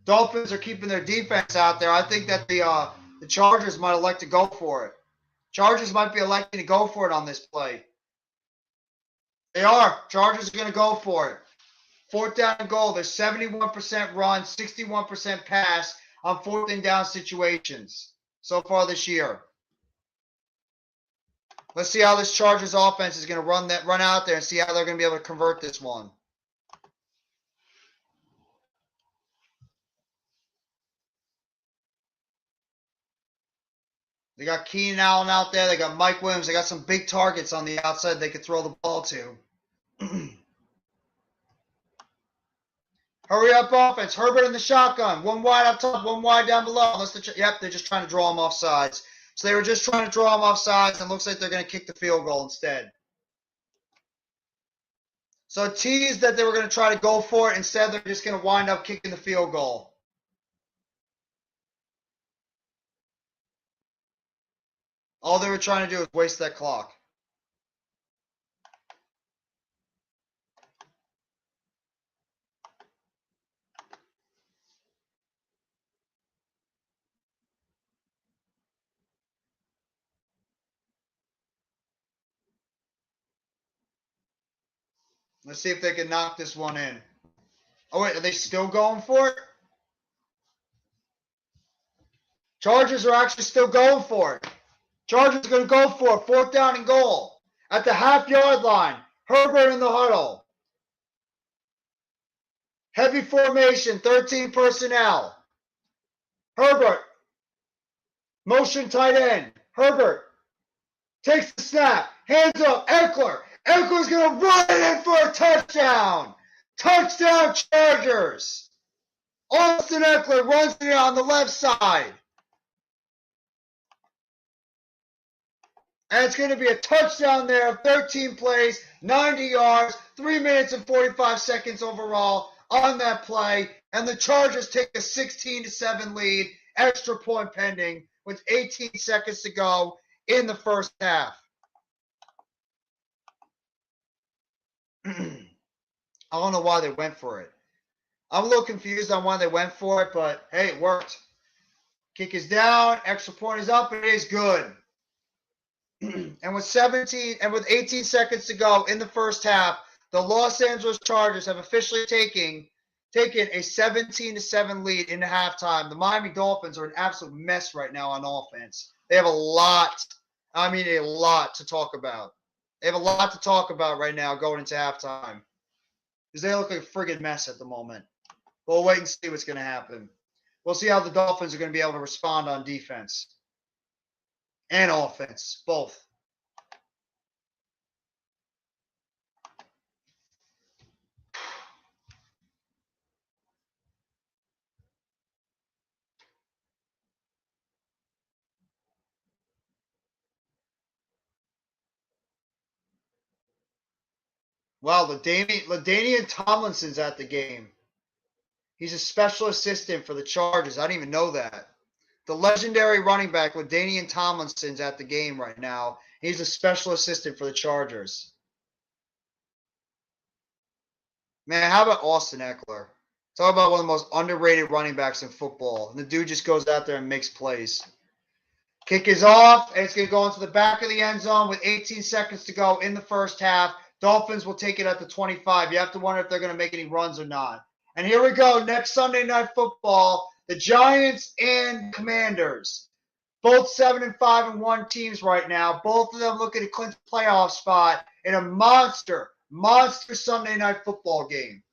Dolphins are keeping their defense out there. I think that the Chargers might elect to go for it. Chargers might be electing to go for it on this play. They are. Chargers are going to go for it. Fourth down and goal. They're 71% run, 61% pass on fourth and down situations so far this year. Let's see how this Chargers offense is going to run out there and see how they're going to be able to convert this one. They got Keenan Allen out there. They got Mike Williams. They got some big targets on the outside they could throw the ball to. Hurry up offense. Herbert in the shotgun. One wide up top, one wide down below. They're just trying to draw him off sides. So they were just trying to draw him off sides, and it looks like they're going to kick the field goal instead. So it teased that they were going to try to go for it. Instead, they're just going to wind up kicking the field goal. All they were trying to do was waste that clock. Let's see if they can knock this one in. Oh, wait, are they still going for it? Chargers are actually still going for it. Chargers are going to go for it. Fourth down and goal. At the half-yard line. Herbert in the huddle. Heavy formation, 13 personnel. Herbert. Motion tight end. Herbert takes the snap. Hands up. Eckler. Eckler's going to run it in for a touchdown. Touchdown Chargers. Austin Eckler runs it on the left side. And it's going to be a touchdown there of 13 plays, 90 yards, 3 minutes and 45 seconds overall on that play. And the Chargers take a 16-7 lead, extra point pending, with 18 seconds to go in the first half. I don't know why they went for it. I'm a little confused on why they went for it, but hey, it worked. Kick is down, extra point is up, and it is good. And with 18 seconds to go in the first half, the Los Angeles Chargers have officially taken a 17-7 lead into halftime. The Miami Dolphins are an absolute mess right now on offense. They have a lot to talk about. They have a lot to talk about right now going into halftime. Because they look like a friggin' mess at the moment. We'll wait and see what's going to happen. We'll see how the Dolphins are going to be able to respond on defense. And offense, both. Wow, LaDainian Tomlinson's at the game. He's a special assistant for the Chargers. I didn't even know that. The legendary running back, LaDainian Tomlinson's at the game right now. He's a special assistant for the Chargers. Man, how about Austin Eckler? Talk about one of the most underrated running backs in football. And the dude just goes out there and makes plays. Kick is off, and it's going to go into the back of the end zone with 18 seconds to go in the first half. Dolphins will take it at the 25. You have to wonder if they're going to make any runs or not. And here we go. Next Sunday Night Football, the Giants and Commanders. Both 7-5-1 teams right now. Both of them looking to clinch a playoff spot in a monster Sunday Night Football game.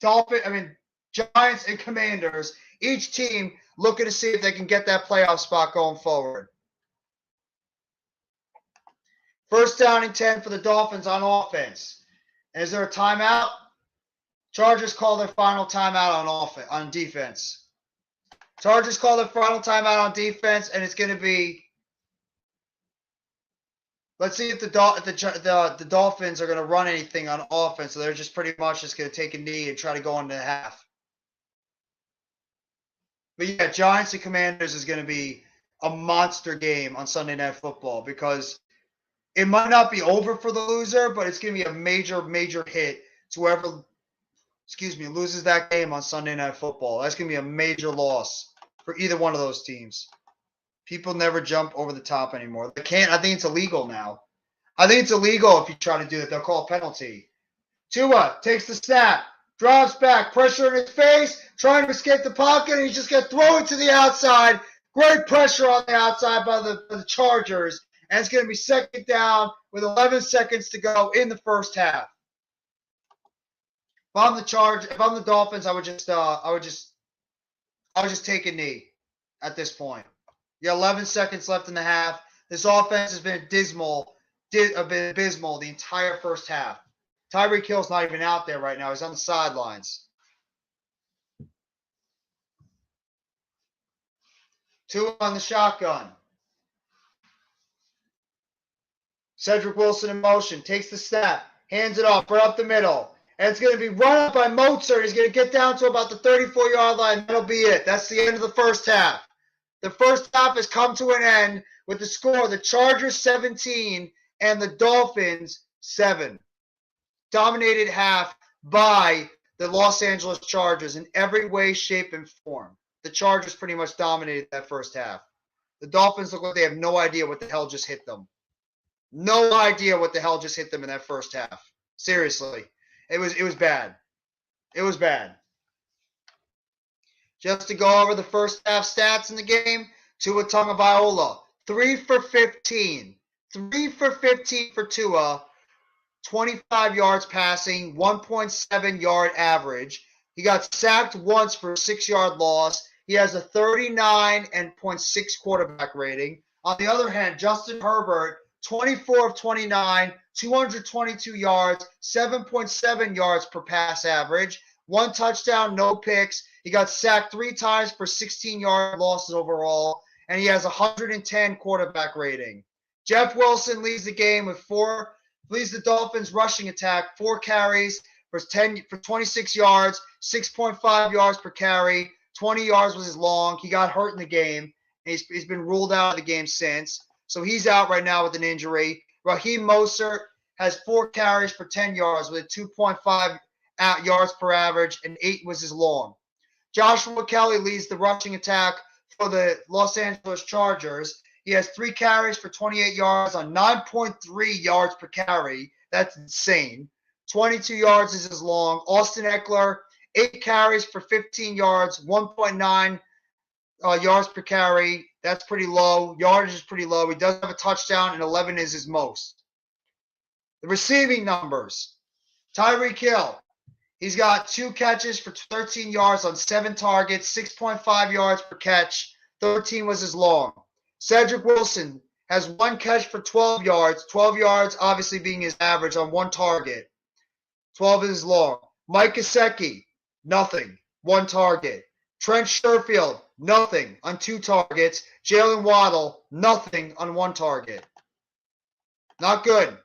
Giants and Commanders, each team looking to see if they can get that playoff spot going forward. First down and 10 for the Dolphins on offense. Is there a timeout? Chargers call their final timeout on defense. Chargers call their final timeout on defense, and it's going to be. Let's see if the Dolphins are going to run anything on offense. So they're just pretty much just going to take a knee and try to go into half. But yeah, Giants and Commanders is going to be a monster game on Sunday Night Football because it might not be over for the loser, but it's going to be a major, major hit to whoever, loses that game on Sunday Night Football. That's going to be a major loss for either one of those teams. People never jump over the top anymore. They can't. I think it's illegal now. I think it's illegal if you try to do it. They'll call a penalty. Tua takes the snap, drops back, pressure in his face, trying to escape the pocket, and he's just going to throw it to the outside. Great pressure on the outside by the Chargers, and it's going to be second down with 11 seconds to go in the first half. If I'm the Dolphins, I would just take a knee at this point. You got 11 seconds left in the half. This offense has been abysmal the entire first half. Tyreek Hill's not even out there right now. He's on the sidelines. Two on the shotgun. Cedric Wilson in motion. Takes the snap. Hands it off right up the middle. And it's going to be run up by Mozart. He's going to get down to about the 34-yard line. That'll be it. That's the end of the first half. The first half has come to an end with the score: the Chargers 17 and the Dolphins 7. Dominated half by the Los Angeles Chargers in every way, shape, and form. The Chargers pretty much dominated that first half. The Dolphins look like they have no idea what the hell just hit them. No idea what the hell just hit them in that first half. Seriously. It was bad. It was bad. Just to go over the first half stats in the game, Tua Tagovailoa, 3 for 15. 3 for 15 for Tua, 25 yards passing, 1.7 yard average. He got sacked once for a 6-yard loss. He has a 39.6 quarterback rating. On the other hand, Justin Herbert, 24 of 29, 222 yards, 7.7 yards per pass average, 1 touchdown, no picks. He got sacked 3 times for 16-yard losses overall, and he has a 110 quarterback rating. Jeff Wilson leads the game with leads the Dolphins rushing attack, 4 carries for 26 yards, 6.5 yards per carry, 20 yards was his long. He got hurt in the game. He's been ruled out of the game since. So he's out right now with an injury. Raheem Mostert has 4 carries for 10 yards with 2.5 yards per average, and 8 was his long. Joshua Kelly leads the rushing attack for the Los Angeles Chargers. He has 3 carries for 28 yards on 9.3 yards per carry. That's insane. 22 yards is his long. Austin Eckler, 8 carries for 15 yards, 1.9 yards per carry. That's pretty low. Yardage is pretty low. He does have a touchdown, and 11 is his most. The receiving numbers. Tyreek Hill. He's got 2 catches for 13 yards on 7 targets, 6.5 yards per catch. 13 was his long. Cedric Wilson has 1 catch for 12 yards. 12 yards obviously being his average on 1 target. 12 is his long. Mike Gesicki, nothing. 1 target. Trent Sherfield, nothing on 2 targets. Jalen Waddle, nothing on 1 target. Not good.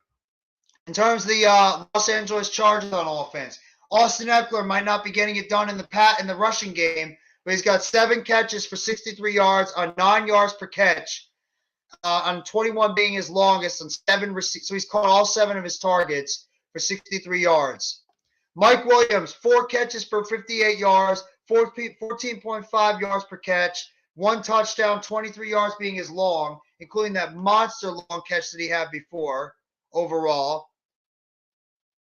In terms of the Los Angeles Chargers on offense, Austin Eckler might not be getting it done in the rushing game, but he's got 7 catches for 63 yards on 9 yards per catch, on 21 being his longest on 7 receipts. So he's caught all 7 of his targets for 63 yards. Mike Williams, 4 catches for 58 yards, 14.5 yards per catch, 1 touchdown, 23 yards being his long, including that monster long catch that he had before overall.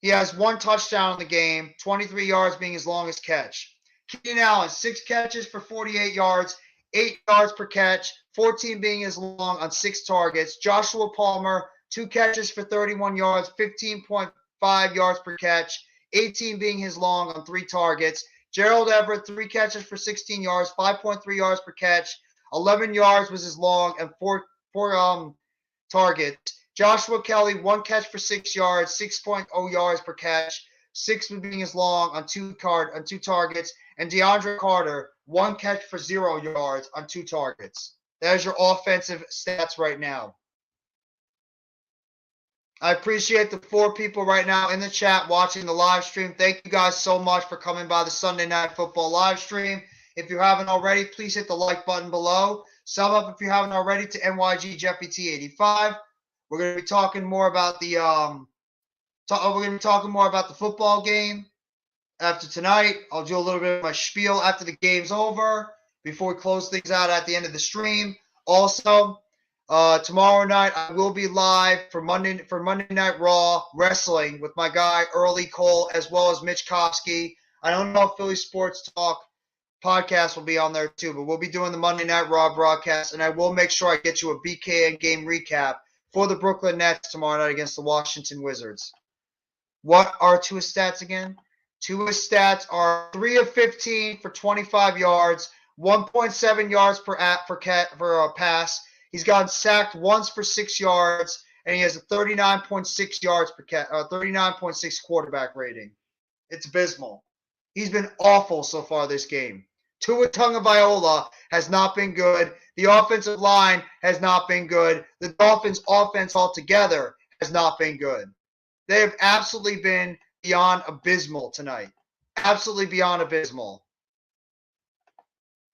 He has 1 touchdown in the game, 23 yards being his longest catch. Keenan Allen, 6 catches for 48 yards, 8 yards per catch, 14 being his long on 6 targets. Joshua Palmer, 2 catches for 31 yards, 15.5 yards per catch, 18 being his long on 3 targets. Gerald Everett, 3 catches for 16 yards, 5.3 yards per catch, 11 yards was his long, and 4 targets. Joshua Kelly, 1 catch for 6 yards, 6.0 yards per catch, 6 being as long on 2 targets. And DeAndre Carter, 1 catch for 0 yards on 2 targets. There's your offensive stats right now. I appreciate the 4 people right now in the chat watching the live stream. Thank you guys so much for coming by the Sunday Night Football live stream. If you haven't already, please hit the like button below. Sub up if you haven't already to NYG Jeffy T85. We're going to be talking more about the football game after tonight. I'll do a little bit of my spiel after the game's over before we close things out at the end of the stream. Also, tomorrow night I will be live for Monday Night Raw Wrestling with my guy Early Cole as well as Mitch Kofsky. I don't know if Philly Sports Talk podcast will be on there too, but we'll be doing the Monday Night Raw broadcast, and I will make sure I get you a BKN game recap for the Brooklyn Nets tomorrow night against the Washington Wizards. What are Tua's stats again? Tua's stats are 3 of 15 for 25 yards, 1.7 yards per pass. He's gotten sacked once for 6 yards, and he has a 39.6 yards per 39.6 quarterback rating. It's abysmal. He's been awful so far this game. Tua Tagovailoa has not been good. The offensive line has not been good. The Dolphins' offense altogether has not been good. They have absolutely been beyond abysmal tonight. Absolutely beyond abysmal.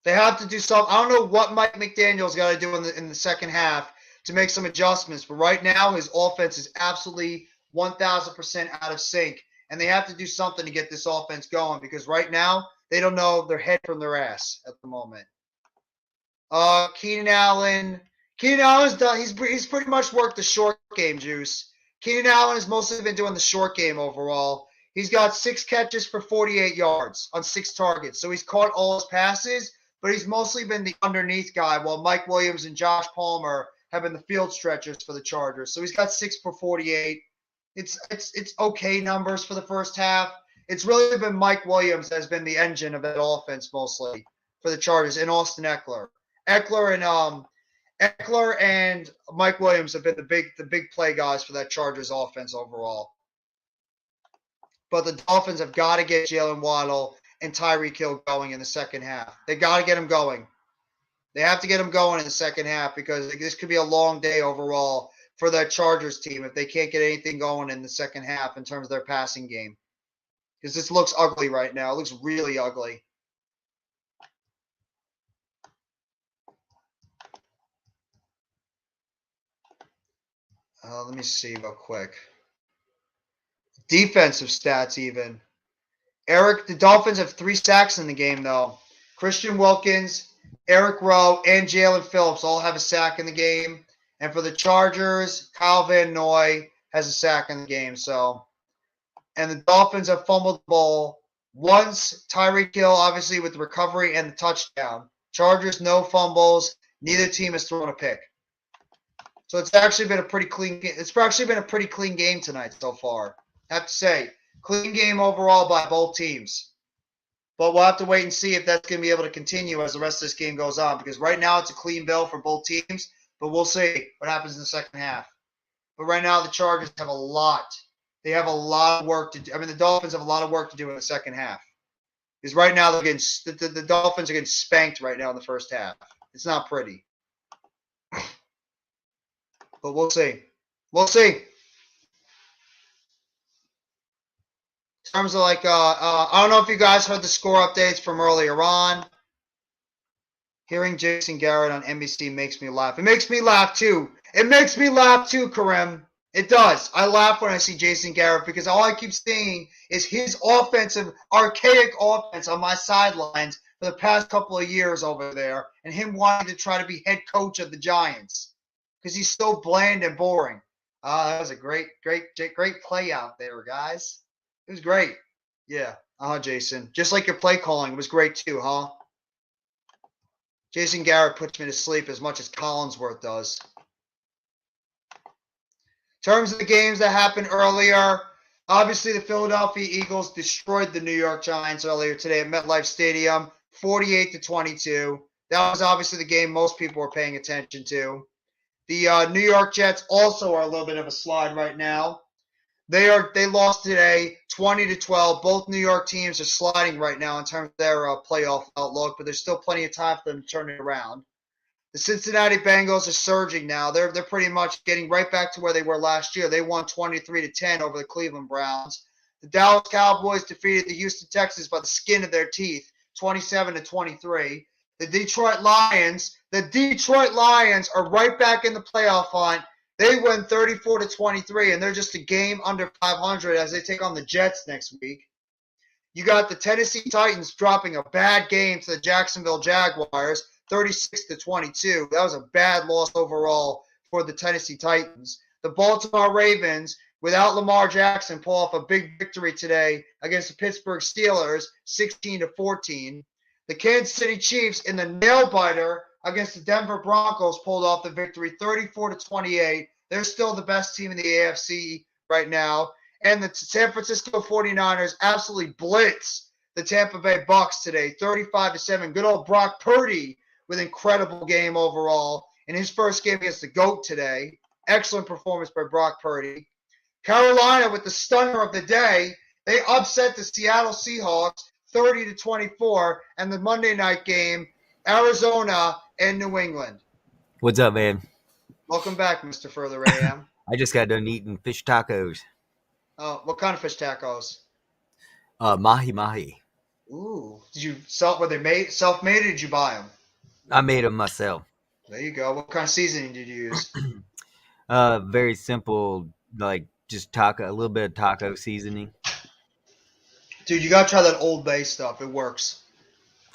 They have to do something. I don't know what Mike McDaniel's got to do in the second half to make some adjustments, but right now his offense is absolutely 1,000% out of sync, and they have to do something to get this offense going because right now they don't know their head from their ass at the moment. Keenan Allen's done. He's pretty much worked the short game, Juice. Keenan Allen has mostly been doing the short game overall. He's got 6 catches for 48 yards on 6 targets. So he's caught all his passes, but he's mostly been the underneath guy while Mike Williams and Josh Palmer have been the field stretchers for the Chargers. So he's got 6 for 48. It's okay numbers for the first half. It's really been Mike Williams that has been the engine of that offense mostly for the Chargers and Austin Eckler. Eckler and Mike Williams have been the big play guys for that Chargers offense overall. But the Dolphins have got to get Jalen Waddle and Tyreek Hill going in the second half. They got to get them going. They have to get them going in the second half because this could be a long day overall for that Chargers team if they can't get anything going in the second half in terms of their passing game. Because this looks ugly right now. It looks really ugly. Let me see real quick. Defensive stats even. The Dolphins have 3 sacks in the game, though. Christian Wilkins, Eric Rowe, and Jalen Phillips all have a sack in the game. And for the Chargers, Kyle Van Noy has a sack in the game. And the Dolphins have fumbled the ball once. Tyreek Hill, obviously, with the recovery and the touchdown. Chargers, no fumbles. Neither team has thrown a pick. So it's actually been a pretty clean game. It's actually been a pretty clean game tonight so far. I have to say, clean game overall by both teams. But we'll have to wait and see if that's going to be able to continue as the rest of this game goes on. Because right now it's a clean bill for both teams. But we'll see what happens in the second half. But right now the Chargers have a lot. They have a lot of work to do. I mean, the Dolphins have a lot of work to do in the second half. Because right now the Dolphins are getting spanked right now in the first half. It's not pretty. But we'll see. We'll see. In terms of I don't know if you guys heard the score updates from earlier on. Hearing Jason Garrett on NBC makes me laugh. It makes me laugh too. It makes me laugh too, Kareem. It does. I laugh when I see Jason Garrett because all I keep seeing is his offensive, archaic offense on my sidelines for the past couple of years over there and him wanting to try to be head coach of the Giants. Because he's so bland and boring. That was a great play out there, guys. It was great. Yeah. Jason. Just like your play calling was great too, huh? Jason Garrett puts me to sleep as much as Collinsworth does. In terms of the games that happened earlier, obviously the Philadelphia Eagles destroyed the New York Giants earlier today at MetLife Stadium, 48-22. That was obviously the game most people were paying attention to. The New York Jets also are a little bit of a slide right now. They lost today 20-12. Both New York teams are sliding right now in terms of their playoff outlook, but there's still plenty of time for them to turn it around. The Cincinnati Bengals are surging now. They're pretty much getting right back to where they were last year. They won 23-10 over the Cleveland Browns. The Dallas Cowboys defeated the Houston Texans by the skin of their teeth, 27-23. The Detroit Lions are right back in the playoff hunt. They win 34-23, and they're just a game under 500 as they take on the Jets next week. You got the Tennessee Titans dropping a bad game to the Jacksonville Jaguars, 36-22. That was a bad loss overall for the Tennessee Titans. The Baltimore Ravens, without Lamar Jackson, pull off a big victory today against the Pittsburgh Steelers, 16-14. The Kansas City Chiefs in the nail-biter against the Denver Broncos pulled off the victory, 34-28. They're still the best team in the AFC right now. And the San Francisco 49ers absolutely blitz the Tampa Bay Bucks today, 35-7. Good old Brock Purdy with incredible game overall in his first game against the GOAT today. Excellent performance by Brock Purdy. Carolina with the stunner of the day. They upset the Seattle Seahawks 30-24. And the Monday night game, Arizona and New England. What's up, man? Welcome back, Mr. Further AM. I just got done eating fish tacos. Oh, what kind of fish tacos? Mahi mahi. Ooh, were they self-made, or did you buy them? I made them myself. There you go. What kind of seasoning did you use? Very simple, like just a little bit of taco seasoning. Dude, you gotta try that Old Bay stuff. It works.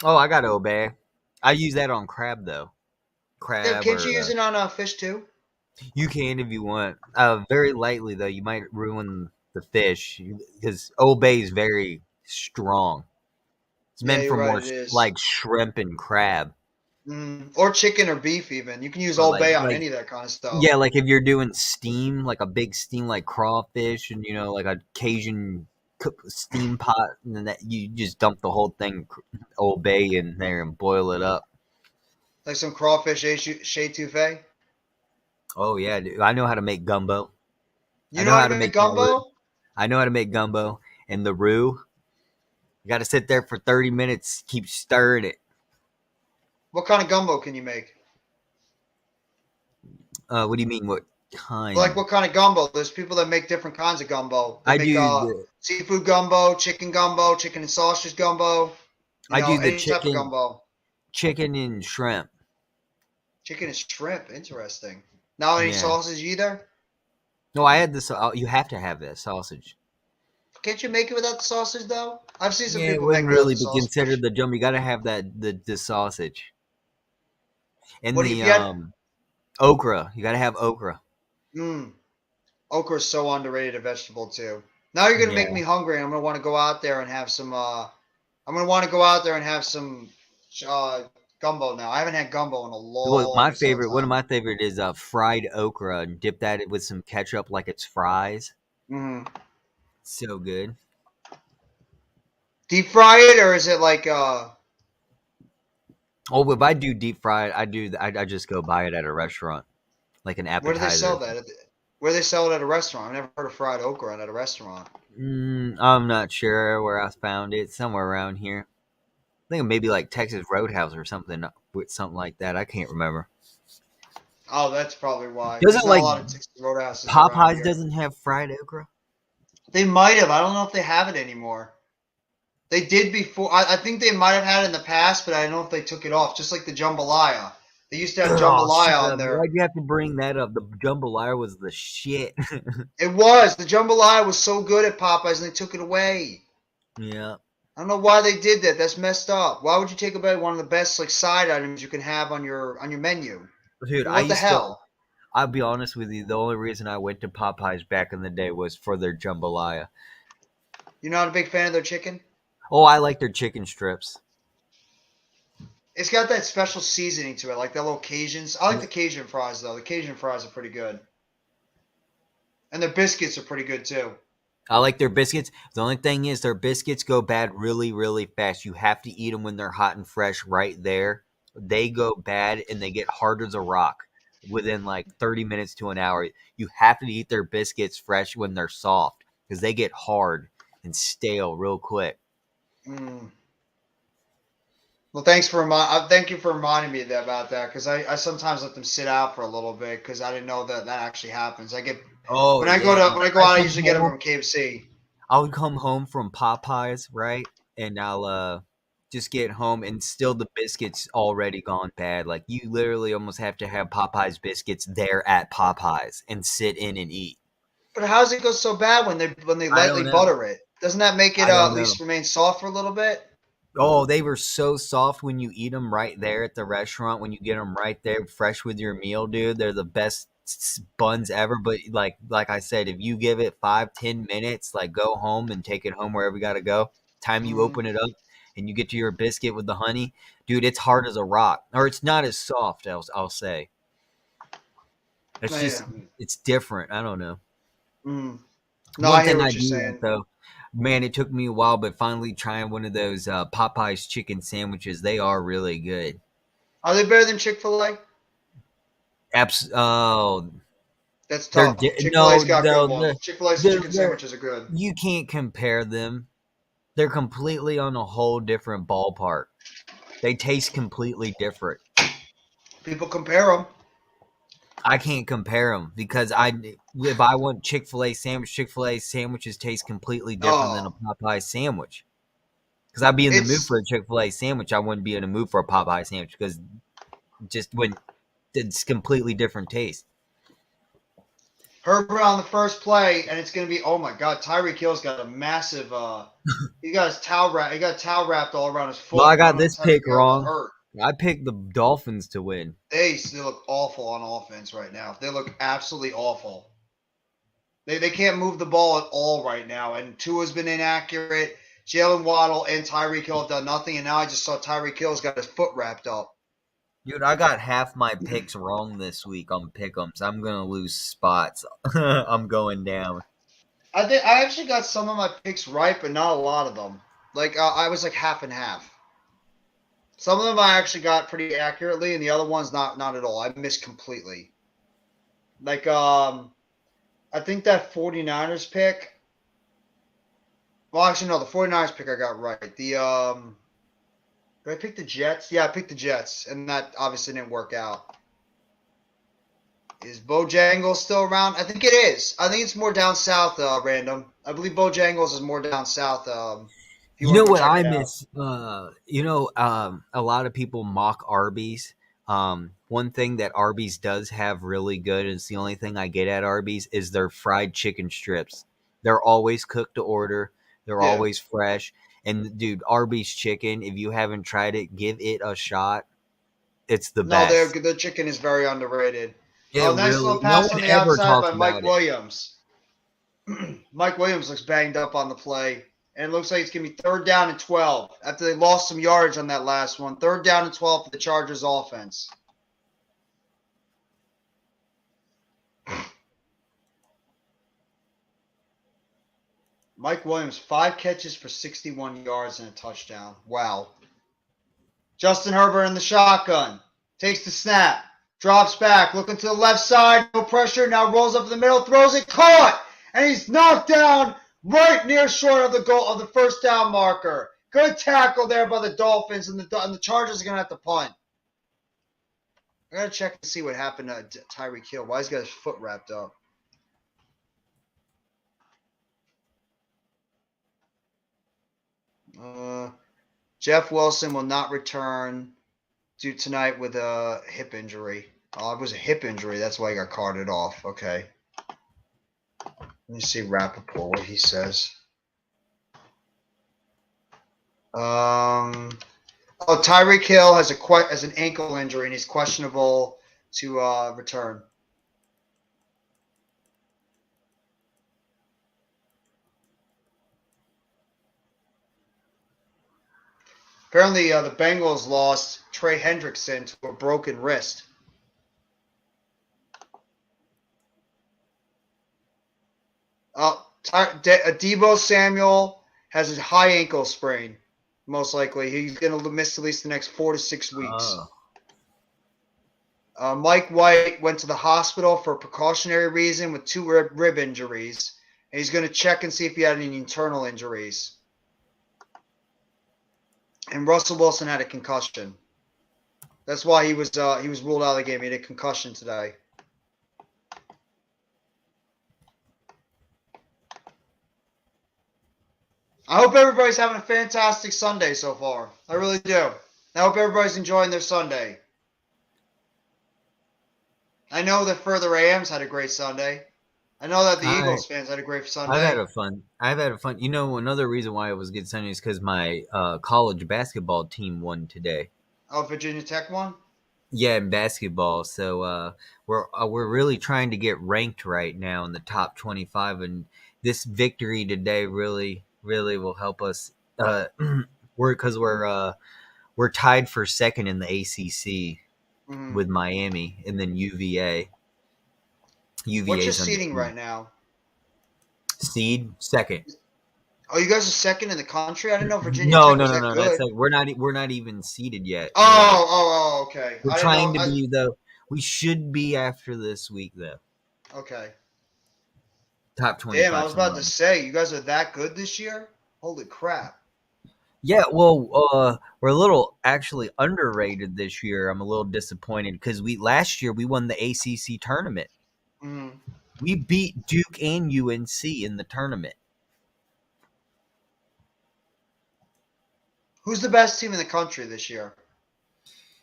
Oh, I got Old Bay. I use that on crab though. Yeah, can't you use it on fish too? You can if you want. Very lightly though. You might ruin the fish because Old Bay is very strong. It's meant for more like shrimp and crab. Or chicken or beef even. You can use Old Bay on any of that kind of stuff. Yeah, like if you're doing steam, like a big steam like crawfish and, like a Cajun steam pot, and then you just dump the whole thing Old Bay in there and boil it up. Like some crawfish étouffée? Oh, yeah, dude. I know how to make gumbo. You know how to make gumbo? I know how to make gumbo. And the roux, you got to sit there for 30 minutes, keep stirring it. What kind of gumbo can you make? What do you mean? What kind? Like what kind of gumbo? There's people that make different kinds of gumbo. They make seafood gumbo, chicken and sausage gumbo. I do the type of gumbo. Chicken and shrimp. Chicken and shrimp. Interesting. Not any sausage either? No, I had this. You have to have that sausage. Can't you make it without the sausage though? I've seen some people it wouldn't really be considered the jumbo. You got to have the sausage. And okra. You got to have okra. Okra is so underrated vegetable too. Now you're gonna make me hungry. I'm gonna want to go out there and have some. Gumbo now. I haven't had gumbo in a long. One of my favorite is fried okra, and dip that with some ketchup like it's fries. So good. Deep fry it, or is it like Oh, if I do deep fry it, I just go buy it at a restaurant, like an appetizer. Where do they sell that? Where they sell it at a restaurant? I've never heard of fried okra at a restaurant. I'm not sure where I found it. Somewhere around here. I think maybe like Texas Roadhouse or something like that. I can't remember. Oh, that's probably why. Doesn't like a lot of Texas Roadhouses Popeyes doesn't have fried okra? They might have. I don't know if they have it anymore. They did before. I think they might have had it in the past, but I don't know if they took it off. Just like the jambalaya. They used to have jambalaya on there. Why'd you have to bring that up? The jambalaya was the shit. It was. The jambalaya was so good at Popeyes, and they took it away. Yeah. I don't know why they did that. That's messed up. Why would you take away one of the best side items you can have on your menu? Dude, what the hell? I'll be honest with you. The only reason I went to Popeyes back in the day was for their jambalaya. You're not a big fan of their chicken? Oh, I like their chicken strips. It's got that special seasoning to it, like the little Cajuns. I like the Cajun fries, though. The Cajun fries are pretty good. And their biscuits are pretty good, too. I like their biscuits. The only thing is their biscuits go bad really, really fast. You have to eat them when they're hot and fresh right there. They go bad, and they get hard as a rock. within like 30 minutes to an hour. You have to eat their biscuits fresh when they're soft because they get hard and stale real quick. Mm. Well, thank you for reminding me about that because I sometimes let them sit out for a little bit because I didn't know that actually happens. Oh When I go yeah, to when I go I out, I come usually get them home. from KFC. I'll come home from Popeyes, right? And I'll just get home and still the biscuits already gone bad. Like you literally almost have to have Popeyes biscuits there at Popeyes and sit in and eat. But how does it go so bad when they I don't lightly know. butter it? Doesn't that make it I don't at know. least remain soft for a little bit? Oh, they were so soft when you eat them right there at the restaurant. When you get them right there, fresh with your meal, dude, they're the best buns ever. But like I said, if you give it 5-10 minutes, like go home and take it home wherever you got to go. Time you Mm, open it up and you get to your biscuit with the honey, dude, it's hard as a rock, or it's not as soft. I'll say it's just yeah. it's different. I don't know. Mm. No, One I hear thing I what you're do want saying. though, man, it took me a while, but finally trying one of those Popeyes chicken sandwiches, they are really good. Are they better than Chick-fil-A? Oh, That's they're tough. Chick-fil-A's no, got good no, ones. Chick-fil-A's chicken they're sandwiches are good. you can't compare them. They're completely on a whole different ballpark. They taste completely different. People compare them. I can't compare them because if I want Chick-fil-A sandwich, Chick-fil-A sandwiches taste completely different than a Oh, Popeye sandwich. Because I'd be in the mood it's for a Chick-fil-A sandwich, I wouldn't be in the mood for a Popeye sandwich because just when it's completely different taste. Herbert on the first play, and it's going to be, oh my God, Tyreek Hill's got a massive, he got he got towel wrapped all around his Well, foot. I I got don't know if this pick Tyreek got wrong. hurt. I picked the Dolphins to win. They look awful on offense right now. They look absolutely awful. They can't move the ball at all right now, and Tua's been inaccurate. Jalen Waddle and Tyreek Hill have done nothing, and now I just saw Tyreek Hill's got his foot wrapped up. Dude, I got half my picks wrong this week on pick'ems. I'm gonna lose spots. I'm going down. I actually got some of my picks right, but not a lot of them. Like I was like half and half. Some of them I actually got pretty accurately, and the other ones not at all. I missed completely. Like I think that 49ers pick. Well, actually no, the 49ers pick I got right. The did I pick the Jets? Yeah, I picked the Jets, and that obviously didn't work out. Is Bojangles still around? I think it is. I think it's more down south, random. I believe Bojangles is more down south. If you You want know to go what check I it out. miss? A lot of people mock Arby's. One thing that Arby's does have really good, and it's the only thing I get at Arby's, is their fried chicken strips. They're always cooked to order. They're Yeah. always fresh. And dude, Arby's chicken, if you haven't tried it, give it a shot. It's the No, best. the chicken is very underrated. It Oh, nice little really, no pass one on the ever outside talks by Mike about it. Williams. Mike Williams looks banged up on the play. And it looks like it's going to be 3rd down and 12 after they lost some yardage on that last one. 3rd down and 12 for the Chargers offense. Mike Williams, 5 catches for 61 yards and a touchdown. Wow. Justin Herbert in the shotgun. Takes the snap. Drops back. Looking to the left side. No pressure. Now rolls up in the middle. Throws it. Caught. And he's knocked down right near short of the goal of the first down marker. Good tackle there by the Dolphins. And the Chargers are going to have to punt. I got to check to see what happened to Tyreek Hill. Why he's got his foot wrapped up. Jeff Wilson will not return due tonight with a hip injury. Oh, it was a hip injury. That's why he got carted off. Okay. Let me see Rappaport, what he says. Tyreek Hill has an ankle injury and he's questionable to return. Apparently, the Bengals lost Trey Hendrickson to a broken wrist. Deebo Samuel has a high ankle sprain, most likely. He's going to miss at least the next 4 to 6 weeks. Mike White went to the hospital for a precautionary reason with 2 rib injuries. And he's going to check and see if he had any internal injuries. And Russell Wilson had a concussion. That's why he was ruled out of the game. He had a concussion today. I hope everybody's having a fantastic Sunday so far. I really do. I hope everybody's enjoying their Sunday. I know that Further AM's had a great Sunday. I know that the Eagles fans had a great Sunday. I've had a fun. You know, another reason why it was a good Sunday is because my college basketball team won today. Oh, Virginia Tech won? Yeah, in basketball. So we're really trying to get ranked right now in the top 25, and this victory today really will help us. We're tied for second in the ACC with Miami, and then UVA. What's your seeding right now? Seed second. Oh, you guys are second in the country? I didn't know Virginia No, Tech was that good. That's like we're not even seeded yet. Okay. We're trying to be though. We should be after this week though. Okay. Top 25. Damn, I was about to say, you guys are that good this year? Holy crap. Yeah, well, we're a little actually underrated this year. I'm a little disappointed because last year we won the ACC tournament. Mm-hmm. We beat Duke and UNC in the tournament. Who's the best team in the country this year?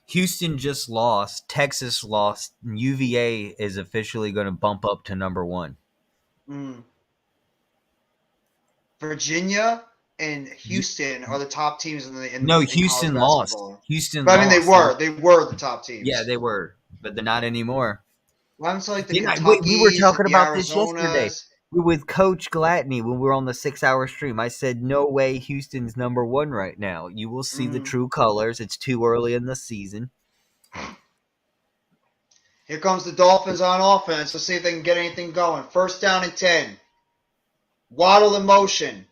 Houston just lost. Texas lost. And UVA is officially going to bump up to number 1. Virginia and Houston are the top teams in Houston college lost. basketball. Houston But lost. I mean, they were the top teams. Yeah, they were, but they're not anymore. Well, I'm like the we were talking the about Arizonas. this yesterday with Coach Gladney when we were on the 6-hour stream. I said, no way Houston's number 1 right now. You will see the true colors. It's too early in the season. Here comes the Dolphins on offense. Let's see if they can get anything going. 1st down and 10. Waddle in motion.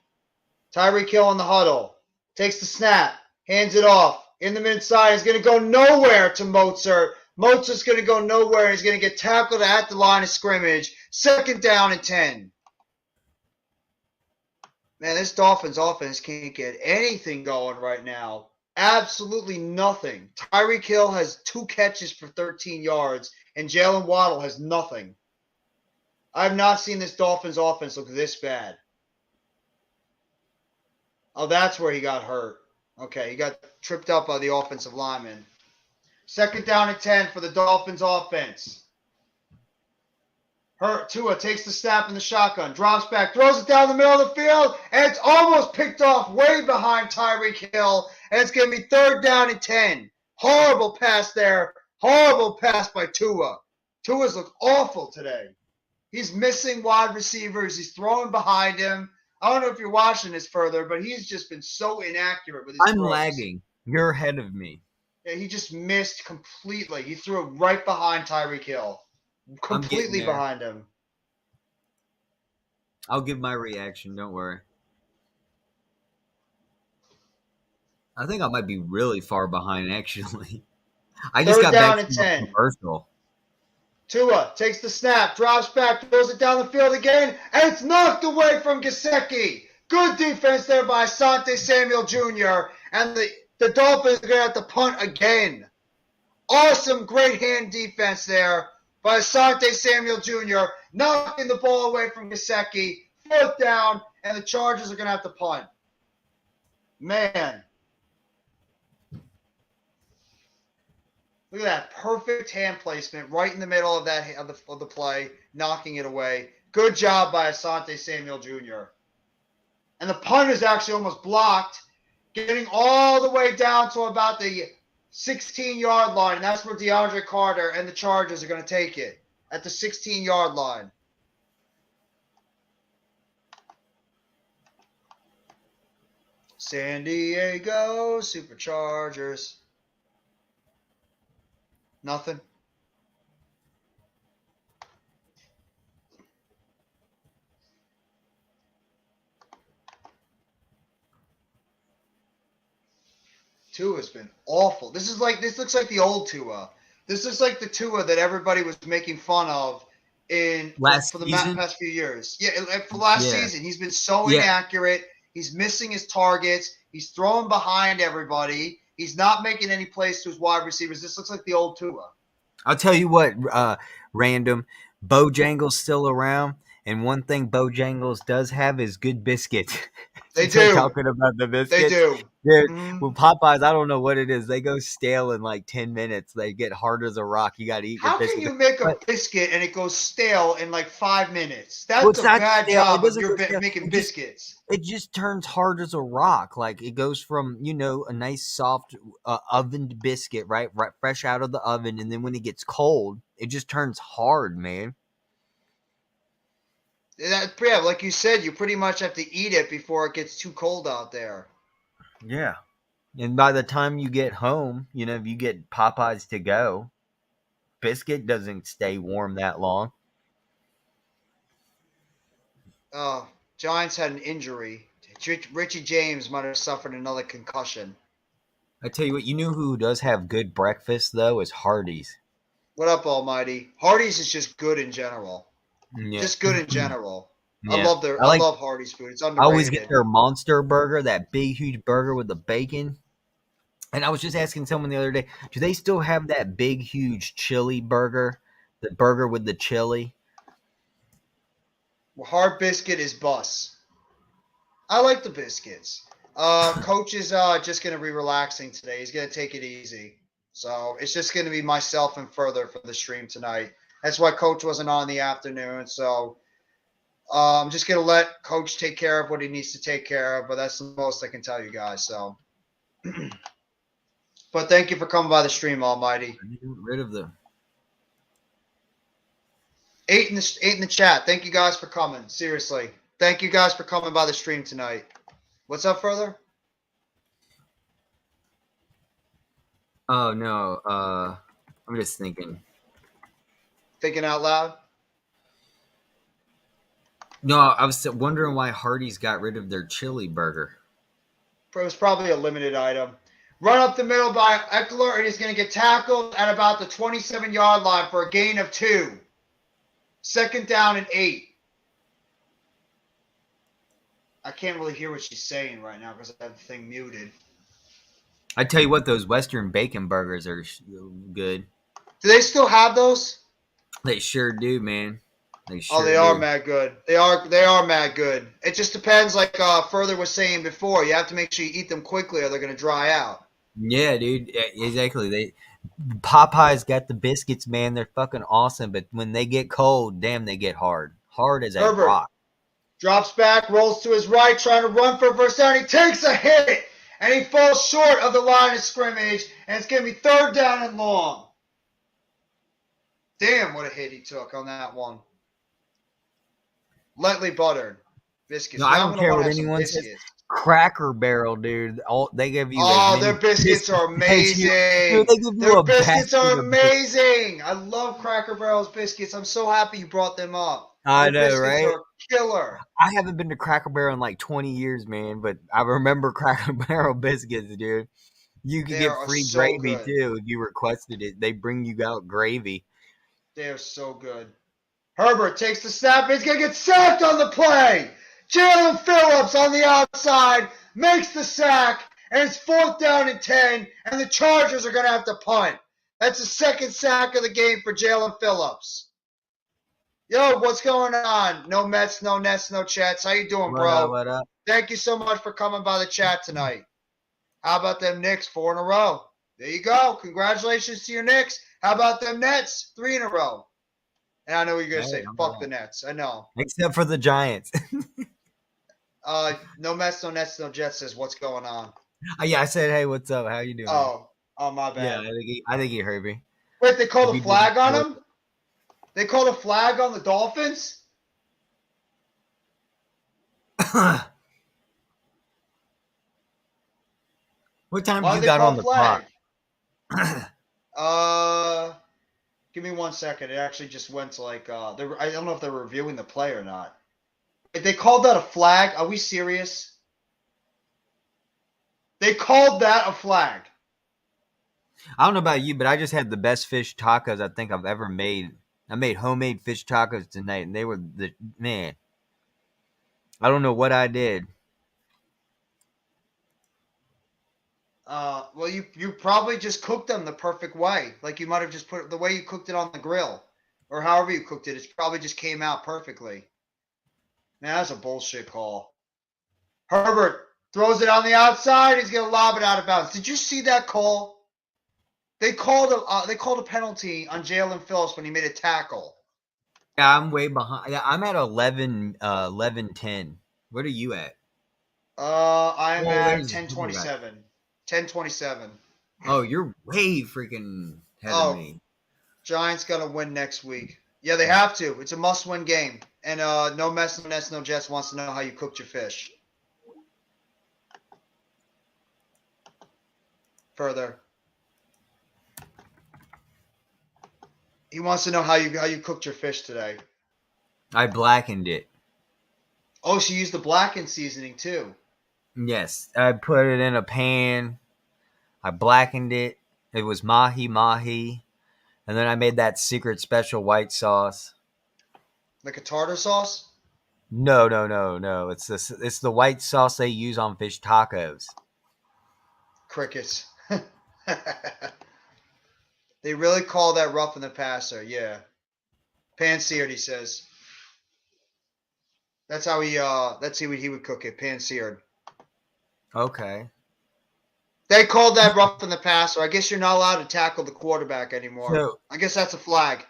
Tyreek Hill in the huddle. Takes the snap. Hands it off. In the midside. He's going to go nowhere to Mozart. Mozart's going to go nowhere. He's going to get tackled at the line of scrimmage. 2nd down and 10. Man, this Dolphins offense can't get anything going right now. Absolutely nothing. Tyreek Hill has 2 catches for 13 yards, and Jalen Waddle has nothing. I have not seen this Dolphins offense look this bad. Oh, that's where he got hurt. Okay, he got tripped up by the offensive lineman. 2nd down and 10 for the Dolphins offense. Tua takes the snap in the shotgun, drops back, throws it down the middle of the field, and it's almost picked off way behind Tyreek Hill, and it's going to be 3rd down and 10. Horrible pass there. Horrible pass by Tua. Tua's looked awful today. He's missing wide receivers. He's throwing behind him. I don't know if you're watching this further, but he's just been so inaccurate with his throws. I'm lagging. You're ahead of me. Yeah, he just missed completely. He threw it right behind Tyreek Hill. Completely behind him. I'll give my reaction. Don't worry. I think I might be really far behind, actually. I just got back from a commercial. Tua takes the snap, drops back, throws it down the field again, and it's knocked away from Gesicki. Good defense there by Asante Samuel Jr., and the Dolphins are going to have to punt again. Awesome, great hand defense there by Asante Samuel Jr., knocking the ball away from Gesicki. 4th down, and the Chargers are going to have to punt. Man. Look at that perfect hand placement right in the middle of the play, knocking it away. Good job by Asante Samuel Jr. And the punt is actually almost blocked, getting all the way down to about the 16-yard line, and that's where DeAndre Carter and the Chargers are going to take it, at the 16-yard line. San Diego Superchargers. Nothing. Tua's been awful. This looks like the old Tua. This is like the Tua that everybody was making fun of Last for the season? past few years. Yeah, like for last Yeah. season, he's been so Yeah. inaccurate. He's missing his targets. He's throwing behind everybody. He's not making any plays to his wide receivers. This looks like the old Tua. I'll tell you what, random. Bojangles still around, and one thing Bojangles does have is good biscuits. They Since we're do. talking about the They biscuits, do. dude, Mhm. with Popeyes, I don't know what it is. They go stale in like 10 minutes. They get hard as a rock. You got to eat your How can biscuits. you make But a biscuit and it goes stale in like 5 minutes? well, That's it's a not bad stale. It job of doesn't your go stale. making biscuits. It just turns hard as a rock. Like it goes from a nice soft ovened biscuit, right, fresh out of the oven, and then when it gets cold, it just turns hard, man. Yeah, like you said, you pretty much have to eat it before it gets too cold out there. Yeah. And by the time you get home, if you get Popeyes to go, biscuit doesn't stay warm that long. Oh, Giants had an injury. Richie James might have suffered another concussion. I tell you what, you know who does have good breakfast though is Hardee's. What up, Almighty? Hardee's is just good in general. Yeah. Just good in general. Yeah. I love Hardee's food. It's I always get underrated. their monster burger, that big huge burger with the bacon. And I was just asking someone the other day, do they still have that big huge chili burger? The burger with the chili? Well, hard biscuit is bus. I like the biscuits. Coach is just gonna be relaxing today. He's gonna take it easy. So it's just gonna be myself and further for the stream tonight. That's why Coach wasn't on in the afternoon. So I'm just gonna let Coach take care of what he needs to take care of. But that's the most I can tell you guys. So, but thank you for coming by the stream, Almighty. Get rid of the 8 in the chat. Thank you guys for coming. Seriously, thank you guys for coming by the stream tonight. What's up, further? Oh no, I'm just thinking. Thinking out loud. No, I was wondering why Hardee's got rid of their chili burger. It was probably a limited item. Run up the middle by Eckler, and he's going to get tackled at about the 27-yard line for a gain of 2. 2nd down and 8. I can't really hear what she's saying right now because I have the thing muted. I tell you what, those Western bacon burgers are good. Do they still have those? They sure do, man. They sure Oh, they are mad good. They are mad good. It just depends, like Further was saying before. You have to make sure you eat them quickly or they're going to dry out. Yeah, dude. Exactly. Popeyes got the biscuits, man. They're fucking awesome. But when they get cold, damn, they get hard. Hard as a Herbert rock. drops back, rolls to his right, trying to run for a first down. He takes a hit, and he falls short of the line of scrimmage, and it's going to be 3rd down and long. Damn, what a hit he took on that one. Lightly buttered biscuits. No, I don't care what anyone says. Cracker Barrel, dude. They give you. Oh, their biscuits are amazing. Dude, they give you Their biscuits basket are of amazing. I love Cracker Barrel's biscuits. I'm so happy you brought them up. I Their know, biscuits right? are killer. I haven't been to Cracker Barrel in like 20 years, man, but I remember Cracker Barrel biscuits, dude. You could They get are free so gravy good. too if you requested it. They bring you out gravy. They are so good. Herbert takes the snap. He's going to get sacked on the play. Jalen Phillips on the outside makes the sack, and it's 4th down and 10, and the Chargers are going to have to punt. That's the 2nd sack of the game for Jalen Phillips. Yo, what's going on? No Mets, no Nets, no Chats. How you doing, bro? What up? Thank you so much for coming by the chat tonight. How about them Knicks? 4 in a row. There you go. Congratulations to your Knicks. How about them Nets? 3 in a row. And I know what you're going to say. Fuck the Nets. I know. Except for the Giants. No Mets, no Nets, no Jets says, what's going on? Yeah, I said, hey, what's up? How you doing? Oh, my bad. Yeah, I think he heard me. Wait, they called a flag on him? They called a flag on the Dolphins? What time you got on the clock? Give me 1 second. It actually just went to like I don't know if they're reviewing the play or not. If they called that a flag, are we serious? They called that a flag. I don't know about you, but I just had the best fish tacos I think I've ever made. I made homemade fish tacos tonight, and they were the man. I don't know what I did. Well, you probably just cooked them the perfect way. Like you might have just put the way you cooked it on the grill, or however you cooked it. It's probably just came out perfectly. Man, that's a bullshit call. Herbert throws it on the outside. He's gonna lob it out of bounds. Did you see that call? They called a penalty on Jalen Phillips when he made a tackle. Yeah, I'm way behind. Yeah, I'm at 11, 11:10. What are you at? I'm Oh, at there's the super guy. 10:27. 10:27. Oh, you're way freaking ahead of Oh, me. Giants gonna win next week. Yeah, they have to. It's a must-win game. And no mess, no nest, no Jets wants to know how you cooked your fish. Further. He wants to know how you cooked your fish today. I blackened it. Oh, she used the blackened seasoning too. Yes, I put it in a pan. I blackened it. It was mahi, and then I made that secret special white sauce. Like a tartar sauce? No. It's the white sauce they use on fish tacos. Crickets. They really call that roughing the passer, yeah. Pan-seared, he says. That's how he would cook it, pan-seared. Okay. They called that roughing the passer. I guess you're not allowed to tackle the quarterback anymore. So I guess that's a flag.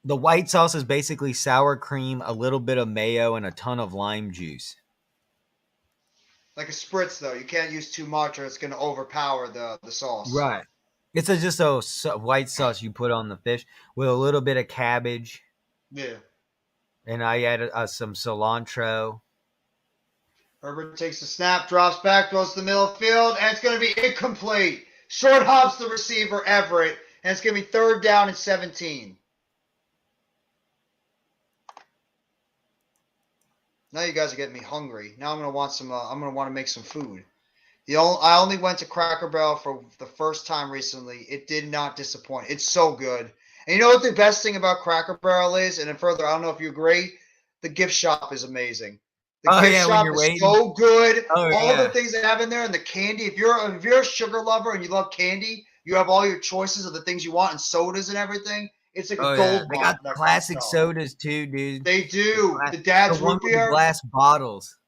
the white sauce is basically sour cream, a little bit of mayo, and a ton of lime juice. Like a spritz, though. You can't use too much or it's going to overpower the sauce. Right. It's just a white sauce you put on the fish with a little bit of cabbage. Yeah. And I added some cilantro. Herbert takes the snap, drops back, goes to the middle of the field, and it's going to be incomplete. Short hops the receiver, Everett, and it's going to be 3rd down and 17. Now you guys are getting me hungry. Now I'm going to want some. I'm going to want to make some food. I only went to Cracker Barrel for the first time recently. It did not disappoint. It's so good. And you know what the best thing about Cracker Barrel is? And then further, I don't know if you agree, the gift shop is amazing. The gift shop is waiting. so good. Oh, all yeah. the things they have in there and the candy. If you're a sugar lover and you love candy, you have all your choices of the things you want and sodas and everything. It's like a gold They mine. got classic sodas too, dude. They do. The dad's the one root with the beer. glass bottles.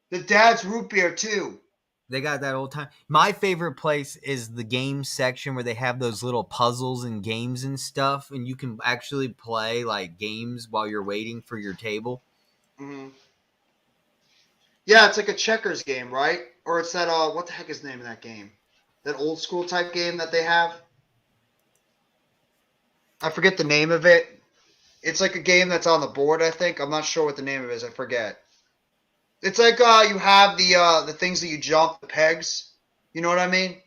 The dad's root beer too. They got that old time. My favorite place is the game section where they have those little puzzles and games and stuff, and you can actually play like games while you're waiting for your table. Mm-hmm. Yeah, it's like a checkers game, right? Or it's that what the heck is the name of that game? That old school type game that they have? I forget the name of it. It's like a game that's on the board, I think. I'm not sure what the name of it is. I forget. It's like you have the things that you jump, the pegs. You know what I mean?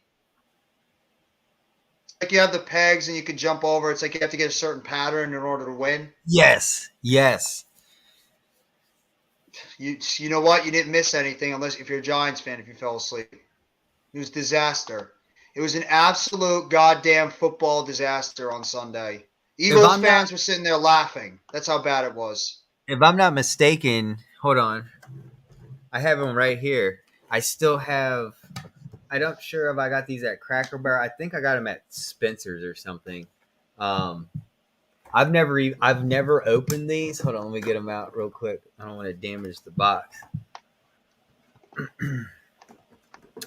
It's like you have the pegs and you can jump over. It's like you have to get a certain pattern in order to win. Yes. You know what? You didn't miss anything unless if you're a Giants fan if you fell asleep. It was disaster. It was an absolute goddamn football disaster on Sunday. Eagles fans were sitting there laughing. That's how bad it was. If I'm not mistaken, hold on. I have them right here. I still have. I'm not sure if I got these at Cracker Barrel. I think I got them at Spencer's or something. I've never opened these. Hold on, let me get them out real quick. I don't want to damage the box.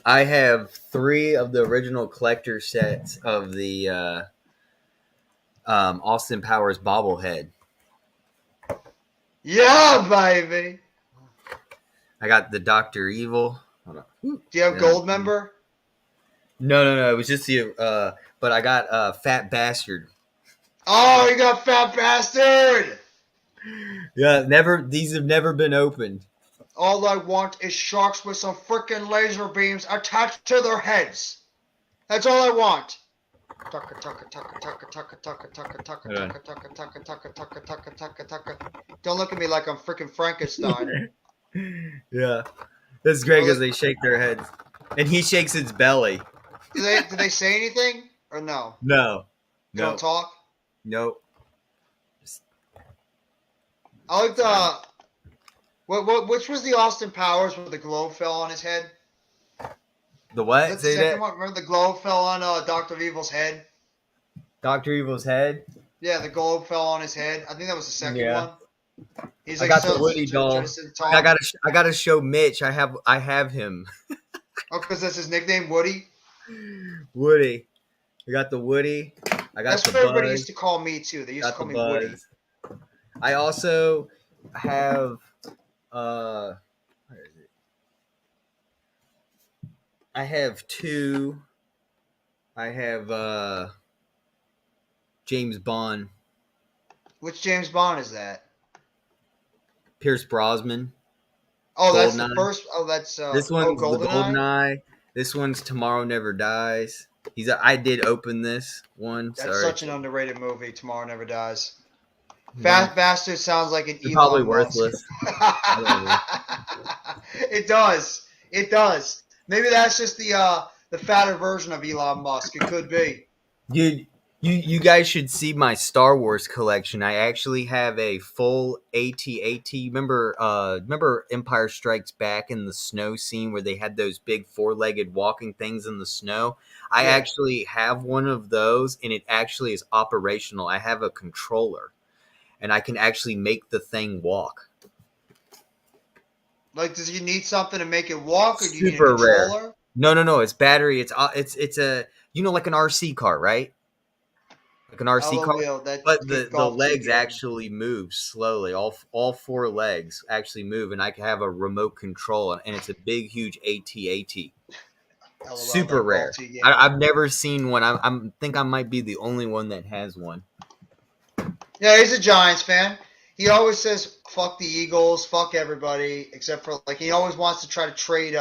I have 3 of the original collector sets of the Austin Powers bobblehead. Yeah, baby. I got the Dr. Evil. Hold on. Do you have gold member? No. It was just the. But I got Fat Bastard. Oh, you got Fat Bastard. Yeah, these have never been opened. All I want is sharks with some freaking laser beams attached to their heads. That's all I want. Don't look at me like I'm freaking Frankenstein. Yeah, that's great because they shake their heads, and he shakes its belly. Do they say anything or no? No, They don't no, talk. no. I like the which was the Austin Powers where the globe fell on his head? The Was what? that the Say second that. one? Remember the globe fell on Doctor Evil's head? Doctor Evil's head. Yeah, the globe fell on his head. I think that was the second Yeah. one. He's I like got the so Woody trying to doll. sit and I talk. gotta, I gotta show Mitch. I have him. Oh, because that's his nickname, Woody. Woody. I got the Woody. I got That's the what everybody used Buzz. to call me too. They used to Got the call me Woody. Buzz. I also have uh where is it? I have two. I have James Bond, Which James Bond is that? Pierce Brosnan, Oh, that's the Goldeneye. first. Oh, that's This oh, one's the Goldeneye. Goldeneye. This one's Tomorrow Never Dies. I did open this one. That's Sorry. such an underrated movie. Tomorrow Never Dies. Well, Fat Bastard sounds like an they're probably Elon Musk. worthless. Whatever. It does. It does. Maybe that's just the fatter version of Elon Musk. It could be. Dude, you guys should see my Star Wars collection. I actually have a full AT-AT. Remember Empire Strikes Back in the snow scene where they had those big four-legged walking things in the snow? I Yeah. actually have one of those, and it actually is operational. I have a controller, and I can actually make the thing walk. Like, does you need something to make it walk, or do you need a Super rare. controller? No. It's battery. It's a like an RC car, right? Like an RC car, LOL, that but good the golf legs GPM. actually move slowly. All four legs actually move, and I can have a remote control, and it's a big, huge AT-AT. LOL, Super that rare. golf T I've never seen one. I think I might be the only one that has one. Yeah, he's a Giants fan. He always says fuck the Eagles, fuck everybody, except for like he always wants to try to trade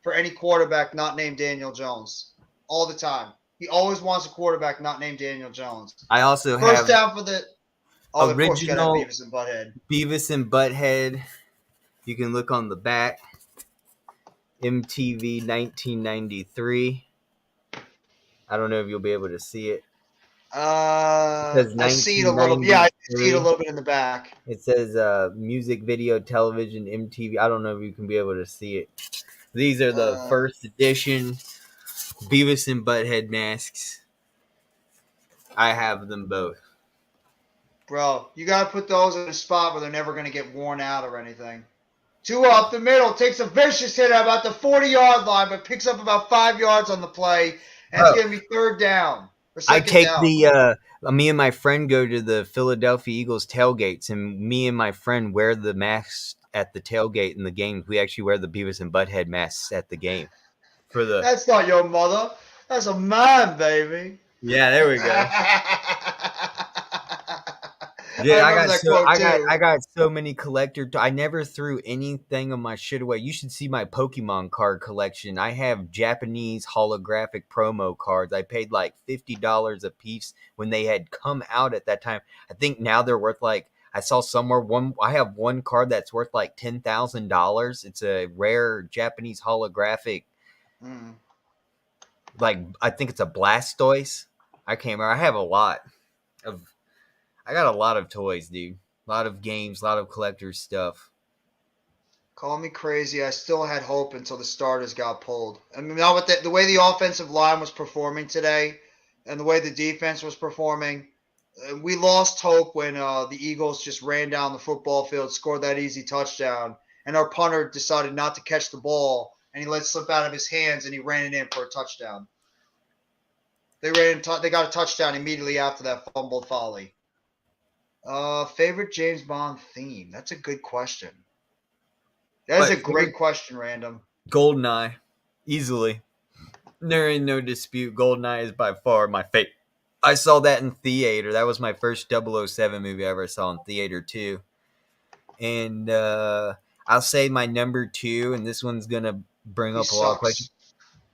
for any quarterback not named Daniel Jones. All the time. He always wants a quarterback not named Daniel Jones. I also First have down for the of course you gotta have original Beavis and Butthead. Beavis and Butthead. You can look on the back. MTV 1993. I don't know if you'll be able to see it. It says I see it a little. Yeah, I see it a 1993. little bit in the back. It says music, video, television, MTV. I don't know if you can be able to see it. These are the first edition Beavis and Butthead masks. I have them both. Bro, you gotta put those in a spot where they're never gonna get worn out or anything. Two up the middle, takes a vicious hit at about the 40-yard line, but picks up about 5 yards on the play, and it's gonna be third down or I second take down. me and my friend go to the Philadelphia Eagles tailgates, and me and my friend wear the masks at the tailgate in the games. We actually wear the Beavis and Butthead masks at the game. That's not your mother. That's a man, baby. Yeah, there we go. I Yeah, remember that quote too. I got so many collector. I never threw anything of my shit away. You should see my Pokemon card collection. I have Japanese holographic promo cards. I paid like $50 a piece when they had come out at that time. I think now they're worth like I saw somewhere one. I have one card that's worth like $10,000. It's a rare Japanese holographic. Like I think it's a Blastoise. I can't remember. I have a lot of. I got a lot of toys, dude. A lot of games, a lot of collector's stuff. Call me crazy. I still had hope until the starters got pulled. I mean, now with the way the offensive line was performing today, and the way the defense was performing, we lost hope when the Eagles just ran down the football field, scored that easy touchdown, and our punter decided not to catch the ball, and he let it slip out of his hands, and he ran it in for a touchdown. They got a touchdown immediately after that fumbled volley. Favorite James Bond theme? That's a good question. That is a great question, Random. Goldeneye. Easily. There ain't no dispute. Goldeneye is by far my favorite. I saw that in theater. That was my first 007 movie I ever saw in theater, too. And I'll say my number 2, and this one's going to bring up a lot of questions.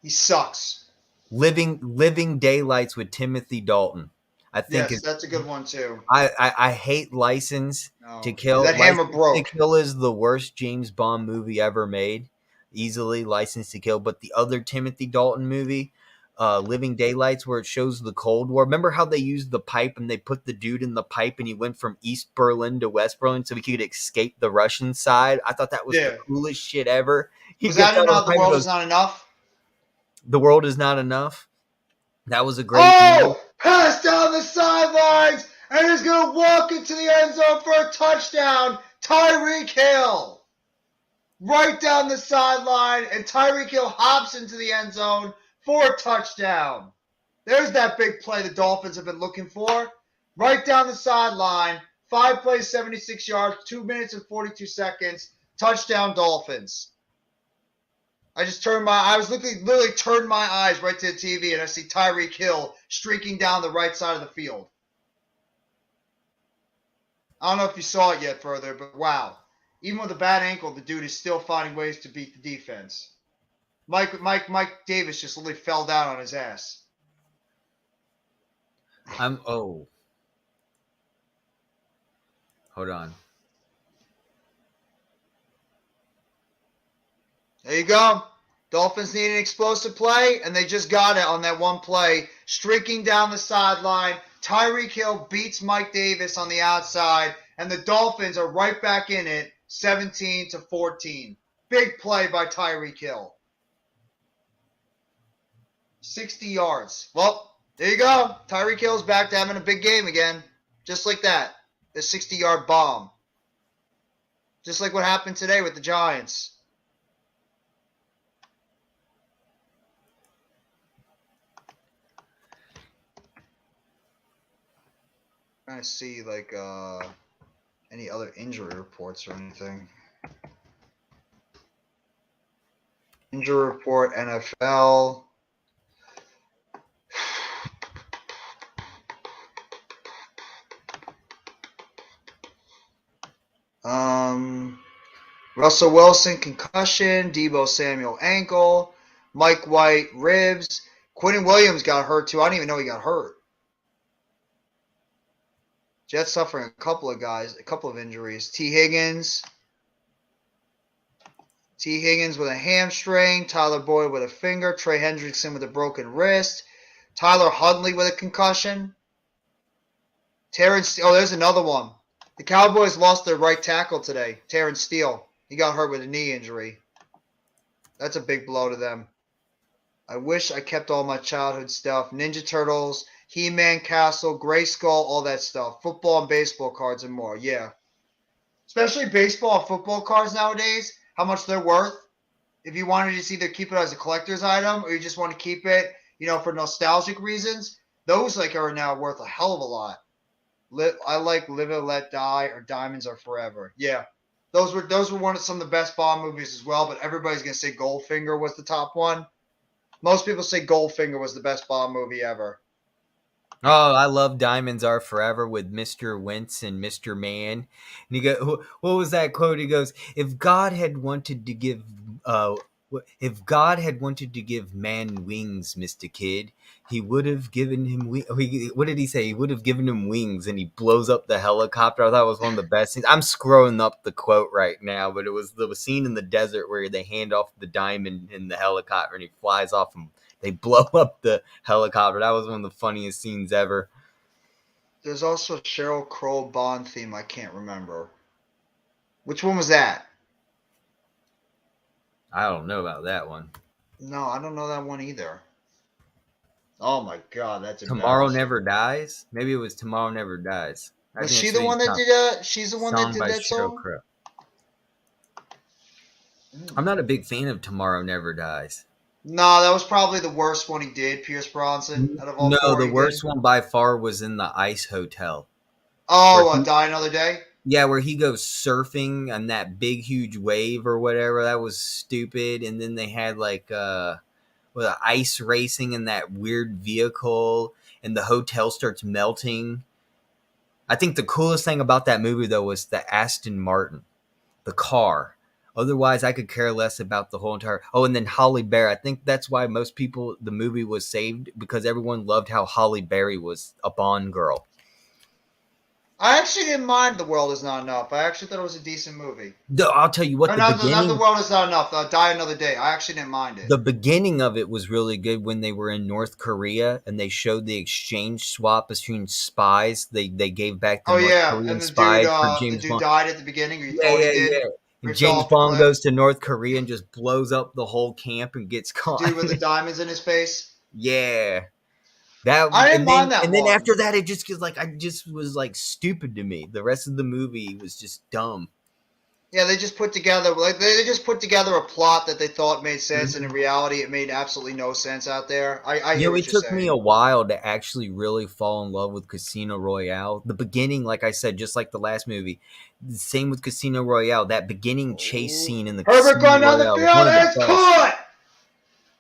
He sucks. Living Daylights with Timothy Dalton. I think that's a good one too. I hate License to Kill. That hammer broke. License to Kill is the worst James Bond movie ever made. Easily License to Kill. But the other Timothy Dalton movie, Living Daylights where it shows the Cold War. Remember how they used the pipe and they put the dude in the pipe and he went from East Berlin to West Berlin so he could escape the Russian side? I thought that was the Yeah. coolest shit ever. He Was gets that out in of the The pipe and World goes, Is Not Enough? "The world is not enough." That was a great movie. Oh! Pass down the sidelines, and he's going to walk into the end zone for a touchdown. Tyreek Hill. Right down the sideline, and Tyreek Hill hops into the end zone for a touchdown. There's that big play the Dolphins have been looking for. Right down the sideline, 5 plays, 76 yards, 2 minutes and 42 seconds. Touchdown Dolphins. I was literally turned my eyes right to the TV and I see Tyreek Hill streaking down the right side of the field. I don't know if you saw it yet further, but wow. Even with a bad ankle, the dude is still finding ways to beat the defense. Mike Davis just literally fell down on his ass. Hold on. There you go. Dolphins need an explosive play, and they just got it on that one play. Streaking down the sideline, Tyreek Hill beats Mike Davis on the outside, and the Dolphins are right back in it, 17-14. Big play by Tyreek Hill. 60 yards. Well, there you go. Tyreek Hill's back to having a big game again. Just like that. The 60-yard bomb. Just like what happened today with the Giants. Trying to see like any other injury reports or anything. Injury report NFL. Russell Wilson concussion, Deebo Samuel ankle, Mike White ribs, Quentin Williams got hurt too. I didn't even know he got hurt. Jets suffering a couple of injuries. T. Higgins with a hamstring. Tyler Boyd with a finger. Trey Hendrickson with a broken wrist. Tyler Huntley with a concussion. There's another one. The Cowboys lost their right tackle today. Terrence Steele. He got hurt with a knee injury. That's a big blow to them. I wish I kept all my childhood stuff. Ninja Turtles, He-Man Castle, Grayskull, all that stuff. Football and baseball cards and more. Yeah. Especially baseball and football cards nowadays, how much they're worth. If you wanted to just either keep it as a collector's item or you just want to keep it, for nostalgic reasons, those are now worth a hell of a lot. I like Live and Let Die or Diamonds Are Forever. Yeah. Those were some of the best Bond movies as well, but everybody's going to say Goldfinger was the top one. Most people say Goldfinger was the best Bond movie ever. Oh, I love Diamonds Are Forever with Mr. Wentz and Mr. Man. And what was that quote? He goes, if God had wanted to give man wings, Mr. Kid, he would have given him what did he say? He would have given him wings, and he blows up the helicopter. I thought it was one of the best scenes. I'm scrolling up the quote right now, but it was the scene in the desert where they hand off the diamond in the helicopter and he flies off and they blow up the helicopter. That was one of the funniest scenes ever. There's also a Sheryl Crow Bond theme I can't remember. Which one was that? I don't know about that one. No, I don't know that one either. Oh my God, that's Tomorrow Never Dies? Maybe it was Tomorrow Never Dies. Was she the one that did she's the one that did that song? Crow. I'm not a big fan of Tomorrow Never Dies. No, that was probably the worst one he did, Pierce Bronson. Out of all four the worst one by far was in the Ice Hotel. Oh, Die Another Day? Yeah, where he goes surfing on that big, huge wave or whatever. That was stupid. And then they had ice racing in that weird vehicle, and the hotel starts melting. I think the coolest thing about that movie, though, was the Aston Martin, the car. Otherwise, I could care less about the whole entire... Oh, and then Halle Berry. I think that's why the movie was saved, because everyone loved how Halle Berry was a Bond girl. I actually didn't mind The World Is Not Enough. I actually thought it was a decent movie. I'll tell you what, Or not The World Is Not Enough. Die Another Day. I actually didn't mind it. the beginning of it was really good when they were in North Korea and they showed the exchange swap between spies. They gave back the Oh North yeah, Korean and spies for the James dude Bond. died at the beginning, or you Yeah, thought he yeah, did. yeah. Or And he fell James off a Bond cliff. goes to North Korea and just blows up the whole camp and gets The caught. dude with the diamonds in his face. Yeah. That I didn't mind that and then one. after that it just gets like I just was like stupid to me. The rest of the movie was just dumb. Yeah, they just put together they just put together a plot that they thought made sense, and in reality, it made absolutely no sense out there. I hear what It you're took me saying. a while to actually really fall in love with Casino Royale. The beginning, like I said, just like the last movie, the same with Casino Royale. That beginning chase scene in the Herbert Casino going down the Royale was field, one of the and it's best. caught.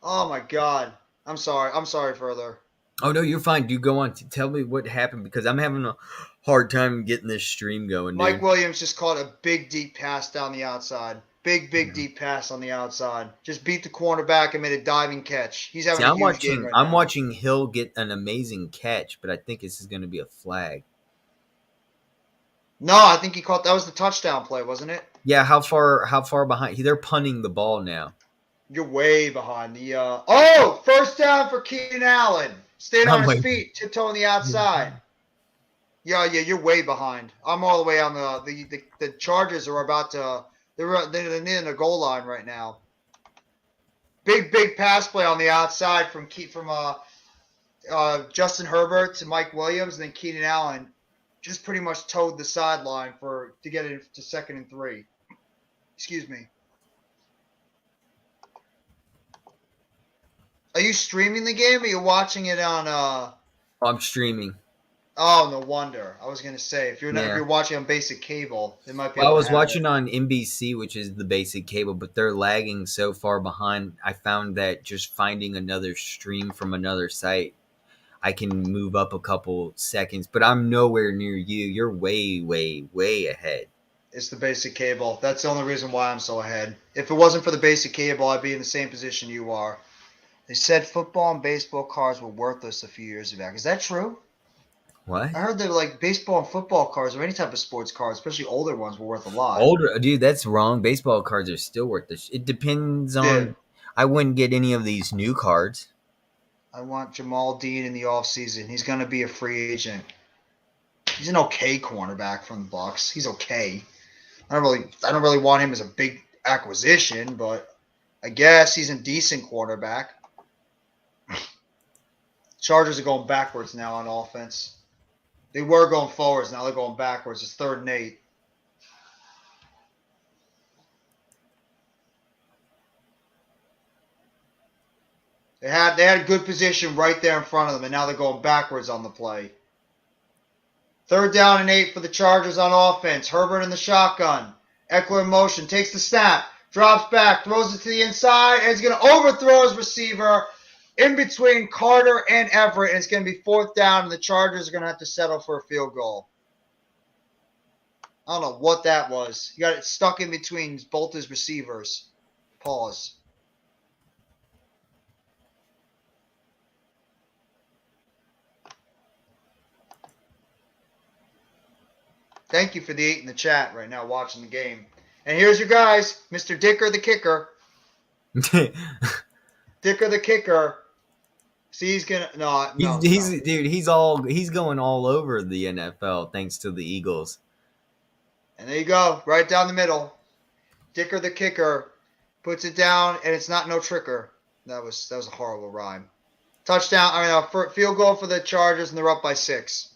Oh my god. I'm sorry. I'm sorry further. Oh no, you're fine. Do go on. Tell me what happened because I'm having a hard time getting this stream going, Mike dude. Williams just caught a big deep pass down the outside. Big Yeah. deep pass on the outside. Just beat the cornerback and made a diving catch. He's See, having a huge game right I'm now. watching Hill get an amazing catch, but I think this is going to be a flag. No, I think he caught that was the touchdown play, wasn't it? Yeah, how far behind? They're punting the ball now. You're way behind the oh, first down for Keenan Allen. Staying on I'm his like, feet, tiptoeing the outside. Yeah, you're way behind. I'm all the way on the Chargers are about to they're near the goal line right now. Big pass play on the outside from Justin Herbert to Mike Williams, and then Keenan Allen just pretty much towed the sideline to get it to 2nd and 3. Excuse me. Are you streaming the game, or are you watching it on I'm streaming. Oh, no wonder. I was gonna say if Yeah. you're watching on basic cable, they might be Well, I able was to have watching it. on NBC, which is the basic cable, but they're lagging so far behind. I found that just finding another stream from another site, I can move up a couple seconds, but I'm nowhere near you. You're way, way, way ahead. It's the basic cable. That's the only reason why I'm so ahead. If it wasn't for the basic cable, I'd be in the same position you are. They said football and baseball cards were worthless a few years back. Is that true? What? I heard that like baseball and football cards or any type of sports cards, especially older ones, were worth a lot. Older, dude, that's wrong. Baseball cards are still worth this. It depends on. Yeah. I wouldn't get any of these new cards. I want Jamal Dean in the offseason. He's going to be a free agent. He's an okay cornerback from the Bucks. He's okay. I don't really want him as a big acquisition, but I guess he's a decent quarterback. Chargers are going backwards now on offense. They were going forwards. Now they're going backwards. It's 3rd and 8. They had good position right there in front of them, and now they're going backwards on the play. 3rd down and 8 for the Chargers on offense. Herbert in the shotgun. Eckler in motion. Takes the snap. Drops back. Throws it to the inside. And he's going to overthrow his receiver in between Carter and Everett. And it's going to be 4th down, and the Chargers are going to have to settle for a field goal. I don't know what that was. He got it stuck in between both his receivers. Pause. Thank you for the 8 in the chat right now watching the game. And here's your guys, Mr. Dicker the kicker. Dicker the kicker. See, he's gonna He's going all over the NFL thanks to the Eagles. And there you go, right down the middle. Dicker the kicker puts it down, and it's not no tricker. That was a horrible rhyme. Touchdown. Field goal for the Chargers, and they're up by 6.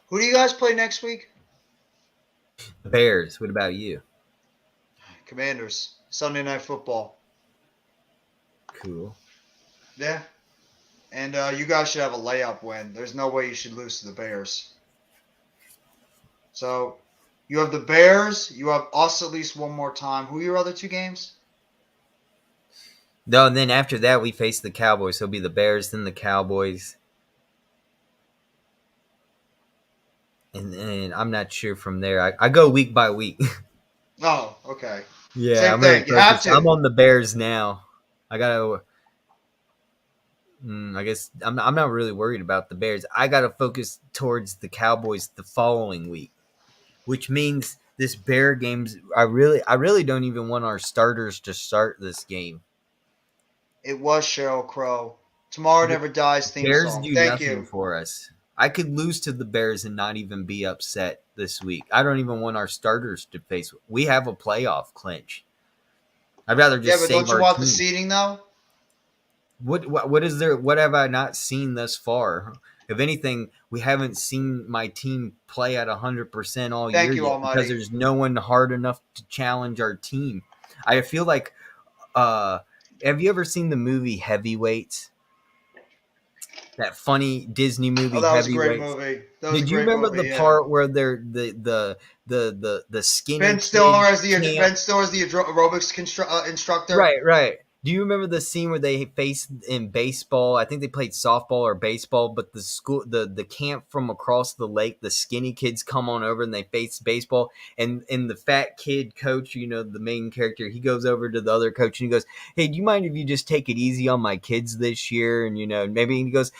Who do you guys play next week? Bears. What about you? Commanders. Sunday Night Football. Cool. Yeah. And you guys should have a layup win. There's no way you should lose to the Bears. So, you have the Bears. You have us at least one more time. Who are your other 2 games? No, and then after that, we face the Cowboys. So it'll be the Bears, then the Cowboys. And I'm not sure from there. I go week by week. Oh, okay. Yeah, Same I'm thing. You have to. I'm on the Bears now. I gotta. I guess I'm not really worried about the Bears. I got to focus towards the Cowboys the following week, which means this Bear games. I really don't even want our starters to start this game. It was Sheryl Crow. Tomorrow The Never Dies theme Bears song. do Thank nothing you. for us. I could lose to the Bears and not even be upset this week. I don't even want our starters to face. We have a playoff clinch. I'd rather Yeah, just but save don't you our want the team. seating though? What is there? What have I not seen thus far? If anything, we haven't seen my team play at 100% all year Thank you, yet because Almighty. there's no one hard enough to challenge our team. I feel like, uh, have you ever seen the movie Heavyweights? That funny Disney Oh, movie that was a great Heavyweights. movie. That was a Did you great remember the movie. Yeah. part where they're the skinny Ben kid Stiller as the camp? aerobics instructor. Right. Do you remember the scene where they faced in baseball? I think they played softball or baseball, but the camp from across the lake, the skinny kids come on over and they face baseball, and the fat kid coach, the main character, he goes over to the other coach and he goes, "Hey, do you mind if you just take it easy on my kids this year?" And maybe he goes,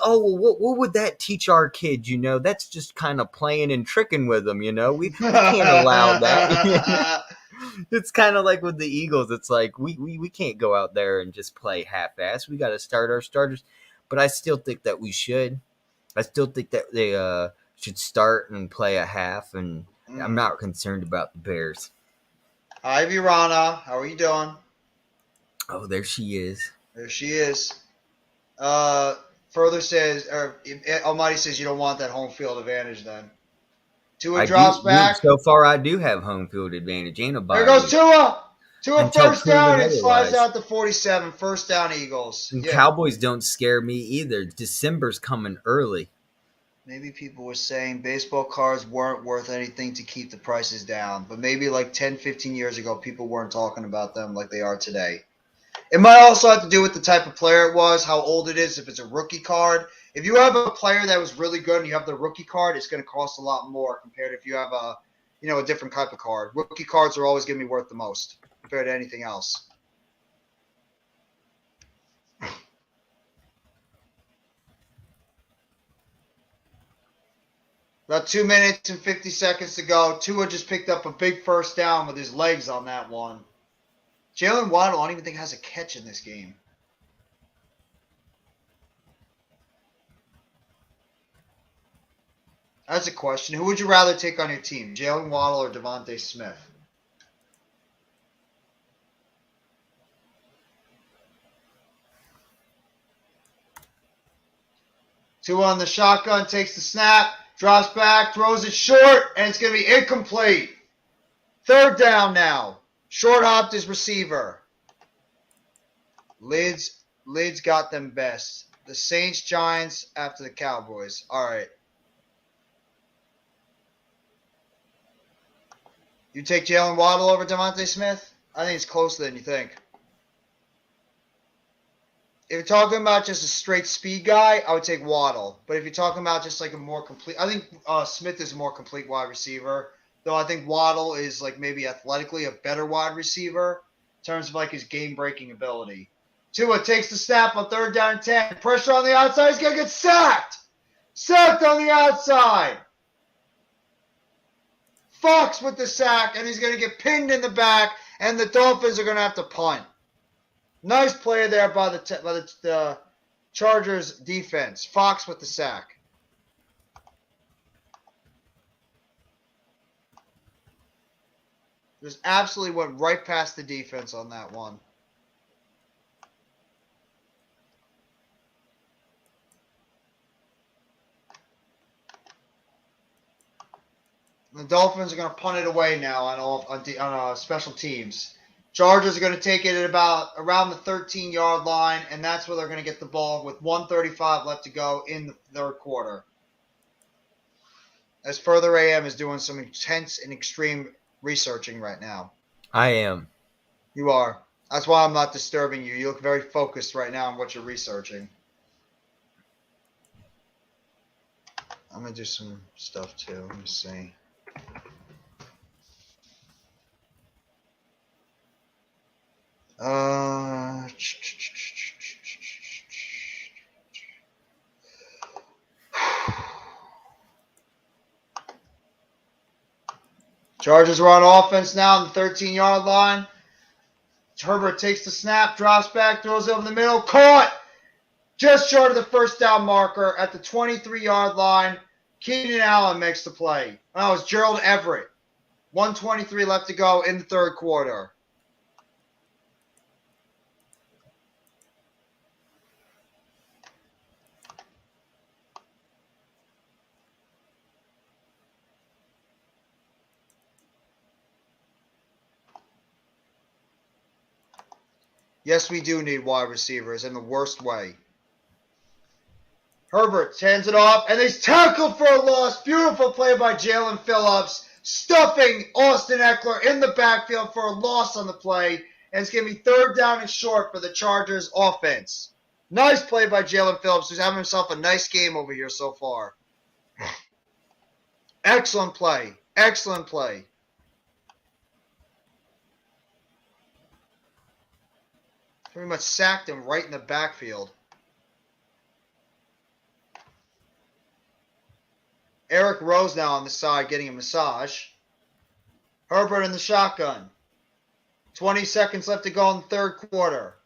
"Oh, well, what would that teach our kids? That's just kind of playing and tricking with them. We can't allow that." It's kind of like with the Eagles. It's like we can't go out there and just play half-ass. We got to start our starters. But I still think that we should. I still think that they should start and play a half. And I'm not concerned about the Bears. Hi, Virana. How are you doing? Oh, there she is. There she is. Further says, or Almighty says, you don't want that home field advantage then. Tua I do. drops back. So far, I do have home field advantage and a There bye goes week Tua. Tua until first down proven and slides otherwise. out to 47. First down, Eagles. And Yeah. Cowboys don't scare me either. December's coming early. Maybe people were saying baseball cards weren't worth anything to keep the prices down. But maybe like 10, 15 years ago, people weren't talking about them like they are today. It might also have to do with the type of player it was, how old it is, if it's a rookie card. If you have a player that was really good and you have the rookie card, it's going to cost a lot more compared to if you have a different type of card. Rookie cards are always going to be worth the most compared to anything else. About 2 minutes and 50 seconds to go. Tua just picked up a big first down with his legs on that one. Jalen Waddle, I don't even think has a catch in this game. That's a question. Who would you rather take on your team, Jalen Waddle or Devontae Smith? Tua on the shotgun, takes the snap, drops back, throws it short, and it's going to be incomplete. Third down now. Short hopped his receiver. Lids got them best. The Saints, Giants after the Cowboys. All right. You take Jalen Waddle over Devontae Smith? I think it's closer than you think. If you're talking about just a straight speed guy, I would take Waddle. But if you're talking about just like a more complete, I think Smith is a more complete wide receiver. Though I think Waddle is like maybe athletically a better wide receiver in terms of like his game-breaking ability. Tua takes the snap on third down and 10. Pressure on the outside. He's going to get sacked. Sacked on the outside. Fox with the sack, and he's going to get pinned in the back, and the Dolphins are going to have to punt. Nice play there by the Chargers defense. Fox with the sack. Just absolutely went right past the defense on that one. The Dolphins are going to punt it away now on special teams. Chargers are going to take it at around the 13-yard line, and that's where they're going to get the ball with 1:35 left to go in the third quarter. As Further AM is doing some intense and extreme researching right now. I am. You are. That's why I'm not disturbing you. You look very focused right now on what you're researching. I'm going to do some stuff too. Let me see. Chargers are on offense now on the 13-yard line. Herbert takes the snap, drops back, throws it over the middle. Caught! Just short of the first down marker at the 23-yard line. Keenan Allen makes the play. That was Gerald Everett. 1:23 left to go in the third quarter. Yes, we do need wide receivers in the worst way. Herbert hands it off, and he's tackled for a loss. Beautiful play by Jalen Phillips, stuffing Austin Eckler in the backfield for a loss on the play, and it's going to be third down and short for the Chargers offense. Nice play by Jalen Phillips, who's having himself a nice game over here so far. Excellent play. Excellent play. Pretty much sacked him right in the backfield. Eric Rose now on the side getting a massage. Herbert in the shotgun. 20 seconds left to go in the third quarter.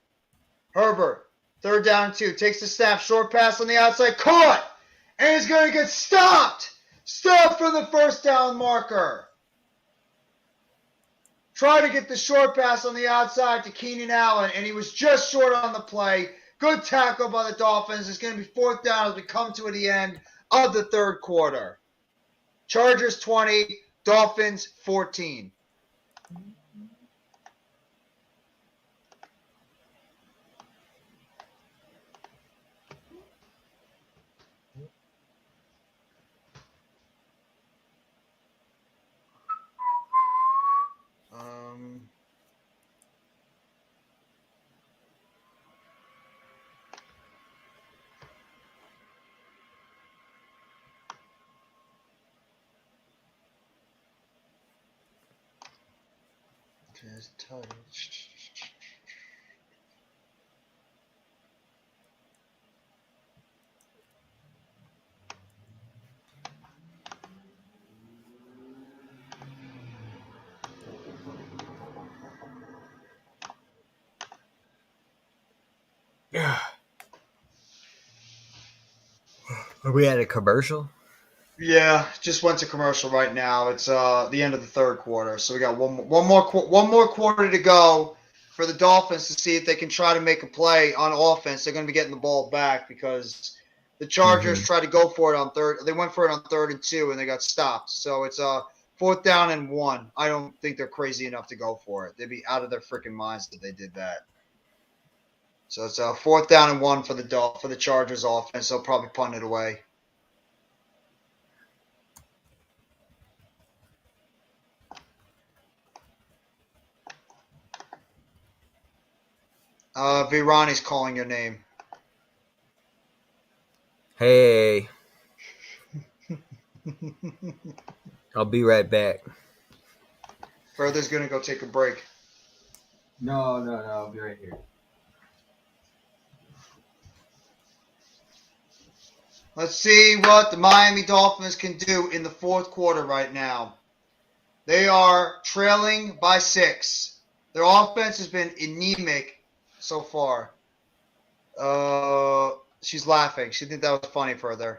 Herbert, third down and 2. Takes the snap, short pass on the outside. Caught! And he's going to get stopped! Stopped for the first down marker. Try to get the short pass on the outside to Keenan Allen, and he was just short on the play. Good tackle by the Dolphins. It's going to be fourth down as we come to the end of the third quarter. Chargers 20, Dolphins 14. Are we at a commercial? Yeah, just went to commercial right now. It's the end of the third quarter, so we got one more quarter to go for the Dolphins to see if they can try to make a play on offense. They're going to be getting the ball back because the Chargers tried to go for it on third. They went for it on 3rd and 2, and they got stopped. So it's fourth down and 1. I don't think they're crazy enough to go for it. They'd be out of their freaking minds if they did that. So it's fourth down and 1 for the Chargers offense. They'll probably punt it away. Virani's calling your name. Hey. I'll be right back. Further's going to go take a break. No. I'll be right here. Let's see what the Miami Dolphins can do in the fourth quarter right now. They are trailing by 6. Their offense has been anemic so far. She's laughing. She thinks that was funny further.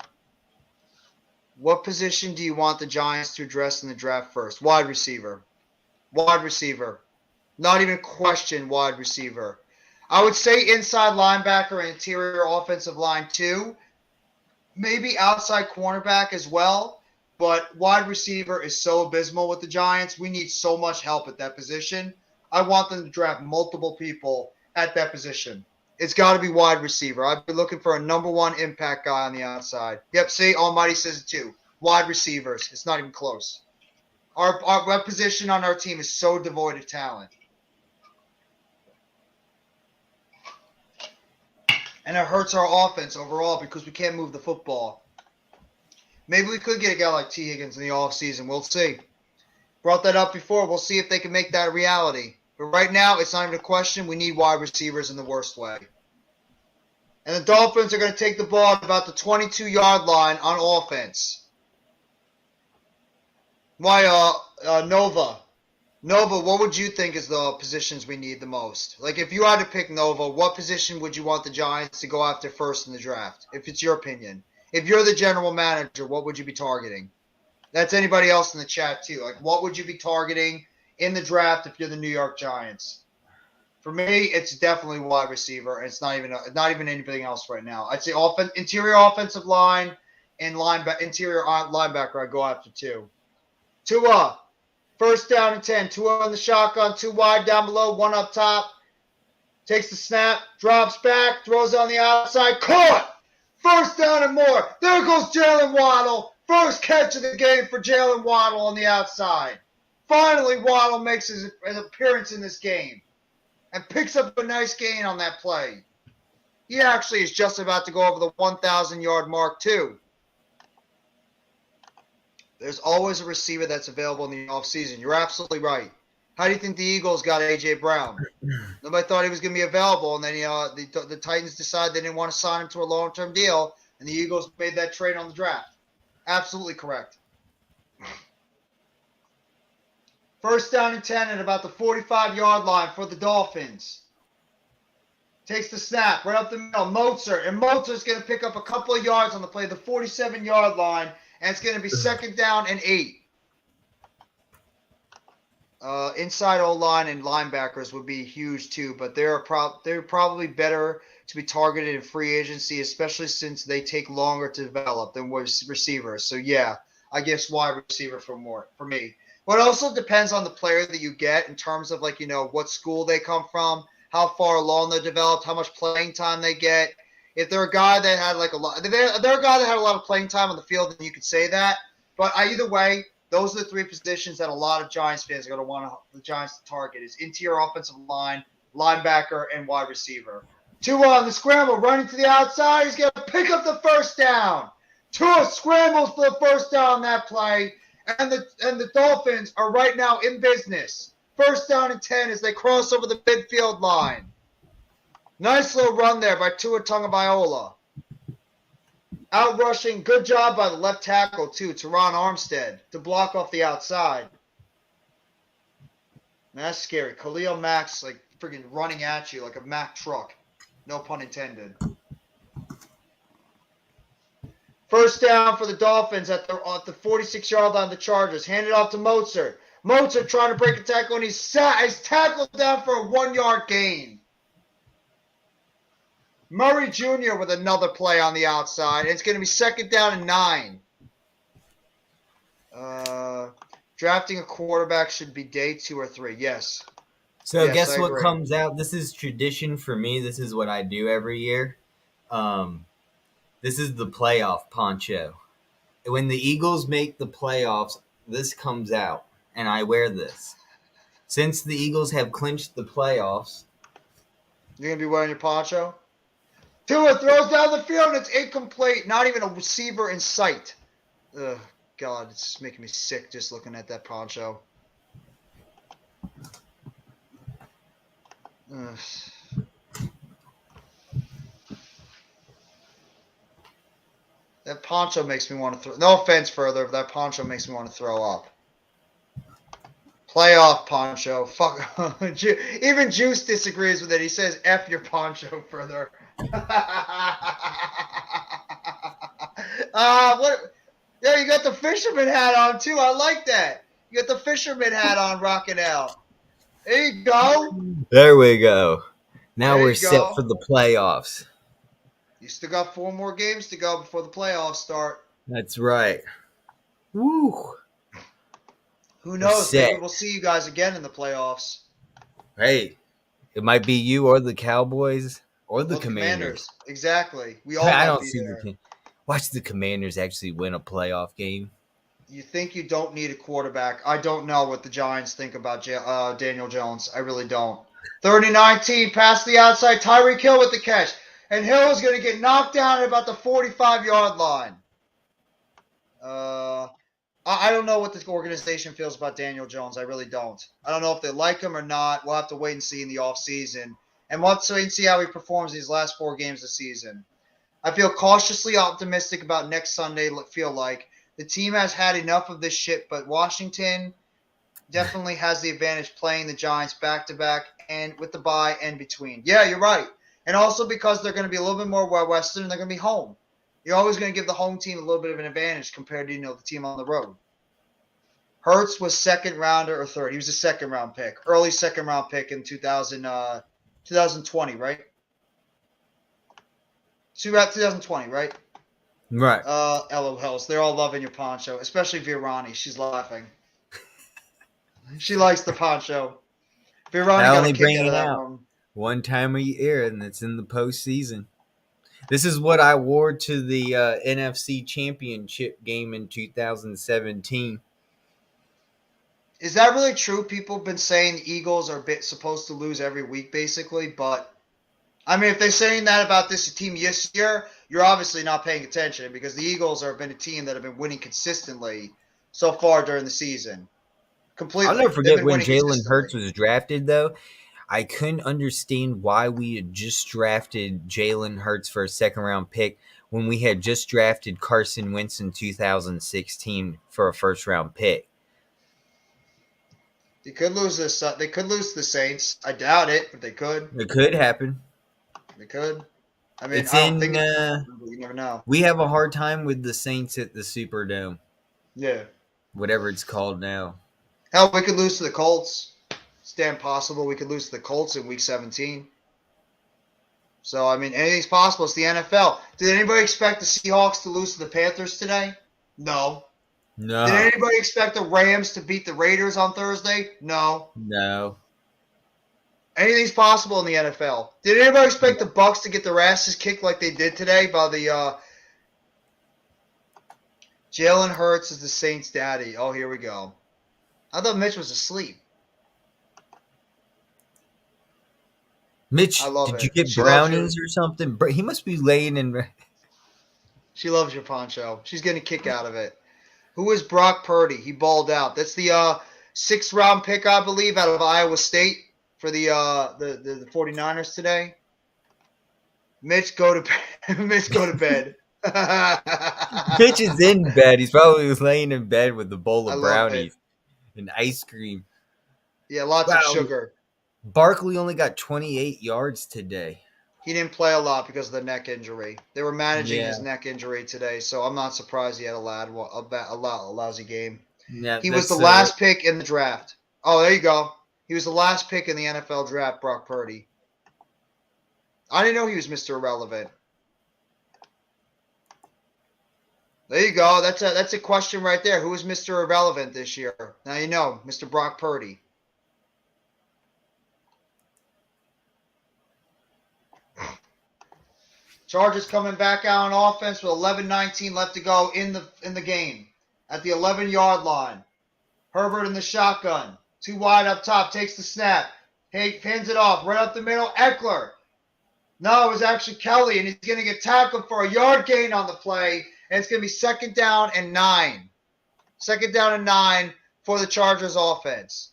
What position do you want the Giants to address in the draft first? Wide receiver. Wide receiver. Not even question wide receiver. I would say inside linebacker and interior offensive line too. Maybe outside cornerback as well. But wide receiver is so abysmal with the Giants. We need so much help at that position. I want them to draft multiple people at that position. It's got to be wide receiver. I've been looking for a number 1 impact guy on the outside. Yep, see, Almighty says it too. Wide receivers. It's not even close. Our position on our team is so devoid of talent. And it hurts our offense overall because we can't move the football. Maybe we could get a guy like T. Higgins in the offseason. We'll see. Brought that up before. We'll see if they can make that a reality. But right now, it's not even a question. We need wide receivers in the worst way. And the Dolphins are going to take the ball at about the 22-yard line on offense. Why, Nova? Nova, what would you think is the positions we need the most? Like, if you had to pick Nova, what position would you want the Giants to go after first in the draft? If it's your opinion. If you're the general manager, what would you be targeting? That's anybody else in the chat, too. Like, what would you be targeting in the draft if you're the New York Giants? For me, it's definitely wide receiver. And it's not even anything else right now. I'd say interior offensive line and interior linebacker. I'd go after two. Tua, first down and 10. Tua on the shotgun, two wide down below, one up top. Takes the snap, drops back, throws on the outside, caught! First down and more. There goes Jalen Waddle. First catch of the game for Jalen Waddle on the outside. Finally, Waddle makes his appearance in this game and picks up a nice gain on that play. He actually is just about to go over the 1,000-yard mark, too. There's always a receiver that's available in the offseason. You're absolutely right. How do you think the Eagles got A.J. Brown? Nobody thought he was going to be available, and then the Titans decided they didn't want to sign him to a long-term deal, and the Eagles made that trade on the draft. Absolutely correct. First down and 10 at about the 45-yard line for the Dolphins. Takes the snap right up the middle. Mozart. And Mozart's going to pick up a couple of yards on the play, the 47-yard line, and it's going to be second down and 8. Inside O-line and linebackers would be huge too, but they're probably better to be targeted in free agency, especially since they take longer to develop than receivers. So yeah, I guess wide receiver for me. But it also depends on the player that you get in terms of what school they come from, how far along they're developed, how much playing time they get. If they're a guy that had they're a guy that had a lot of playing time on the field, then you could say that. But either way, those are the three positions that a lot of Giants fans are going to want the Giants to target: is interior offensive line, linebacker, and wide receiver. Tua on the scramble, running to the outside. He's going to pick up the first down. Tua scrambles for the first down on that play. And the Dolphins are right now in business. First down and 10 as they cross over the midfield line. Nice little run there by Tua Tagovailoa. Out rushing, good job by the left tackle too, Teron Armstead, to block off the outside. Man, that's scary. Khalil Mack's freaking running at you like a Mack truck. No pun intended. First down for the Dolphins at the 46-yard line of the Chargers. Handed off to Mozart. Mozart trying to break a tackle, and he's tackled down for a 1-yard gain. Murray Jr. with another play on the outside. It's going to be second down and 9. Drafting a quarterback should be day 2 or 3. Yes. So yes, guess I what agree. comes out? This is tradition for me. This is what I do every year. This is the playoff poncho. When the Eagles make the playoffs, this comes out, and I wear this. Since the Eagles have clinched the playoffs. You're going to be wearing your poncho? Tua throws down the field, and it's incomplete. Not even a receiver in sight. Ugh, God, it's just making me sick just looking at that poncho. Ugh. That poncho makes me want to throw. No offense further, but that poncho makes me want to throw up. Playoff poncho. Fuck. Even Juice disagrees with it. He says, F your poncho further. What? Yeah, you got the fisherman hat on, too. I like that. You got the fisherman hat on, rocking out. There you go. There we go. Now There we're you set go. for the playoffs. You still got 4 more games to go before the playoffs start. That's right. Woo. Who knows? set. Maybe we'll see you guys again in the playoffs. Hey, it might be you or the Cowboys or the Well, Commanders. Exactly. We all I might don't be see there. watch the Commanders actually win a playoff game. You think you don't need a quarterback. I don't know what the Giants think about Daniel Jones. I really don't. 30-19, pass the outside. Tyreek Hill with the catch. And Hill is going to get knocked down at about the 45-yard line. I don't know what this organization feels about Daniel Jones. I really don't. I don't know if they like him or not. We'll have to wait and see in the offseason. And we'll have to wait and see how he performs these last 4 games of the season. I feel cautiously optimistic about next Sunday, The team has had enough of this shit, but Washington definitely has the advantage playing the Giants back-to-back and with the bye and between. Yeah, you're right. And also because they're going to be a little bit more Western and they're going to be home. You're always going to give the home team a little bit of an advantage compared to, the team on the road. Hurts was second rounder or third. He was a second round pick, early second round pick in 2020, right? 2020, right? Right. LOLs. They're all loving your poncho, especially Virani. She's laughing. She likes the poncho. Virani I got only a kick bring out of it that out room. one time a year, and it's in the postseason. This is what I wore to the NFC Championship game in 2017. Is that really true? People have been saying the Eagles are supposed to lose every week, basically. But, I mean, if they're saying that about this team this year, you're obviously not paying attention because the Eagles have been a team that have been winning consistently so far during the season. I'll Completely. never They've forget been when winning Jalen consistently. Hurts was drafted, though. I couldn't understand why we had just drafted Jalen Hurts for a second-round pick when we had just drafted Carson Wentz in 2016 for a first-round pick. They could lose this. They could lose to the Saints. I doubt it, but they could. It could happen. They could. I mean, It's I don't in. think it's going to happen, but you never know. We have a hard time with the Saints at the Superdome, Yeah. whatever it's called now. Hell, we could lose to the Colts. It's damn possible we could lose to the Colts in Week 17. So, I mean, anything's possible. It's the NFL. Did anybody expect the Seahawks to lose to the Panthers today? No. Did No, anybody expect the Rams to beat the Raiders on Thursday? No. no. Anything's possible in the NFL. Did anybody expect the Bucks to get their asses kicked like they did today by the Jalen Hurts is the Saints' daddy. Oh, here we go. I thought Mitch was asleep. Mitch, I love did you it. get She loves your brownies or something? He must be laying in. she loves your poncho. She's getting a kick out of it. Who is Brock Purdy? He balled out. That's the sixth round pick, I believe, out of Iowa State for the 49ers today. Mitch, go to bed. Mitch, go to bed. Mitch is in bed. He's probably laying in bed with a bowl I of love it. brownies and ice cream. Yeah, lots of Wow. sugar. Barkley only got 28 yards today. He didn't play a lot because of the neck injury. They were managing Yeah. his neck injury today, so I'm not surprised he had a lousy game. Yeah, He was the last pick in the draft. Oh, there you go. He was the last pick in the NFL draft, Brock Purdy. I didn't know he was Mr. Irrelevant. There you go. That's a question right there. Who is Mr. Irrelevant this year? Now you know, Mr. Brock Purdy. Chargers coming back out on offense with 11:19 left to go in the game. At the 11-yard line. Herbert in the shotgun. Too wide up top. Takes the snap. Hands it off. Right up the middle. Eckler. No, it was actually Kelly, and he's going to get tackled for a yard gain on the play. And it's going to be 2nd down and 9. 2nd down and 9 for the Chargers offense.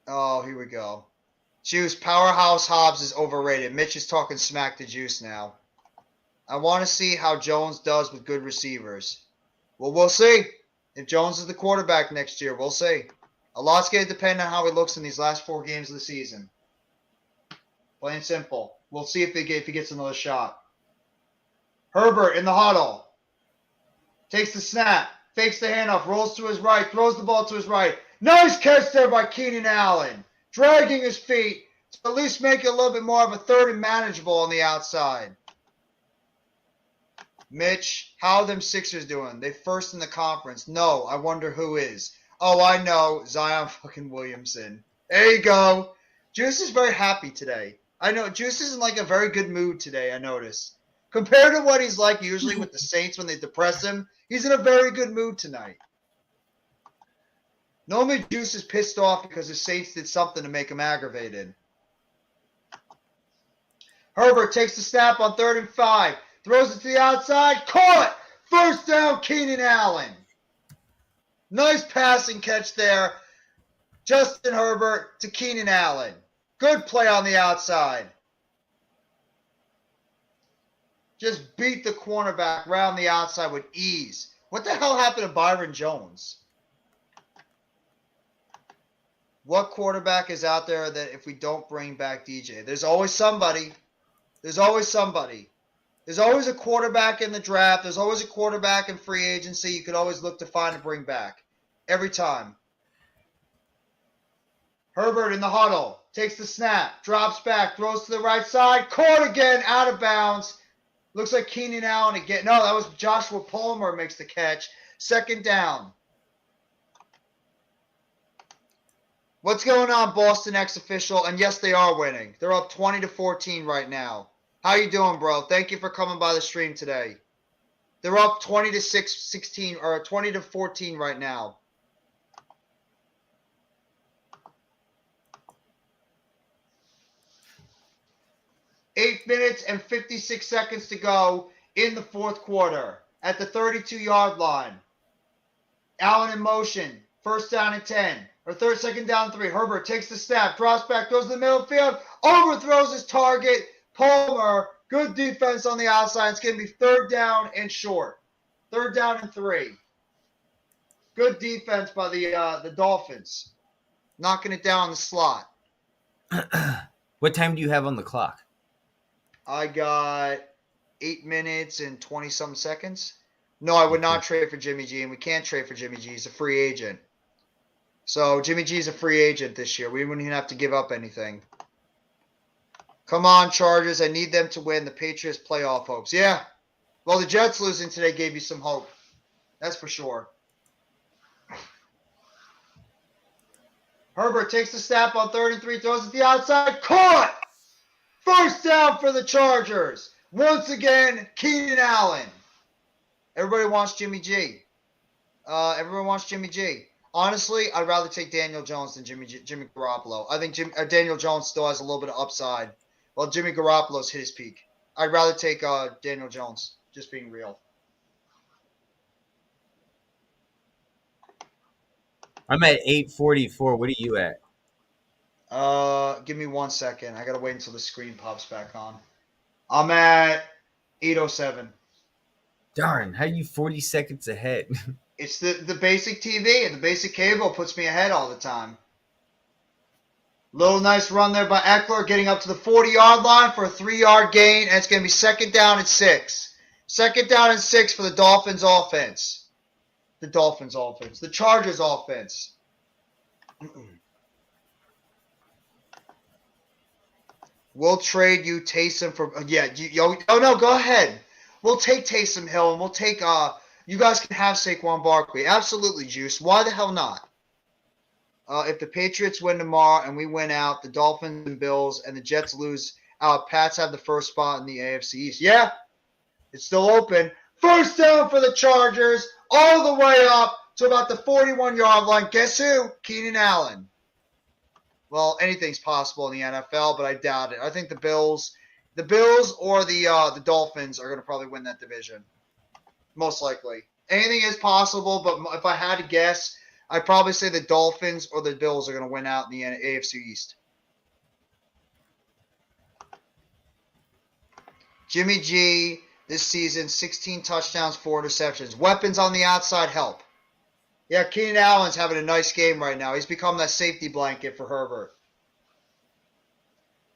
Oh, here we go. Juice, Powerhouse Hobbs is overrated. Mitch is talking smack to Juice now. I want to see how Jones does with good receivers. Well, we'll see. If Jones is the quarterback next year, we'll see. A lot's going to depend on how he looks in these last 4 games of the season. Plain and simple. We'll see if he gets another shot. Herbert in the huddle. Takes the snap. Fakes the handoff. Rolls to his right. Throws the ball to his right. Nice catch there by Keenan Allen. Dragging his feet to at least make it a little bit more of a 3rd and manageable on the outside. Mitch, how are them Sixers doing? They first in the conference. No, I wonder who is. Oh, I know. Zion fucking Williamson. There you go. Juice is very happy today. I know. Juice is in like a very good mood today, I notice. Compared to what he's like usually with the Saints when they depress him, he's in a very good mood tonight. Normally, Juice is pissed off because the Saints did something to make him aggravated. Herbert takes the snap on 3rd and 5. Throws it to the outside. Caught! 1st down, Keenan Allen. Nice passing catch there. Justin Herbert to Keenan Allen. Good play on the outside. Just beat the cornerback round the outside with ease. What the hell happened to Byron Jones? What quarterback is out there that if we don't bring back DJ? There's always somebody. There's always somebody. There's always a quarterback in the draft. There's always a quarterback in free agency you could always look to find and bring back. Every time. Herbert in the huddle. Takes the snap. Drops back. Throws to the right side. Caught again. Out of bounds. Looks like Keenan Allen again. No, that was Joshua Palmer makes the catch. Second down. What's going on, Boston ex-official? And yes, they are winning. They're up 20-14 right now. How you doing, bro? Thank you for coming by the stream today. They're up 20-16 or 20-14 right now. Eight minutes and 56 seconds to go in the fourth quarter at the 32-yard line. Allen in motion. First down and 10. Or second down and 3. Herbert takes the snap. Drops back. Goes to the middle of the field. Overthrows his target. Palmer. Good defense on the outside. It's going to be third down and short. Third down and 3. Good defense by the Dolphins. Knocking it down the slot. What time do you have on the clock? I got 8 minutes and 20-something seconds. No, I would not trade for Jimmy G, and we can't trade for Jimmy G. He's a free agent. So Jimmy G is a free agent this year. We wouldn't even have to give up anything. Come on, Chargers. I need them to win. The Patriots playoff hopes. Yeah. Well, the Jets losing today gave you some hope. That's for sure. Herbert takes the snap on 3rd and 3. Throws it the outside. Caught! First down for the Chargers. Once again, Keenan Allen. Everybody wants Jimmy G. Everyone wants Jimmy G. Honestly, I'd rather take Daniel Jones than Jimmy Garoppolo. I think Daniel Jones still has a little bit of upside, while Jimmy Garoppolo's hit his peak. I'd rather take Daniel Jones, just being real. I'm at 8:44. What are you at? Give me 1 second. I gotta wait until the screen pops back on. I'm at 8:07. Darn, how are you 40 seconds ahead? It's the basic TV and the basic cable puts me ahead all the time. Little nice run there by Eckler, getting up to the 40-yard line for a 3-yard gain, and it's going to be second down and 6. Second down and 6 for the Dolphins offense. The Dolphins offense. The Chargers offense. We'll trade you Taysom for no, go ahead. We'll take Taysom Hill and we'll take you guys can have Saquon Barkley. Absolutely, Juice. Why the hell not? If the Patriots win tomorrow and we win out, the Dolphins and Bills and the Jets lose out, Pats have the first spot in the AFC East. Yeah, it's still open. First down for the Chargers, all the way up to about the 41-yard line. Guess who? Keenan Allen. Well, anything's possible in the NFL, but I doubt it. I think the Bills or the Dolphins are going to probably win that division. Most likely. Anything is possible, but if I had to guess, I'd probably say the Dolphins or the Bills are going to win out in the AFC East. Jimmy G, this season, 16 touchdowns, 4 interceptions. Weapons on the outside help. Yeah, Keenan Allen's having a nice game right now. He's become that safety blanket for Herbert.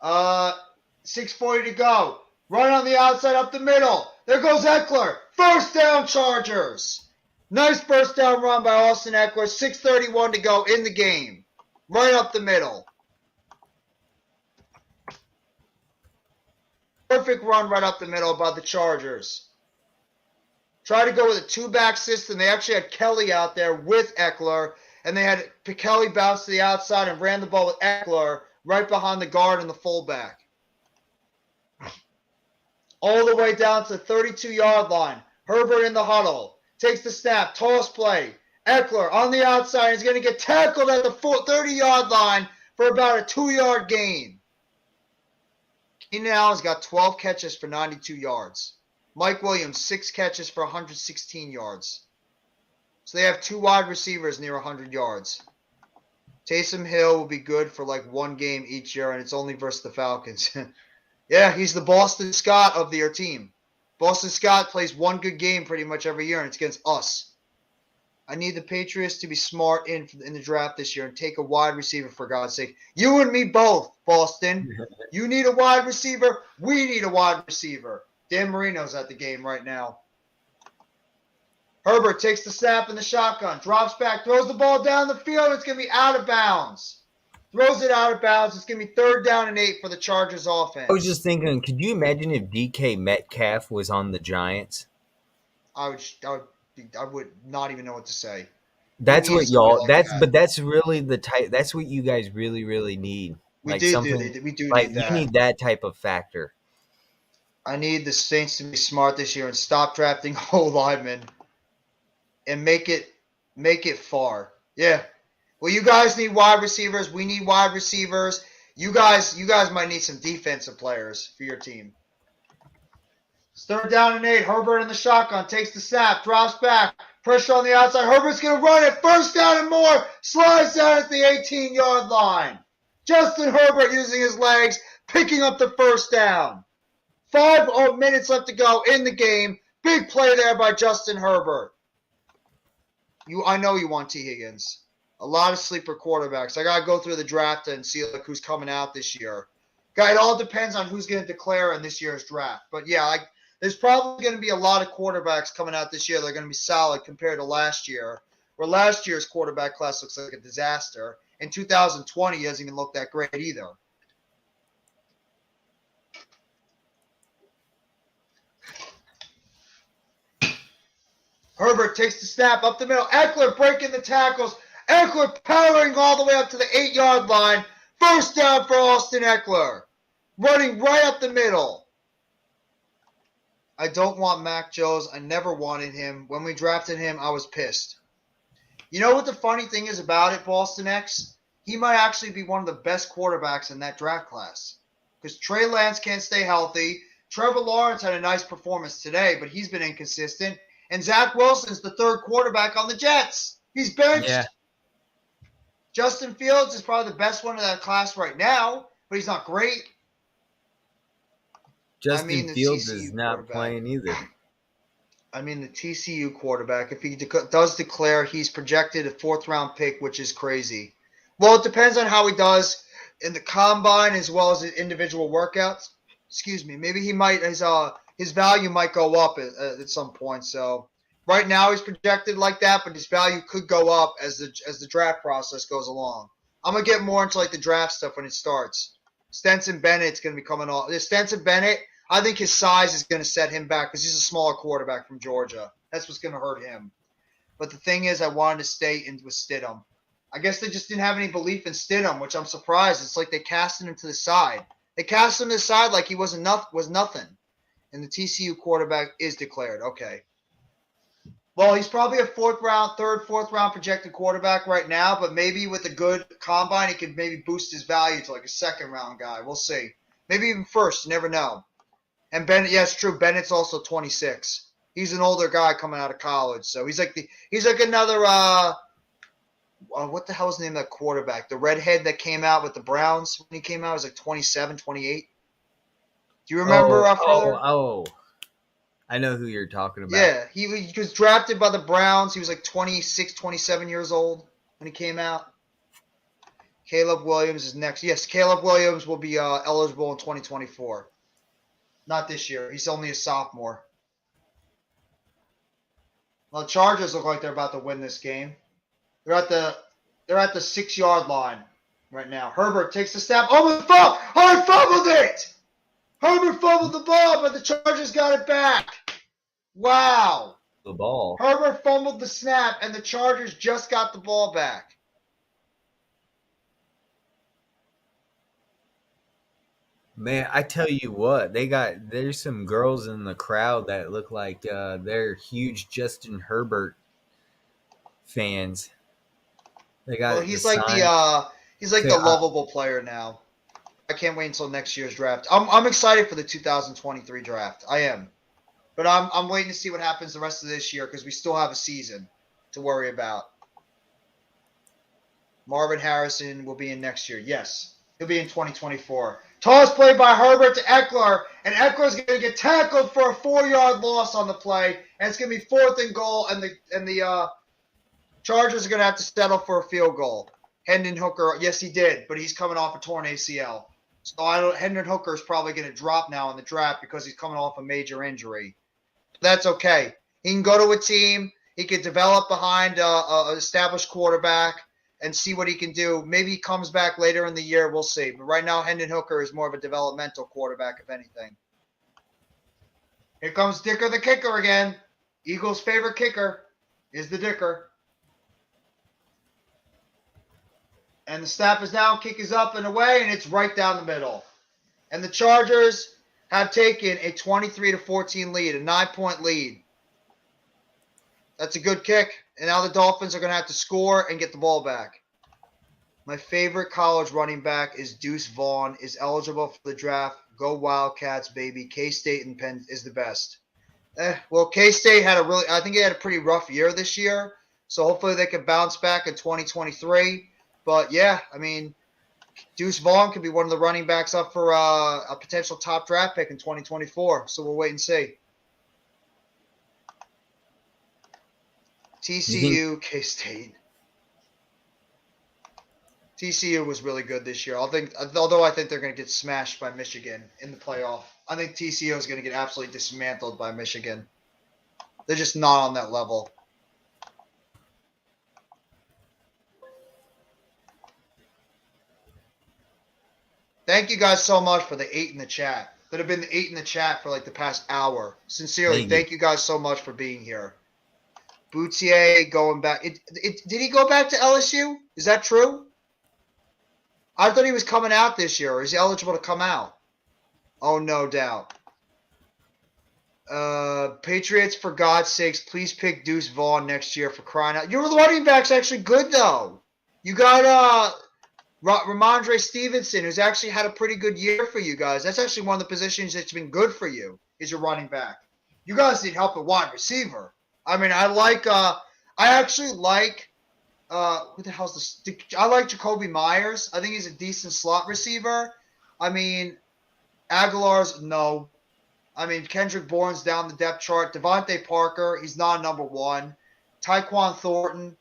6:40 to go. Run on the outside up the middle. There goes Eckler. First down, Chargers. Nice first down run by Austin Eckler. 6:31 to go in the game. Right up the middle. Perfect run right up the middle by the Chargers. Try to go with a 2-back system. They actually had Kelly out there with Eckler, and they had Kelly bounce to the outside and ran the ball with Eckler right behind the guard and the fullback. All the way down to the 32-yard line. Herbert in the huddle. Takes the snap. Toss play. Eckler on the outside. He's going to get tackled at the 30-yard line for about a 2-yard gain. Keenan Allen's got 12 catches for 92 yards. Mike Williams, 6 catches for 116 yards. So they have 2 wide receivers near 100 yards. Taysom Hill will be good for like 1 game each year, and it's only versus the Falcons. Yeah, he's the Boston Scott of their team. Boston Scott plays one good game pretty much every year, and it's against us. I need the Patriots to be smart in the draft this year and take a wide receiver, for God's sake. You and me both, Boston. You need a wide receiver. We need a wide receiver. Dan Marino's at the game right now. Herbert takes the snap in the shotgun, drops back, throws the ball down the field. It's going to be out of bounds. Throws it out of bounds. It's going to be 3rd down and 8 for the Chargers offense. I was just thinking, could you imagine if DK Metcalf was on the Giants? I would not even know what to say. That's what y'all. That's really the type. That's what you guys really, really need. We do need that. You need that type of factor. I need the Saints to be smart this year and stop drafting O-linemen and make it far. Yeah. Well, you guys need wide receivers. We need wide receivers. You guys might need some defensive players for your team. It's 3rd down and 8. Herbert in the shotgun takes the snap, drops back, pressure on the outside. Herbert's going to run it. 1st down and more. Slides down at the 18-yard line. Justin Herbert using his legs, picking up the 1st down. 5 minutes left to go in the game. Big play there by Justin Herbert. I know you want T. Higgins. A lot of sleeper quarterbacks. I got to go through the draft and see who's coming out this year. It all depends on who's going to declare in this year's draft. But, yeah, there's probably going to be a lot of quarterbacks coming out this year. They're going to be solid compared to last year, where last year's quarterback class looks like a disaster. In 2020, it doesn't even look that great either. Herbert takes the snap up the middle. Eckler breaking the tackles. Eckler powering all the way up to the 8-yard line. 1st down for Austin Eckler. Running right up the middle. I don't want Mac Jones. I never wanted him. When we drafted him, I was pissed. You know what the funny thing is about it, Boston X? He might actually be one of the best quarterbacks in that draft class. Because Trey Lance can't stay healthy. Trevor Lawrence had a nice performance today, but he's been inconsistent. And Zach Wilson's the 3rd quarterback on the Jets. He's benched. Yeah. Justin Fields is probably the best one in that class right now, but he's not great. Justin Fields is not playing either. I mean, the TCU quarterback, if he does declare, he's projected a 4th-round pick, which is crazy. Well, it depends on how he does in the combine as well as the individual workouts. Excuse me. Maybe his value might go up at some point. So right now he's projected like that, but his value could go up as the draft process goes along. I'm gonna get more into the draft stuff when it starts. Stenson Bennett's gonna be coming off. Stenson Bennett, I think his size is gonna set him back because he's a smaller quarterback from Georgia. That's what's gonna hurt him. But the thing is, I wanted to stay in with Stidham. I guess they just didn't have any belief in Stidham, which I'm surprised. It's like they casted him to the side. They cast him to the side like he was nothing. And the TCU quarterback is declared. Okay. Well, he's probably a 4th round projected quarterback right now, but maybe with a good combine, he could maybe boost his value to a 2nd round guy. We'll see. Maybe even 1st. You never know. And Bennett, yes, true. Bennett's also 26. He's an older guy coming out of college, so he's like another what the hell's the name of that quarterback? The redhead that came out with the Browns when he came out was 27, 28. Do you remember? I know who you're talking about. Yeah, he was drafted by the Browns. He was 26, 27 years old when he came out. Caleb Williams is next. Yes, Caleb Williams will be eligible in 2024. Not this year. He's only a sophomore. Well, the Chargers look like they're about to win this game. They're at the 6-yard line right now. Herbert takes the snap. Oh, I fumbled it! Herbert fumbled the ball, but the Chargers got it back. Wow. The ball. Herbert fumbled the snap, and the Chargers just got the ball back. Man, I tell you what, there's some girls in the crowd that look like they're huge Justin Herbert fans. He's like the lovable player now. I can't wait until next year's draft. I'm excited for the 2023 draft. I am. But I'm waiting to see what happens the rest of this year because we still have a season to worry about. Marvin Harrison will be in next year. Yes, he'll be in 2024. Toss play by Herbert to Eckler, and Eckler's going to get tackled for a 4-yard loss on the play, and it's going to be 4th and goal, and the Chargers are going to have to settle for a field goal. Hendon Hooker, yes, he did, but he's coming off a torn ACL. So Hendon Hooker is probably going to drop now in the draft because he's coming off a major injury. That's okay. He can go to a team. He can develop behind an established quarterback and see what he can do. Maybe he comes back later in the year. We'll see. But right now, Hendon Hooker is more of a developmental quarterback, if anything. Here comes Dicker the kicker again. Eagles' favorite kicker is the Dicker. And the snap is down, kick is up and away, and it's right down the middle. And the Chargers have taken a 23-14 lead, a 9-point lead. That's a good kick. And now the Dolphins are going to have to score and get the ball back. My favorite college running back is Deuce Vaughn, is eligible for the draft. Go Wildcats, baby. K-State and Penn is the best. Well, K-State I think they had a pretty rough year this year. So hopefully they can bounce back in 2023. But, yeah, I mean, Deuce Vaughn could be one of the running backs up for a potential top draft pick in 2024. So we'll wait and see. TCU, K-State. TCU was really good this year. Although I think they're going to get smashed by Michigan in the playoff. I think TCU is going to get absolutely dismantled by Michigan. They're just not on that level. Thank you guys so much for the 8 in the chat. That have been the 8 in the chat for like the past hour. Sincerely, thank you guys so much for being here. Boutier going back. Did he go back to LSU? Is that true? I thought he was coming out this year. Or is he eligible to come out? Oh, no doubt. Patriots, for God's sakes, please pick Deuce Vaughn next year for crying out. Your running back's actually good, though. You got Ramondre Stevenson, who's actually had a pretty good year for you guys. That's actually one of the positions that's been good for you, is your running back. You guys need help at wide receiver. I mean, I actually like, who the hell's this? I like Jacoby Myers. I think he's a decent slot receiver. I mean, Aguilar's, no. I mean, Kendrick Bourne's down the depth chart. Devontae Parker, he's not number one. Tyquan Thornton,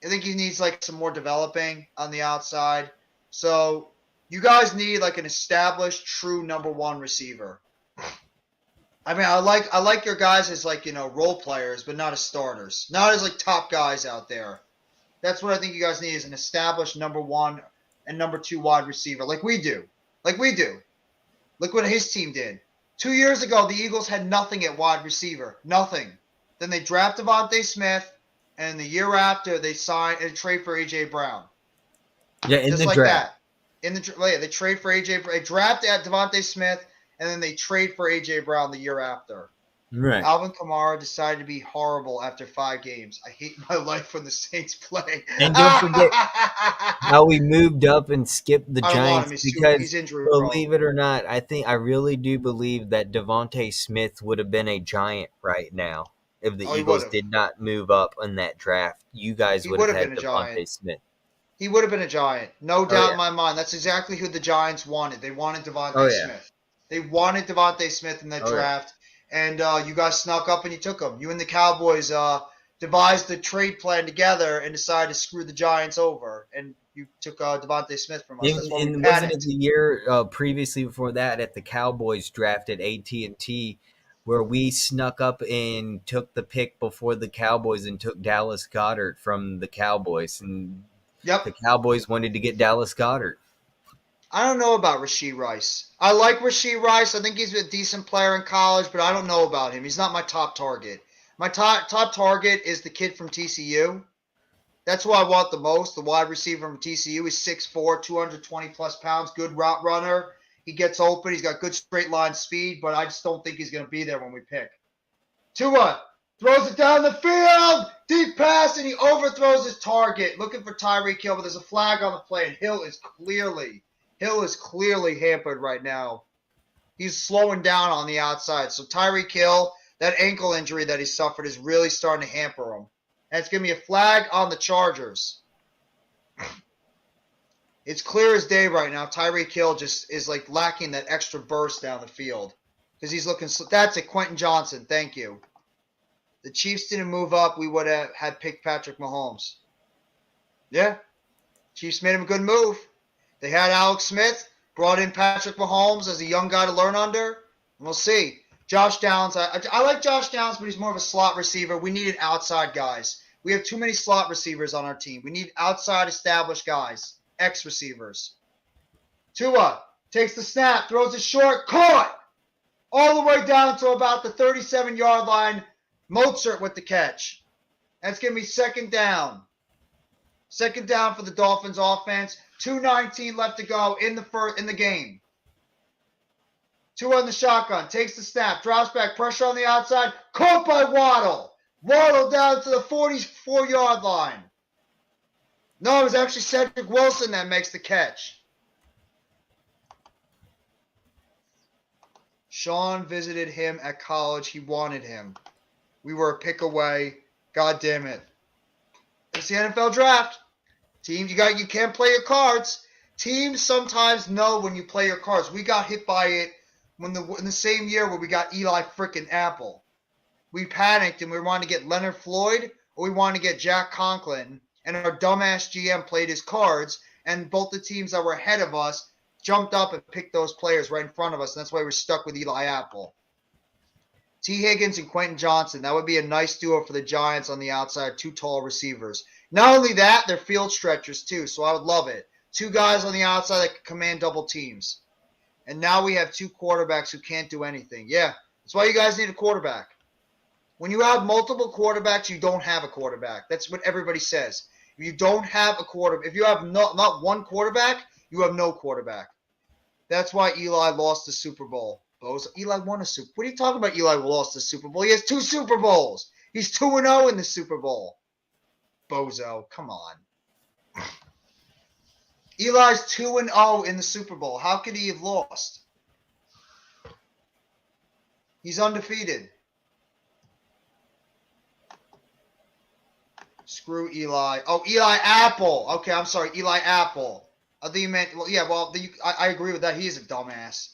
I think he needs like some more developing on the outside. So you guys need like an established, true number one receiver. I mean, I like your guys as like, role players, but not as starters. Not as like top guys out there. That's what I think you guys need, is an established number one and number two wide receiver, like we do. Look what his team did. 2 years ago, the Eagles had nothing at wide receiver. Nothing. Then they draft Devontae Smith, and the year after they sign and trade for A.J. Brown. Yeah, in just the like draft. That. They trade for A.J. Brown. They draft at Devontae Smith, and then they trade for A.J. Brown the year after. Right. Alvin Kamara decided to be horrible after 5 games. I hate my life when the Saints play. And don't forget how we moved up and skipped the Giants, because he's injury believe it or not, I really do believe that Devontae Smith would have been a Giant right now if the Eagles did not move up in that draft. You guys would have had Devontae Smith. He would have been a Giant. No doubt in my mind. That's exactly who the Giants wanted. They wanted Devontae Smith. They wanted Devontae Smith in that draft. And you guys snuck up and you took him. You and the Cowboys devised the trade plan together and decided to screw the Giants over. And you took Devontae Smith from us. And wasn't it the year previously before that at the Cowboys drafted AT&T, where we snuck up and took the pick before the Cowboys and took Dallas Goedert from the Cowboys? And the Cowboys wanted to get Dallas Goedert. I don't know about Rashee Rice. I like Rashee Rice. I think he's a decent player in college, but I don't know about him. He's not my top target. My top target is the kid from TCU. That's who I want the most. The wide receiver from TCU is 6'4", 220-plus pounds, good route runner. He gets open. He's got good straight line speed, but I just don't think he's going to be there when we pick. Tua throws it down the field, deep pass, and he overthrows his target, looking for Tyreek Hill, but there's a flag on the play, and Hill is clearly hampered right now. He's slowing down on the outside. So Tyreek Hill, that ankle injury that he suffered is really starting to hamper him. And it's going to be a flag on the Chargers. It's clear as day right now. Tyreek Hill just is like lacking that extra burst down the field because he's looking. That's it, Quentin Johnson. Thank you. The Chiefs didn't move up. We would have had picked Patrick Mahomes. Yeah, Chiefs made him a good move. They had Alex Smith, brought in Patrick Mahomes as a young guy to learn under. And we'll see. Josh Downs. I like Josh Downs, but he's more of a slot receiver. We needed outside guys. We have too many slot receivers on our team. We need outside established guys. Receivers. Tua takes the snap, throws it short, caught all the way down to about the 37-yard line. Mozart with the catch. That's giving me second down. Second down for the Dolphins offense. 2:19 left to go in the game. Tua on the shotgun, takes the snap, drops back, pressure on the outside, caught by Waddle. Waddle down to the 44-yard line. No, it was actually Cedric Wilson that makes the catch. Sean visited him at college. He wanted him. We were a pick away. God damn it. It's the NFL draft. Teams, you can't play your cards. Teams sometimes know when you play your cards. We got hit by it in the same year where we got Eli frickin' Apple. We panicked and we wanted to get Leonard Floyd or we wanted to get Jack Conklin. And our dumbass GM played his cards, and both the teams that were ahead of us jumped up and picked those players right in front of us, and that's why we're stuck with Eli Apple. T. Higgins and Quentin Johnson, that would be a nice duo for the Giants on the outside, two tall receivers. Not only that, they're field stretchers too, so I would love it. Two guys on the outside that can command double teams. And now we have two quarterbacks who can't do anything. Yeah, that's why you guys need a quarterback. When you have multiple quarterbacks, you don't have a quarterback. That's what everybody says. If you don't have a quarterback, if you have not one quarterback, you have no quarterback. That's why Eli lost the Super Bowl. Eli won a Super Bowl. What are you talking about? Eli lost the Super Bowl. He has 2 Super Bowls. He's 2-0 in the Super Bowl. Bozo, come on. Eli's 2-0 in the Super Bowl. How could he have lost? He's undefeated. Screw Eli. Oh, Eli Apple. Okay, I'm sorry. Eli Apple. I think you meant, well, yeah, well, I agree with that. He is a dumbass.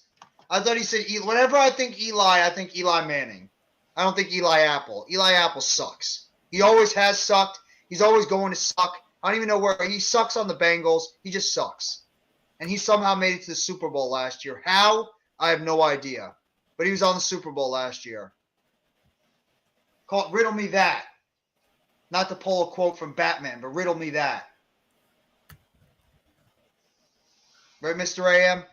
I thought he said, whenever I think Eli, I think Eli Manning. I don't think Eli Apple. Eli Apple sucks. He always has sucked. He's always going to suck. I don't even know where. He sucks on the Bengals. He just sucks. And he somehow made it to the Super Bowl last year. How? I have no idea. But he was on the Super Bowl last year. Riddle me that. Not to pull a quote from Batman, but riddle me that. Right, Mr. AM?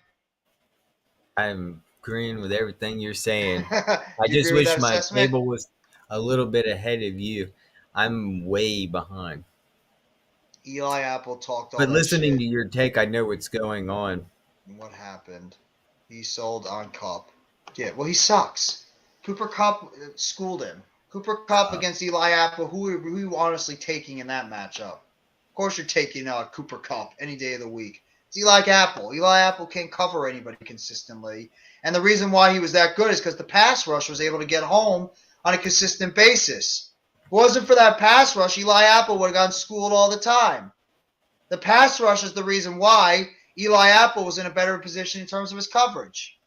I'm agreeing with everything you're saying. I You just agree with wish that my assessment? table was a little bit ahead of you. I'm way behind. Eli Apple talked all But that listening shit. to your take, I know what's going on. What happened? He sold on Cup. Yeah, well, he sucks. Cooper Kupp schooled him. Cooper Kupp against Eli Apple. Who are you honestly taking in that matchup? Of course you're taking Cooper Kupp any day of the week. It's Eli Apple. Eli Apple can't cover anybody consistently. And the reason why he was that good is because the pass rush was able to get home on a consistent basis. If it wasn't for that pass rush, Eli Apple would have gotten schooled all the time. The pass rush is the reason why Eli Apple was in a better position in terms of his coverage.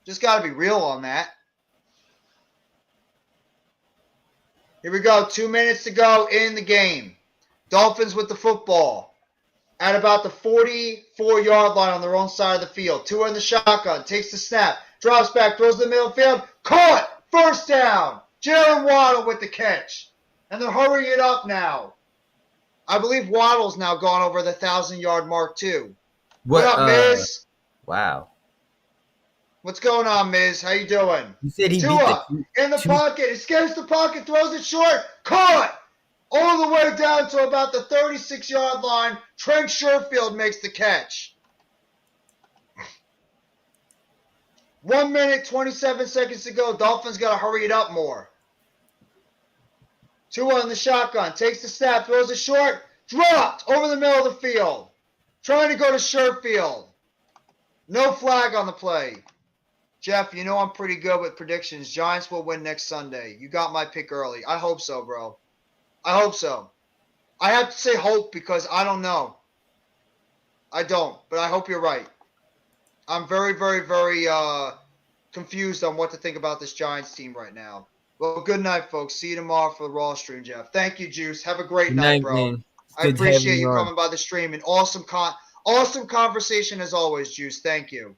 Just got to be real on that. Here we go. 2 minutes to go in the game. Dolphins with the football at about the 44-yard line on their own side of the field. Tua in the shotgun. Takes the snap. Drops back. Throws to the middle field. Caught. First down. Jalen Waddle with the catch. And they're hurrying it up now. I believe Waddle's now gone over the 1,000-yard mark too. What up, Miz? Wow. What's going on, Miz? How you doing? You said he Tua beat in the pocket. Escapes the pocket. Throws it short. Caught. All the way down to about the 36-yard line. Trent Sherfield makes the catch. 1 minute, 27 seconds to go. Dolphins got to hurry it up more. Tua in the shotgun. Takes the snap. Throws it short. Dropped over the middle of the field. Trying to go to Sherfield. No flag on the play. Jeff, you know I'm pretty good with predictions. Giants will win next Sunday. You got my pick early. I hope so, bro. I hope so. I have to say hope because I don't know. I don't, but I hope you're right. I'm very, very, very confused on what to think about this Giants team right now. Well, good night, folks. See you tomorrow for the Raw stream, Jeff. Thank you, Juice. Have a great Good night, night, bro. man. It's I good having appreciate you you on. coming by the stream and awesome conversation as always, Juice. Thank you.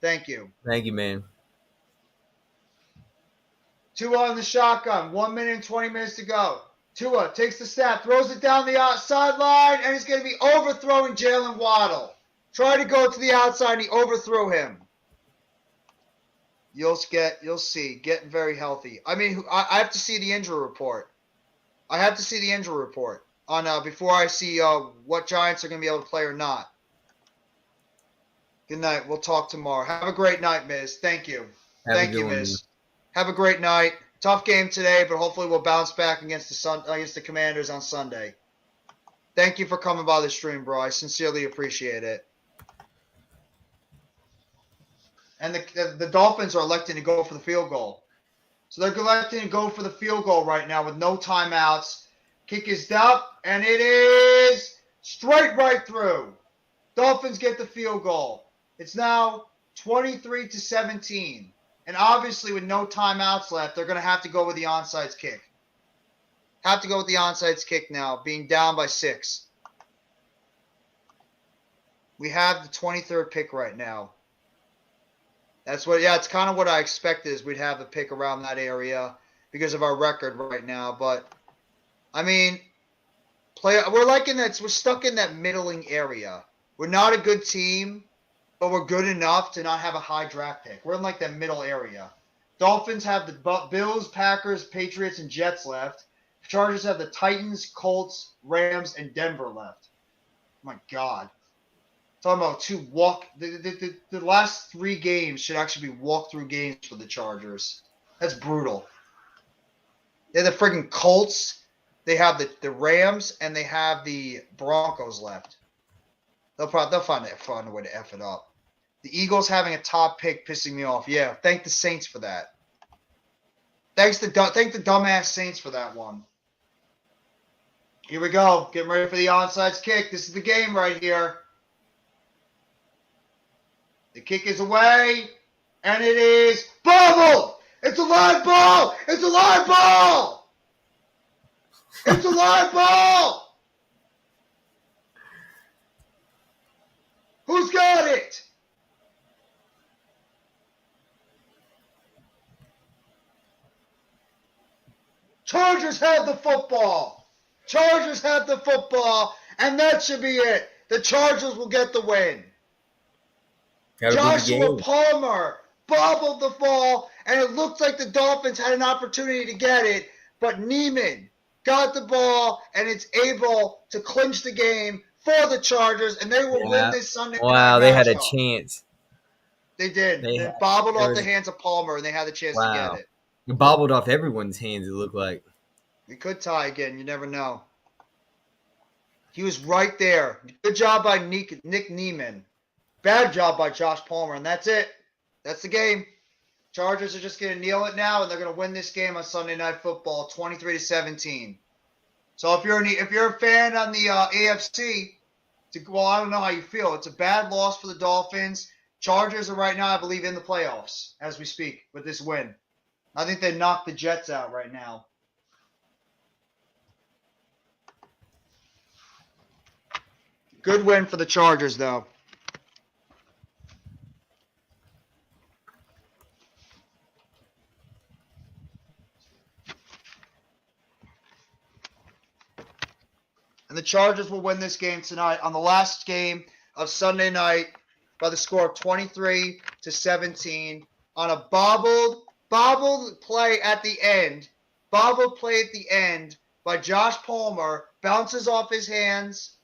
Thank you. Thank you, man. Tua on the shotgun. 1 minute and 20 minutes to go. Tua takes the snap, throws it down the outside line, and he's going to be overthrowing Jalen Waddle. Try to go to the outside, and he overthrew him. You'll see. Getting very healthy. I mean, I have to see the injury report. I have to see the injury report on before I see what Giants are going to be able to play or not. Good night. We'll talk tomorrow. Have a great night, Miz. Thank you. Thank you, Miz. Have a great night. Tough game today, but hopefully we'll bounce back against the Commanders on Sunday. Thank you for coming by the stream, bro. I sincerely appreciate it. And the Dolphins are electing to go for the field goal. So they're electing to go for the field goal right now with no timeouts. Kick is up, and it is straight right through. Dolphins get the field goal. It's now 23-17. And obviously with no timeouts left, they're going to have to go with the onside kick. Have to go with the onside kick now, being down by 6. We have the 23rd pick right now. It's kind of what I expected is we'd have the pick around that area because of our record right now. But, I mean, we're stuck in that middling area. We're not a good team, but we're good enough to not have a high draft pick. We're in like that middle area. Dolphins have the Bills, Packers, Patriots, and Jets left. Chargers have the Titans, Colts, Rams, and Denver left. My God. Talking about the last 3 games should actually be walkthrough games for the Chargers. That's brutal. They have the friggin' Colts. They have the Rams, and they have the Broncos left. They'll find a way to F it up. The Eagles having a top pick pissing me off. Yeah, thank the Saints for that. Thank the dumbass Saints for that one. Here we go. Getting ready for the onside kick. This is the game right here. The kick is away, and it is bobbled. It's a live ball. It's a live ball. It's a live ball. Who's got it? Chargers have the football. Chargers have the football, and that should be it. The Chargers will get the win. Joshua Palmer bobbled the ball, and it looked like the Dolphins had an opportunity to get it, but Neiman got the ball, and it's able to clinch the game for the Chargers, and they will win this Sunday night. Wow, they had a chance. They did. They bobbled off the hands of Palmer, and they had the chance to get it. It bobbled off everyone's hands, it looked like. We could tie again. You never know. He was right there. Good job by Nick Neiman. Bad job by Josh Palmer, and that's it. That's the game. Chargers are just going to kneel it now, and they're going to win this game on Sunday Night Football, 23-17. So if you're a fan on the AFC, I don't know how you feel. It's a bad loss for the Dolphins. Chargers are right now, I believe, in the playoffs as we speak with this win. I think they knocked the Jets out right now. Good win for the Chargers, though. And the Chargers will win this game tonight on the last game of Sunday night by the score of 23-17 on a bobbled play at the end. Bobbled play at the end by Josh Palmer, bounces off his hands,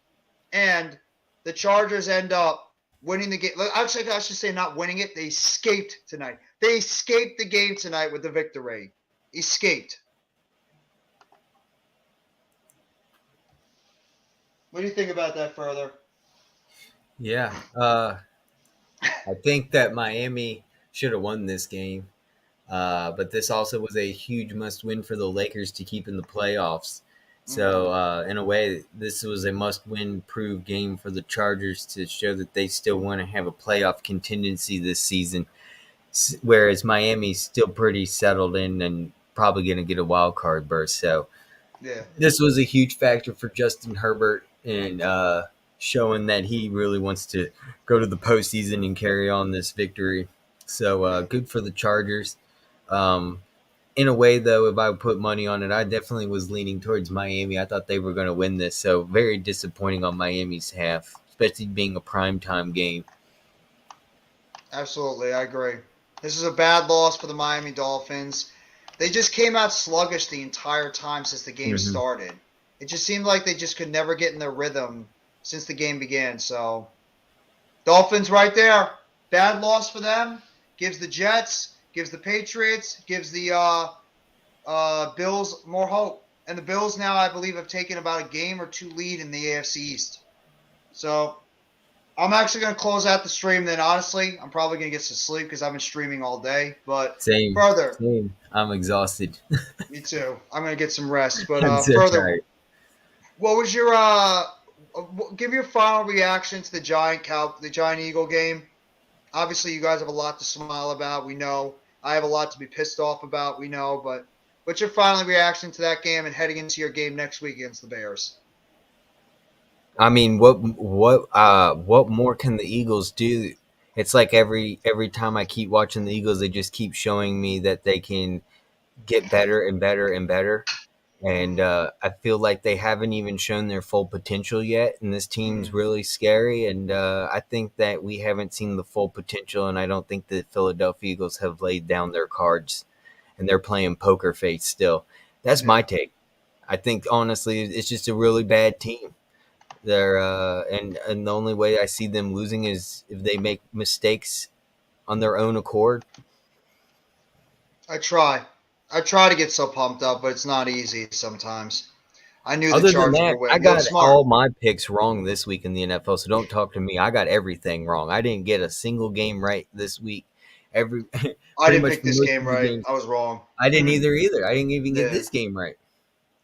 and the Chargers end up winning the game. Actually, I should say not winning it. They escaped tonight. They escaped the game tonight with the victory. Escaped. What do you think about that further? Yeah. I think that Miami should have won this game. But this also was a huge must-win for the Lakers to keep in the playoffs. So, in a way, this was a must-win prove game for the Chargers to show that they still want to have a playoff contingency this season. Whereas Miami's still pretty settled in and probably going to get a wild card berth. So, Yeah. this was a huge factor for Justin Herbert and showing that he really wants to go to the postseason and carry on this victory. So, Yeah. good for the Chargers. Um, in a way, though, if I would put money on it, I definitely was leaning towards Miami. I thought they were going to win this, so very disappointing on Miami's half, especially being a primetime game. Absolutely, I agree. This is a bad loss for the Miami Dolphins. They just came out sluggish the entire time since the game Mm-hmm. started. It just seemed like they just could never get in their rhythm since the game began. So, Dolphins right there. Bad loss for them. Gives the Jets, gives the Patriots, gives the Bills more hope. And the Bills now, I believe, have taken about a game or two lead in the AFC East. So, I'm actually going to close out the stream then, honestly. I'm probably going to get some sleep because I've been streaming all day. But Same, further, same. I'm exhausted. me too. I'm going to get some rest. But I'm so further, tired. what was your give your final reaction to the Giant Eagle game? Obviously, you guys have a lot to smile about. We know. I have a lot to be pissed off about. We know. But what's your final reaction to that game and heading into your game next week against the Bears? I mean, what more can the Eagles do? It's like every time I keep watching the Eagles, they just keep showing me that they can get better and better and better. And Mm, I feel like they haven't even shown their full potential yet. And this team's mm, really scary. And I think that we haven't seen the full potential. And I don't think the Philadelphia Eagles have laid down their cards and they're playing poker face still. That's my yeah. take. I think honestly, it's just a really bad team. They're and the only way I see them losing is if they make mistakes on their own accord. I try. I try to get so pumped up, but it's not easy sometimes. I knew the Other than Chargers that, would win. I You look got smart. all my picks wrong this week in the NFL, so don't talk to me. I got everything wrong. I didn't get a single game right this week. Every I pretty didn't much pick for this most game of the right. games, I was wrong. I didn't either. I didn't even get Yeah. this game right.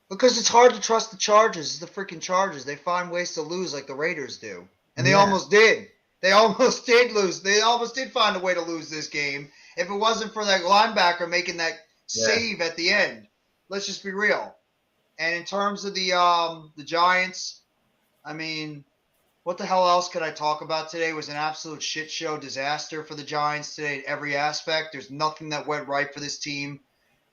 Because it's hard to trust the Chargers. It's the freaking Chargers. They find ways to lose like the Raiders do. And they Yeah, almost did. They almost did lose. They almost did find a way to lose this game if it wasn't for that linebacker making that yeah. save at the end. Let's just be real. And in terms of the Giants, I mean, what the hell else could I talk about today? It was an absolute shit show disaster for the Giants today in every aspect. There's nothing that went right for this team.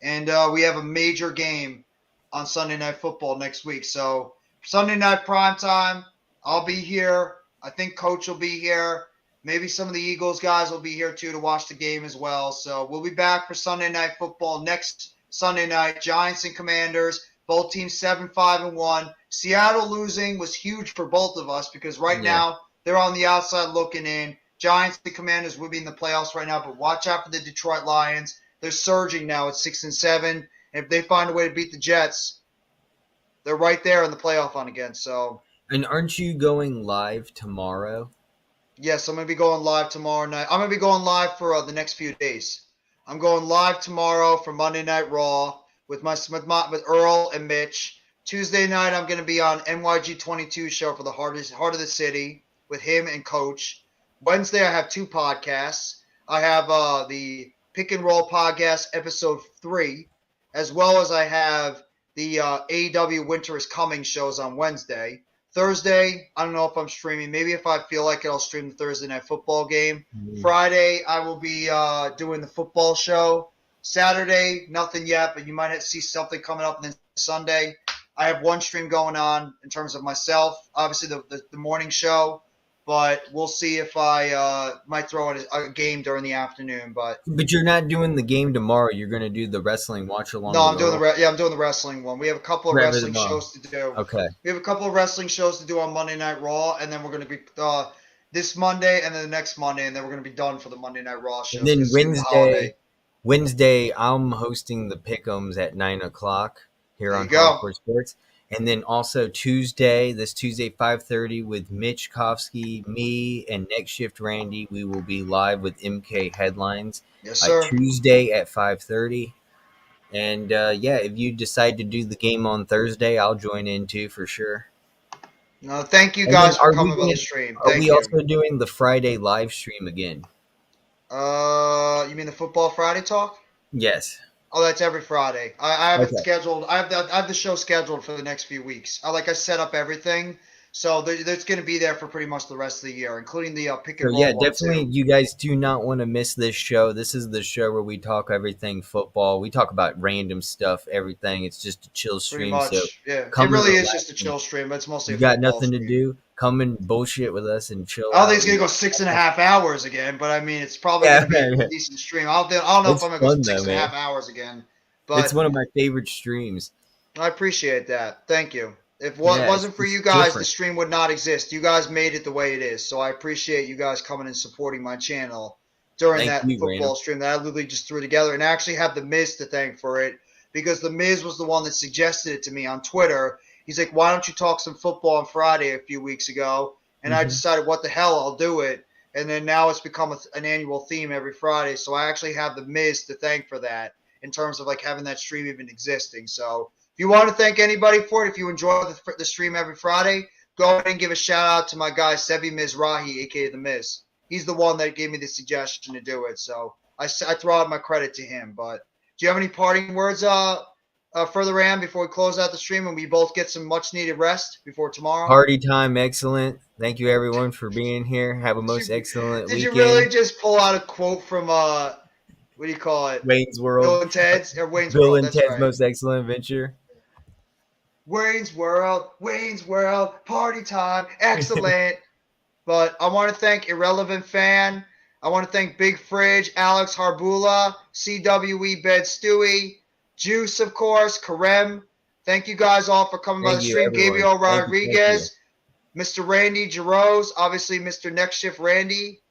And we have a major game on Sunday Night Football next week. So Sunday night prime time, I'll be here. I think Coach will be here. Maybe some of the Eagles guys will be here too to watch the game as well. So we'll be back for Sunday Night Football next Sunday night. Giants and Commanders, both teams 7-5-1. Seattle losing was huge for both of us because right Yeah. now they're on the outside looking in. Giants and Commanders will be in the playoffs right now, but watch out for the Detroit Lions. They're surging now at 6-7. And if they find a way to beat the Jets, they're right there in the playoff hunt again. So And aren't you going live tomorrow? yes, I'm gonna be going live tomorrow night. I'm gonna be going live for the next few days. I'm going live tomorrow for Monday Night Raw with Earl and Mitch. Tuesday night I'm gonna be on NYG 22 show for the heart of the city with him and Coach. Wednesday I have two podcasts. I have the Pick and Roll podcast episode 3, as well as I have the AEW Winter is Coming shows on Wednesday. Thursday, I don't know if I'm streaming. Maybe if I feel like it, I'll stream the Thursday night football game. Friday, I will be doing the football show. Saturday, nothing yet, but you might see something coming up. And then Sunday, I have one stream going on in terms of myself. Obviously, the morning show, but we'll see if I might throw in a game during the afternoon. But But you're not doing the game tomorrow. You're going to do the wrestling watch along no, with I'm doing Earl I'm doing the wrestling one. We have a couple of forever wrestling tomorrow. shows to do. Okay. We have a couple of wrestling shows to do on Monday Night Raw, and then we're going to be this Monday and then the next Monday, and then we're going to be done for the Monday Night Raw shows And then because it's the holiday. Wednesday, I'm hosting the Pick'ems at 9:00 here There on you go. Hardcore Sports, and then also this Tuesday 5:30 with Mitch Kofsky, me, and Next Shift Randy. We will be live with MK Headlines Yes, sir. Tuesday at 5:30, And yeah, if you decide to do the game on Thursday, I'll join in too for sure. No, thank you And then guys for coming by the stream. are Thank we you. also doing the Friday live stream again? You mean the Football Friday talk? Yes. Oh, that's every Friday. I have it Okay. scheduled. I have the show scheduled for the next few weeks. I set up everything, so that's going to be there for pretty much the rest of the year, including the pick So and yeah, roll one definitely too. you guys do not want to miss this show. This is the show where we talk everything football. We talk about random stuff, everything. It's just a chill Pretty stream. So much, yeah. It come and really is relax. just a And chill stream, but it's mostly you a got football nothing to stream. do, come and bullshit with us and chill I don't think out. it's gonna go 6.5 hours again, but I mean, it's probably Yeah, gonna be a decent stream. I don't know if it's I'm gonna go fun six though, and a man. half hours again, It's but one of my favorite streams. I appreciate that. Thank you. If what Yeah, wasn't for it's you guys, the different. stream would not exist. You guys made it the way it is, so I appreciate you guys coming and supporting my channel during Thank that you, football Random. stream that I literally just threw together. And I actually have the Miz to thank for it because the Miz was the one that suggested it to me on Twitter. He's like, "Why don't you talk some football on Friday a few weeks ago?" And I Hmm. decided, "What the hell, I'll do it." And then now it's become an annual theme every Friday. So I actually have the Miz to thank for that in terms of like having that stream even existing. So if you want to thank anybody for it, if you enjoy the stream every Friday, go ahead and give a shout out to my guy Sebi Mizrahi, aka the Miz. He's the one that gave me the suggestion to do it, so I throw out my credit to him. But do you have any parting words, further Ram, before we close out the stream and we both get some much needed rest before tomorrow? Party time, excellent. Thank you everyone for being here. Have a Did most you excellent did you really weekend. just pull out a quote from what do you call it? Wayne's World. Bill and Ted's or Wayne's Bill World? and That's Ted's right. Most Excellent Adventure. Wayne's World, party time, excellent. But I want to thank Irrelevant Fan. I want to thank Big Fridge, Alex Harbula, CWE Bed Stewie, Juice, of course, Karem. Thank you guys all for coming by the Thank you, stream. everyone. Gabriel Thank you. Thank you. Rodriguez, Mr. Randy Jarosz, obviously Mr. Next Shift Randy,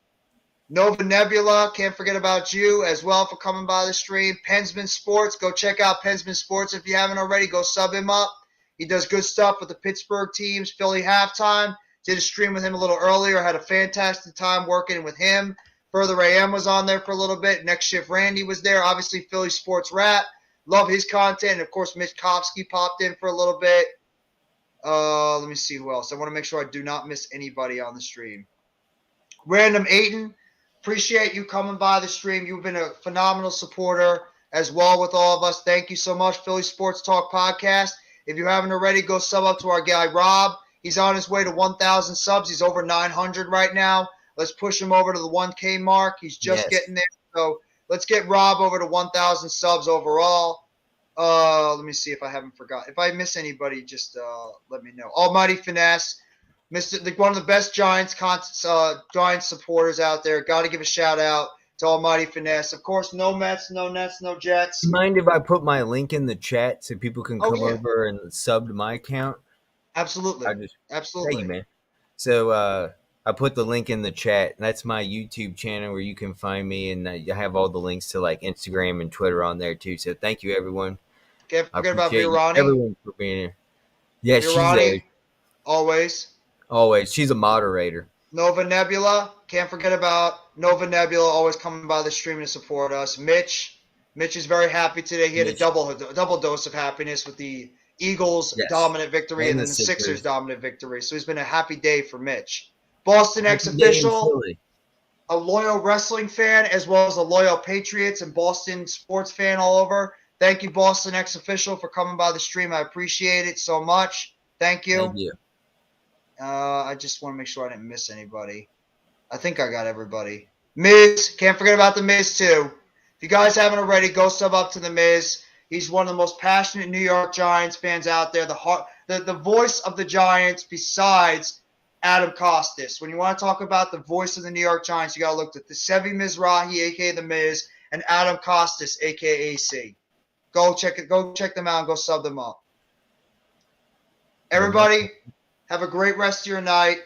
Nova Nebula, can't forget about you as well for coming by the stream. Pensman Sports, go check out Pensman Sports if you haven't already. Go sub him up. He does good stuff with the Pittsburgh teams. Philly halftime. Did a stream with him a little earlier. Had a fantastic time working with him. Further AM was on there for a little bit. Next Shift Randy was there. Obviously Philly Sports Rap. Love his content. And of course, Mitch Kopsky popped in for a little bit. Let me see who else. I want to make sure I do not miss anybody on the stream. Random Aiton, appreciate you coming by the stream. You've been a phenomenal supporter as well with all of us. Thank you so much, Philly Sports Talk Podcast. If you haven't already, go sub up to our guy Rob. He's on his way to 1,000 subs. He's over 900 right now. Let's push him over to the 1K mark. He's just Yes. getting there. So let's get Rob over to 1,000 subs overall. Let me see if I haven't forgot. If I miss anybody, just let me know. Almighty Finesse, one of the best Giants Giants supporters out there. Got to give a shout out to Almighty Finesse. Of course, no Mets, no Nets, no Jets. Do you mind if I put my link in the chat so people can Oh come yeah, over and sub to my account? I absolutely, just thank you, absolutely. man. So I put the link in the chat. That's my YouTube channel where you can find me, and I have all the links to like Instagram and Twitter on there too. So thank you, everyone. Can't I forget about appreciate Virani. everyone for being here. Yeah, she's there Virani, always. always. She's a moderator. Nova Nebula. Can't forget about Nova Nebula always coming by the stream to support us. Mitch is very happy today. He had a Mitch. double dose of happiness with the Eagles' Yes, dominant victory and and the then the Sixers' Sixers. dominant victory. So he's been a happy day for Mitch. Boston X Happy day in official, Philly. a loyal wrestling fan as well as a loyal Patriots and Boston sports fan all over. Thank you, Boston X official, for coming by the stream. I appreciate it so much. Thank you. Thank you. I just want to make sure I didn't miss anybody. I think I got everybody. Miz, can't forget about the Miz too. If you guys haven't already, go sub up to the Miz. He's one of the most passionate New York Giants fans out there. The voice of the Giants besides Adam Costas. When you want to talk about the voice of the New York Giants, you got to look at the Sevi Mizrahi, aka the Miz, and Adam Costas, aka AC. Go check them out and go sub them up. Everybody, have a great rest of your night.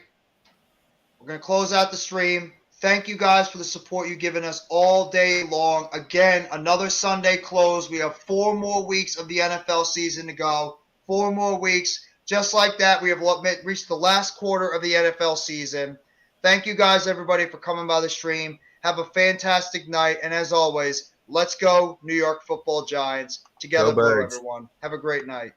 We're going to close out the stream. Thank you guys for the support you've given us all day long. Again, another Sunday close. We have 4 more weeks of the NFL season to go. 4 more weeks. Just like that, we have reached the last quarter of the NFL season. Thank you guys, everybody, for coming by the stream. Have a fantastic night. And as always, let's go, New York Football Giants. Together Go blue, Birds. everyone. Have a great night.